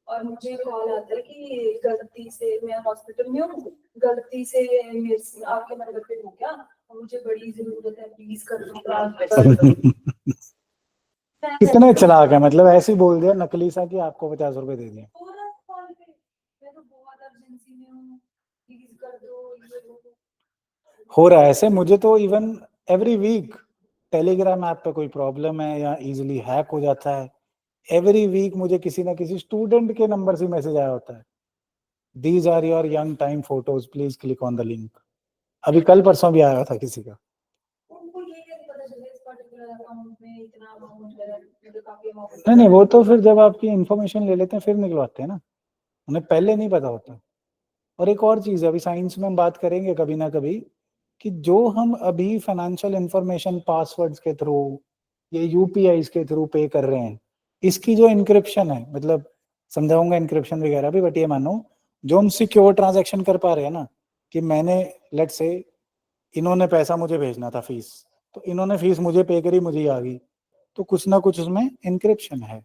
और मुझे कॉल आता है कि गलती से मैं हॉस्पिटल में हूँ, गलती से मेरे आपके नंबर पे हो गया और मुझे बड़ी जरूरत है, प्लीज कर दो ट्रांसफर। कितने चलाक है, मतलब ऐसे ही बोल दिया नकली सा कि आपको 50 रुपए दे दिए। पूरा कॉल पे मैं तो बहुत अर्जेंसी में हूँ, प्लीज कर दो, ये वो। हो रहा है ऐसे, मुझे तो even every week Telegram app पे कोई प्रॉब्लम है या इजीली हैक हो जाता है, एवरी वीक मुझे किसी ना किसी स्टूडेंट के नंबर से मैसेज आया होता है, these are your young time photos, please click on the link. अभी कल परसों भी आया था किसी का। उनको ये कैसे पता चले इस पर्टिकुलर अकाउंट में इतना अमाउंट है, मुझे काफी अमाउंट। नहीं, वो तो फिर जब आपकी इंफॉर्मेशन ले लेते हैं फिर निकलवाते हैं ना, उन्हें पहले नहीं पता होता। और एक और चीज है, अभी साइंस में हम बात करेंगे कभी ना कभी, कि जो हम अभी फाइनेंशियल इंफॉर्मेशन पासवर्ड्स के थ्रू या यूपीआई के थ्रू पे कर रहे हैं, इसकी जो इंक्रिप्शन है, मतलब समझाऊंगा इंक्रिप्शन वगैरह भी, बट ये मानो जो हम सिक्योर ट्रांजैक्शन कर पा रहे हैं ना, कि मैंने लेट से इन्होंने पैसा मुझे भेजना था फीस, तो इन्होंने फीस मुझे पे करी, मुझे आ गई, तो कुछ ना कुछ उसमें इंक्रिप्शन है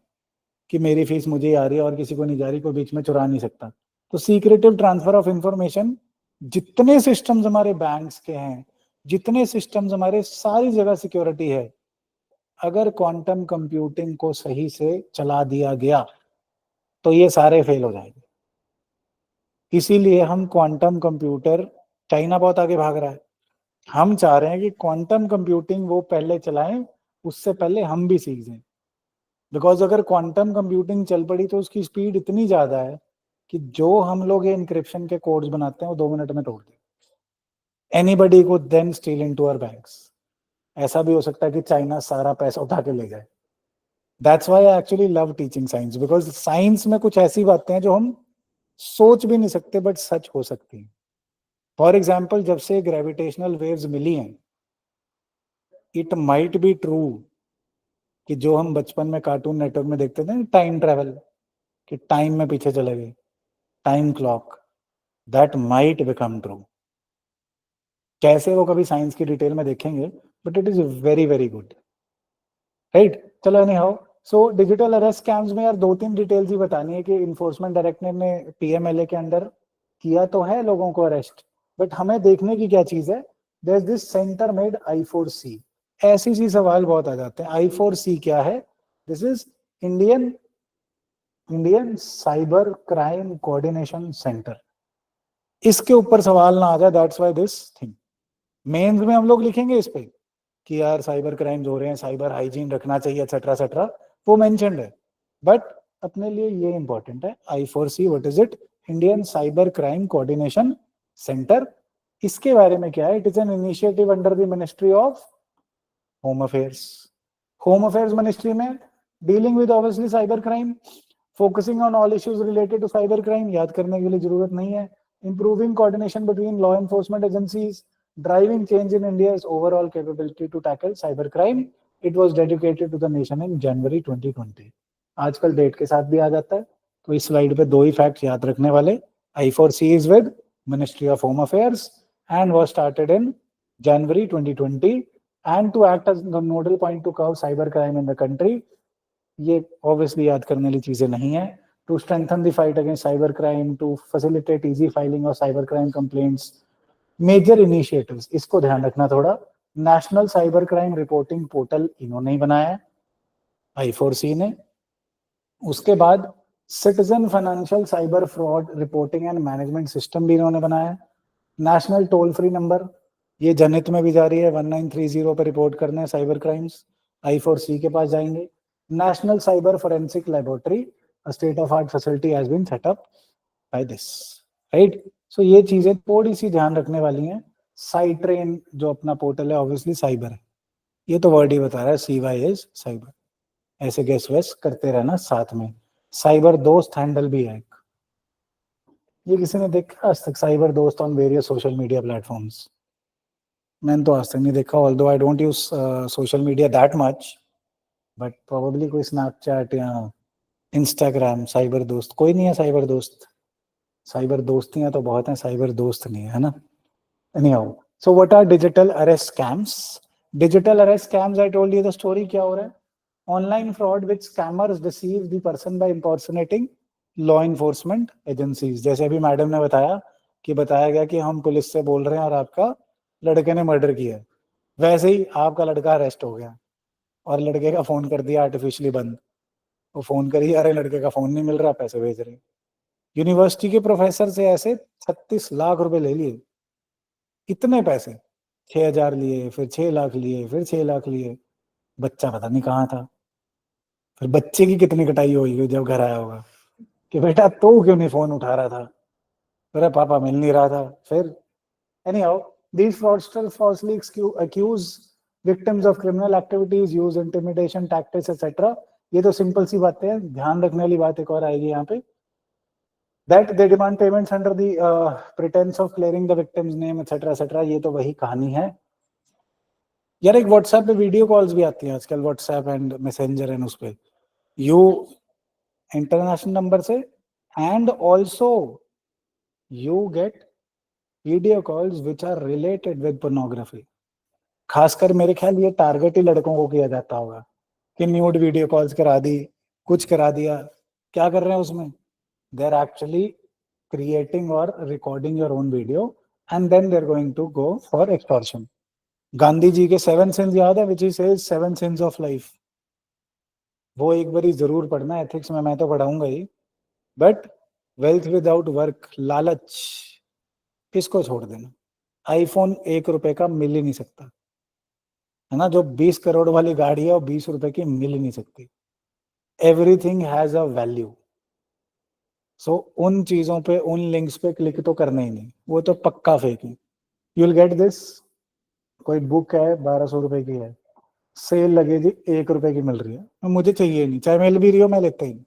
कि मेरी फीस मुझे आ रही है और किसी को नहीं जा रही, कोई बीच में चुरा नहीं सकता। तो सीक्रेटिव ट्रांसफर ऑफ इंफॉर्मेशन, जितने सिस्टम्स हमारे बैंक्स के हैं, जितने सिस्टम्स हमारे, सारी जगह सिक्योरिटी है। अगर क्वांटम कंप्यूटिंग को सही से चला दिया गया तो ये सारे फेल हो जाएंगे। इसीलिए हम क्वांटम कंप्यूटर, चाइना बहुत आगे भाग रहा है, हम चाह रहे हैं कि क्वांटम कंप्यूटिंग वो पहले चलाएं, उससे पहले हम भी सीख जाएं। बिकॉज अगर क्वांटम कंप्यूटिंग चल पड़ी तो उसकी स्पीड इतनी ज्यादा है कि जो हम लोग ये इंक्रिप्शन के कोड्स बनाते हैं वो 2 मिनट में तोड़ दें। एनीबडी को then steal into our banks. ऐसा भी हो सकता है कि चाइना सारा पैसा उठा के ले जाए। That's why I actually love teaching science, because science में कुछ ऐसी बातें हैं जो हम सोच भी नहीं सकते बट सच हो सकती हैं। फॉर एग्जाम्पल, जब से ग्रेविटेशनल वेव्स मिली हैं, इट माइट बी ट्रू कि जो हम बचपन में कार्टून नेटवर्क में देखते थे, टाइम ट्रेवल, कि टाइम में पीछे चले गए, time clock, that might become true. कैसे, वो कभी साइंस की डिटेल में देखेंगे, but it is very very good, right. चलो any how, so digital arrest scams में यार 2-3 डिटेल्स ही बतानी है कि इन्फोर्समेंट डायरेक्टरेट ने पीएमएलए के अंडर किया तो है लोगों को अरेस्ट, बट हमें देखने की क्या चीज है, there is this centre made I4C। ऐसी सी सवाल बहुत आ जाते हैं। I4C क्या है? This is Indian cyber crime coordination centre. इसके ऊपर सवाल ना आ जाए, that's why this thing. Mains में हम लोग लिखेंगे इस पे कि यार साइबर क्राइम्स हो रहे हैं, साइबर हाइजीन रखना चाहिए, एक्सेट्रा एक्सेट्रा, वो मेंशन्ड है, बट अपने लिए ये इंपॉर्टेंट है, I4C what is it? Indian cyber crime coordination centre. इसके बारे में क्या है? It is an initiative under the ministry of home affairs. Home affairs ministry में dealing with obviously cyber crime, focusing on all issues related to cyber crime, याद करने के लिए जरूरत नहीं है। Improving coordination between law enforcement agencies, driving change in India's overall capability to tackle cybercrime. It was dedicated to the nation in January 2020. आजकल डेट के साथ भी आ जाता है, तो इस स्लाइड पे 2 ही फैक्ट याद रखने वाले। I4C is with Ministry of Home Affairs and was started in January 2020 and to act as the nodal point to curb cybercrime in the country. ये obviously याद करने वाली चीजें नहीं है। To strengthen the fight against cybercrime, to facilitate easy filing of cybercrime complaints, major initiatives, इसको ध्यान रखना थोड़ा। National cyber crime reporting portal इन्होंने ही बनाया है, I4C ने। उसके बाद citizen financial cyber fraud reporting and management system भी इन्होंने बनाया। नेशनल टोल फ्री नंबर, ये जनहित में भी जारी है, 1930 पे रिपोर्ट करना है साइबर क्राइम्स, I4C के पास जाएंगे। National cyber forensic laboratory, state of art facility has been set up by this, right. So ये चीजें थोड़ी सी ध्यान रखने वाली हैं। साइट्रेन जो अपना पोर्टल है ऑब्वियसली साइबर है, ये तो वर्ड ही बता रहा है, CY इज साइबर, ऐसे गेस वेस करते रहना साथ में। साइबर दोस्त हैंडल भी है एक, ये किसी ने देखा आज तक साइबर दोस्त on various social media platforms? मैंने तो आज तक नहीं देखा, although I don't use social media that much, but probably कोई स्नैपचैट या इंस्टाग्राम साइबर दोस्त, कोई नहीं है साइबर दोस्त। साइबर दोस्तियां तो बहुत हैं, साइबर दोस्त नहीं है ना। Anyhow, so what are digital arrest scams? Digital arrest scams, I told you the story, क्या हो रहा है? Online fraud which scammers deceive the person by impersonating law enforcement agencies. जैसे अभी मैडम ने बताया कि बताया गया कि हम पुलिस से बोल रहे हैं और आपका लड़के ने मर्डर किया है, वैसे ही आपका लड़का अरेस्ट हो गया और लड़के का फोन कर दिया आर्टिफिशियली बंद। वो फोन करिए, अरे लड़के का फोन नहीं मिल रहा, पैसे भेज रहे। यूनिवर्सिटी के प्रोफेसर से ऐसे 36 लाख रुपए ले लिए, इतने पैसे, 6,000 लिए, फिर 6 लाख लिए, फिर 6 लाख लिए, बच्चा पता नहीं कहाँ था। फिर बच्चे की कितनी कटाई होगी जब घर आया होगा कि बेटा तो क्यों नहीं फोन उठा रहा था, अरे पापा मिल नहीं रहा था। फिर anyhow, these fraudsters falsely accuse victims of criminal activities, use intimidation tactics etc. ये तो सिंपल सी बातें हैं, ध्यान रखने वाली बात एक और आएगी यहाँ पे, that they demand payments under the pretense of clearing the victim's name etc etc. ये तो वही कहानी है यार। एक व्हाट्सएप पे वीडियो कॉल्स भी आती हैं आजकल, व्हाट्सएप एंड मैसेंजर एंड उस पे यू इंटरनेशनल नंबर से, and also you get video calls which are related with pornography. खासकर मेरे ख्याल ये टारगेट ही लड़कों को किया जाता होगा कि न्यूड वीडियो कॉल्स करा दी, कुछ करा दिया। क्या कर रहे हैं उसमें? They are actually creating or recording your own video and then they're going to go for extortion. Gandhi ji के 7 sins याद है, which he says 7 sins of life, वो एक बारी जरूर पढ़ना, एथिक्स में मैं तो पढ़ाऊंगा ही। बट वेल्थ विदाउट वर्क, लालच, इसको छोड़ देना। आईफोन 1 रुपए का मिल ही नहीं सकता है ना, जो 20 करोड़ वाली गाड़ी है वो 20 रुपए की मिल ही नहीं सकती। Everything has a value. So उन चीजों पे, उन लिंक्स पे क्लिक तो करना ही नहीं, वो तो पक्का फेक है। यू विल गेट दिस, कोई बुक है 1200 रुपए की है, सेल लगे जी 1 रुपए की मिल रही है, मुझे चाहिए नहीं, चाहे मिल भी रही हो मैं लेता ही नहीं।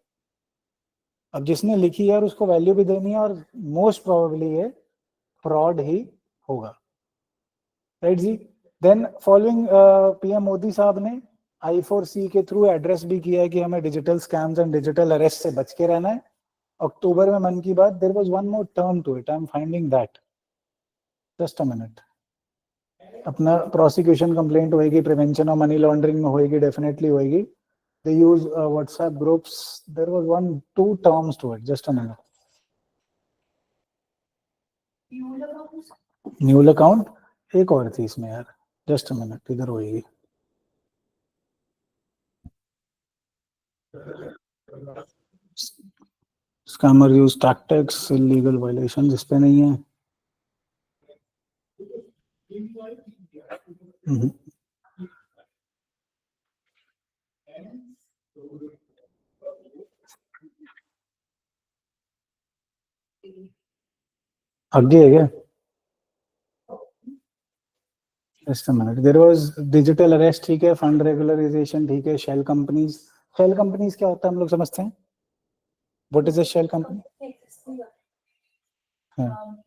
अब जिसने लिखी है और उसको वैल्यू भी देनी है, और मोस्ट प्रोबेबली ये फ्रॉड ही होगा, राइट जी। देन फॉलोइंग पीएम मोदी साहब ने I4C के थ्रू एड्रेस भी किया है कि हमें digital scams and digital arrest से बच के रहना है। अक्टूबर में मन की बात, there was one more term to it, I am finding that, just a minute. अपना प्रोसिक्यूशन कंप्लेंट होएगी, प्रिवेंशन ऑफ मनी लॉन्ड्रिंग में होएगी, डेफिनेटली होएगी। They use WhatsApp groups. There was 2 terms to it. Just a minute. Mule account एक और थी इसमें यार, just a minute, इधर होएगी। Scammer use tactics, illegal violations, इस पे नहीं है। आगे है क्या? Just a minute. There was digital arrest, ठीक है, fund regularization, ठीक है, shell companies. Shell companies क्या होता है हम लोग समझते हैं? What is a shell company? हाँ,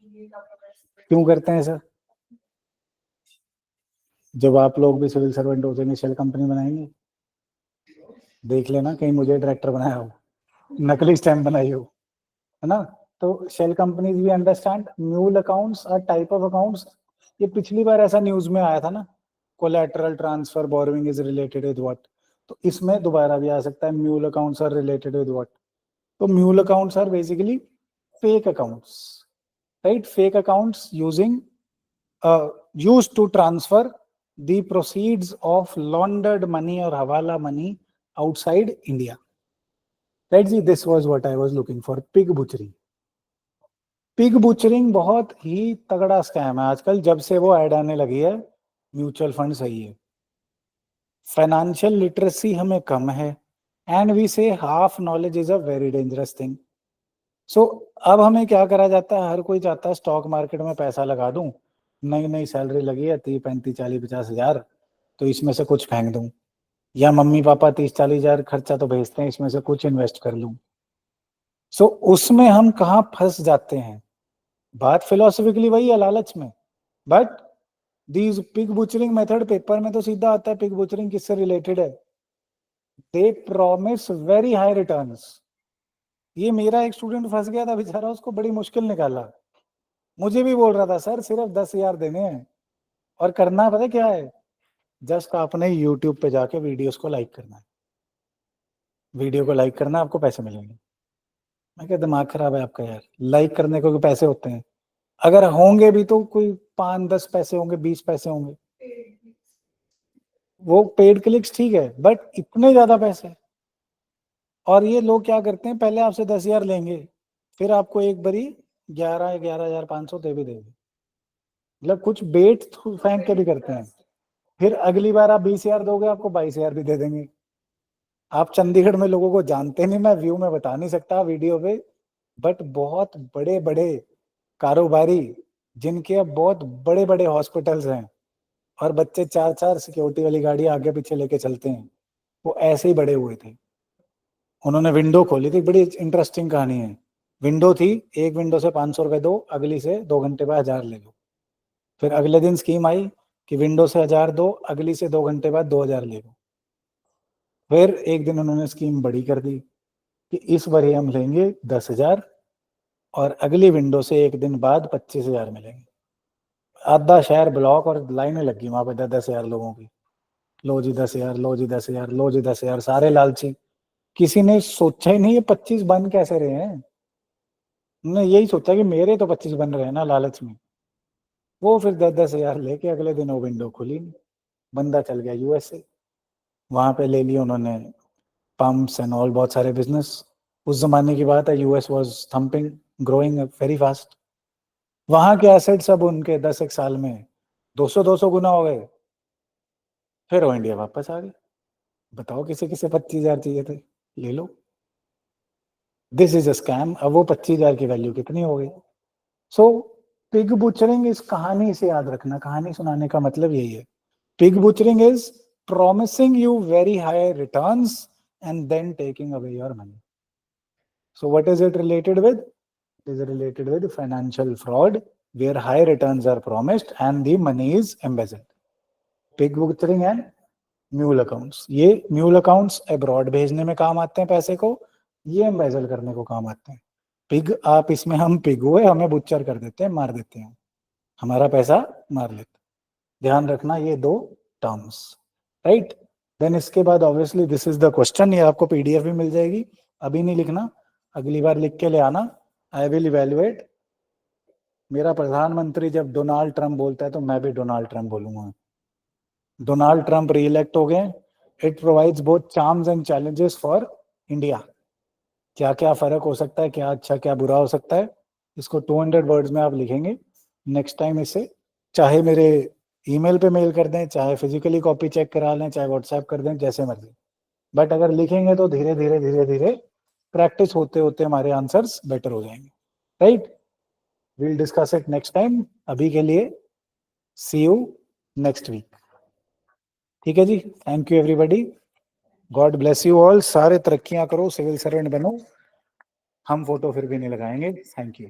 क्यों करते हैं सर? जब आप लोग भी सिविल सर्वेंट हो जाएंगे शेल कंपनी बनाएंगे, देख लेना कहीं मुझे डायरेक्टर बनाया हो, नकली स्टैम्प बनाई हो, है ना। तो शेल कंपनीज भी understand. Mule accounts are type of accounts, ये पिछली बार ऐसा न्यूज में आया था ना, collateral transfer borrowing is related with what, तो इसमें दोबारा भी आ सकता है mule accounts are related with what. तो mule accounts are basically fake accounts, right, fake accounts using used to transfer the proceeds of laundered money or hawala money outside India. Right जी, this was what I was looking for. Pig butchery. Pig butchering बहुत ही तगड़ा स्कैम है आजकल, जब से वो ऐड आने लगी है म्यूचुअल फंड सही है, फाइनेंशियल लिटरेसी हमें कम है, and we say half knowledge is a very dangerous thing. So अब हमें क्या करा जाता है, हर कोई चाहता है स्टॉक मार्केट में पैसा लगा दूं, नई नई सैलरी लगी है 30 35 40 50 हजार, तो इसमें से कुछ फेंक दूं, या मम्मी पापा 30 40 हजार खर्चा तो भेजते हैं, इसमें से कुछ इन्वेस्ट कर लूं. सो उसमें हम कहाँ फंस जाते हैं, बात फिलोसफिकली वही है, लालच में. But these pig butchering method, paper में तो सीधा आता है पिग बुचरिंग किससे रिलेटेड है. दे प्रॉमिस वेरी हाई रिटर्न्स. ये मेरा एक स्टूडेंट फंस गया था बेचारा, उसको बड़ी मुश्किल निकाला. मुझे भी बोल रहा था सर सिर्फ 10 हजार देने हैं, और करना पता है क्या है, जस्ट आपने यूट्यूब पे जाके वीडियोस को लाइक करना है, वीडियो को लाइक करना है, आपको पैसे मिलेंगे. मैं क्या दिमाग खराब है आपका यार, लाइक करने को भी पैसे होते हैं, अगर होंगे भी तो कोई 5 10 पैसे होंगे, 20 पैसे होंगे, वो पेड क्लिक्स ठीक है, बट इतने ज्यादा पैसे. और ये लोग क्या करते हैं, पहले आपसे 10 हजार लेंगे, फिर आपको एक बारी 11 11 हजार 500 दे भी देंगे, मतलब कुछ बेट फेंक के भी करते हैं. फिर अगली बार आप 20 हजार दोगे, आपको 22 हजार भी दे देंगे. आप चंडीगढ़ में लोगों को जानते नहीं, मैं व्यू में बता नहीं सकता वीडियो पे, बट बहुत बड़े बड़े कारोबारी जिनके अब बहुत बड़े बड़े हॉस्पिटल्स हैं, और बच्चे 4 4 सिक्योरिटी वाली गाड़ी आगे पीछे लेके चलते हैं, वो ऐसे ही बड़े हुए थे. उन्होंने विंडो खोली थी, बड़ी इंटरेस्टिंग कहानी है. विंडो थी, एक विंडो से 500 रुपए दो, अगली से 2 घंटे बाद 1000 ले लो. फिर अगले दिन स्कीम आई कि विंडो से 1000 दो, अगली से 2 घंटे बाद 2000 ले लो. फिर एक दिन उन्होंने स्कीम बड़ी कर दी कि इस बार हम लेंगे 10 हजार, और अगली विंडो से एक दिन बाद 25 हजार मिलेंगे. आधा शहर ब्लॉक, और लाइनें लगी वहां पे 10 10 हजार लोगों की. लो जी 10 हजार, लो जी 10 हजार, लो जी 10 हजार, सारे लालची. किसी ने सोचा ही नहीं ये 25 बन कैसे रहे हैं, उन्होंने यही सोचा कि मेरे तो 25 बन रहे हैं ना, लालच में. वो फिर 10 10 हजार लेके अगले दिन वो विंडो खुली, बंदा चल गया यूएसए, वहां पे ले लिया उन्होंने पंप्स एंड ऑल, बहुत सारे बिजनेस. उस जमाने की बात है, US was thumping, growing very fast. वहां के एसेट्स अब उनके 10 एक साल में 200 गुना हो गए. फिर वो इंडिया वापस आ गए. बताओ किसे किसे 25 हजार चाहिए थे, ले लो. This is a scam. अब वो 25 हजार की वैल्यू कितनी हो गई. सो पिग बुचरिंग, इस कहानी से याद रखना, कहानी सुनाने का मतलब यही है. Pig butchering is promising you very high returns and then taking away your money. So what is it related with? It is related with financial fraud, where high returns are promised and the money is embezzled. Pig butchering and mule accounts, ये म्यूल अकाउंट्स अब्रॉड भेजने में काम आते हैं पैसे को, ये एम्बेजल करने को काम आते हैं. पिग, आप इसमें हम पिग हुए, हमें बुच्चर कर देते हैं, मार देते हैं, हमारा पैसा मार लेते. ध्यान रखना ये दो टर्म्स, राइट. देन इसके बाद obviously this is the question, ये आपको पीडीएफ भी मिल जाएगी, अभी नहीं लिखना, अगली बार लिख के ले आना. I will evaluate. मेरा प्रधानमंत्री जब डोनाल्ड ट्रंप बोलता है तो मैं भी डोनाल्ड ट्रंप बोलूंगा. डोनाल्ड ट्रंप रीइलेक्ट हो गए. It provides both charms and challenges for India. क्या क्या फर्क हो सकता है, क्या अच्छा क्या बुरा हो सकता है, इसको 200 वर्ड्स में आप लिखेंगे. नेक्स्ट टाइम इसे चाहे मेरे ईमेल पे मेल कर दें, चाहे फिजिकली कॉपी चेक करा लें, चाहे व्हाट्सएप कर दें, जैसे मर्जी. बट अगर लिखेंगे तो धीरे धीरे धीरे धीरे प्रैक्टिस होते होते हमारे आंसर्स बेटर हो जाएंगे, right. Will discuss it next time. अभी के लिए सी यू नेक्स्ट वीक. ठीक है जी, thank you everybody, God bless you all. सारे तरक्कियां करो, सिविल सर्वेंट बनो. हम फोटो फिर भी नहीं लगाएंगे. Thank you.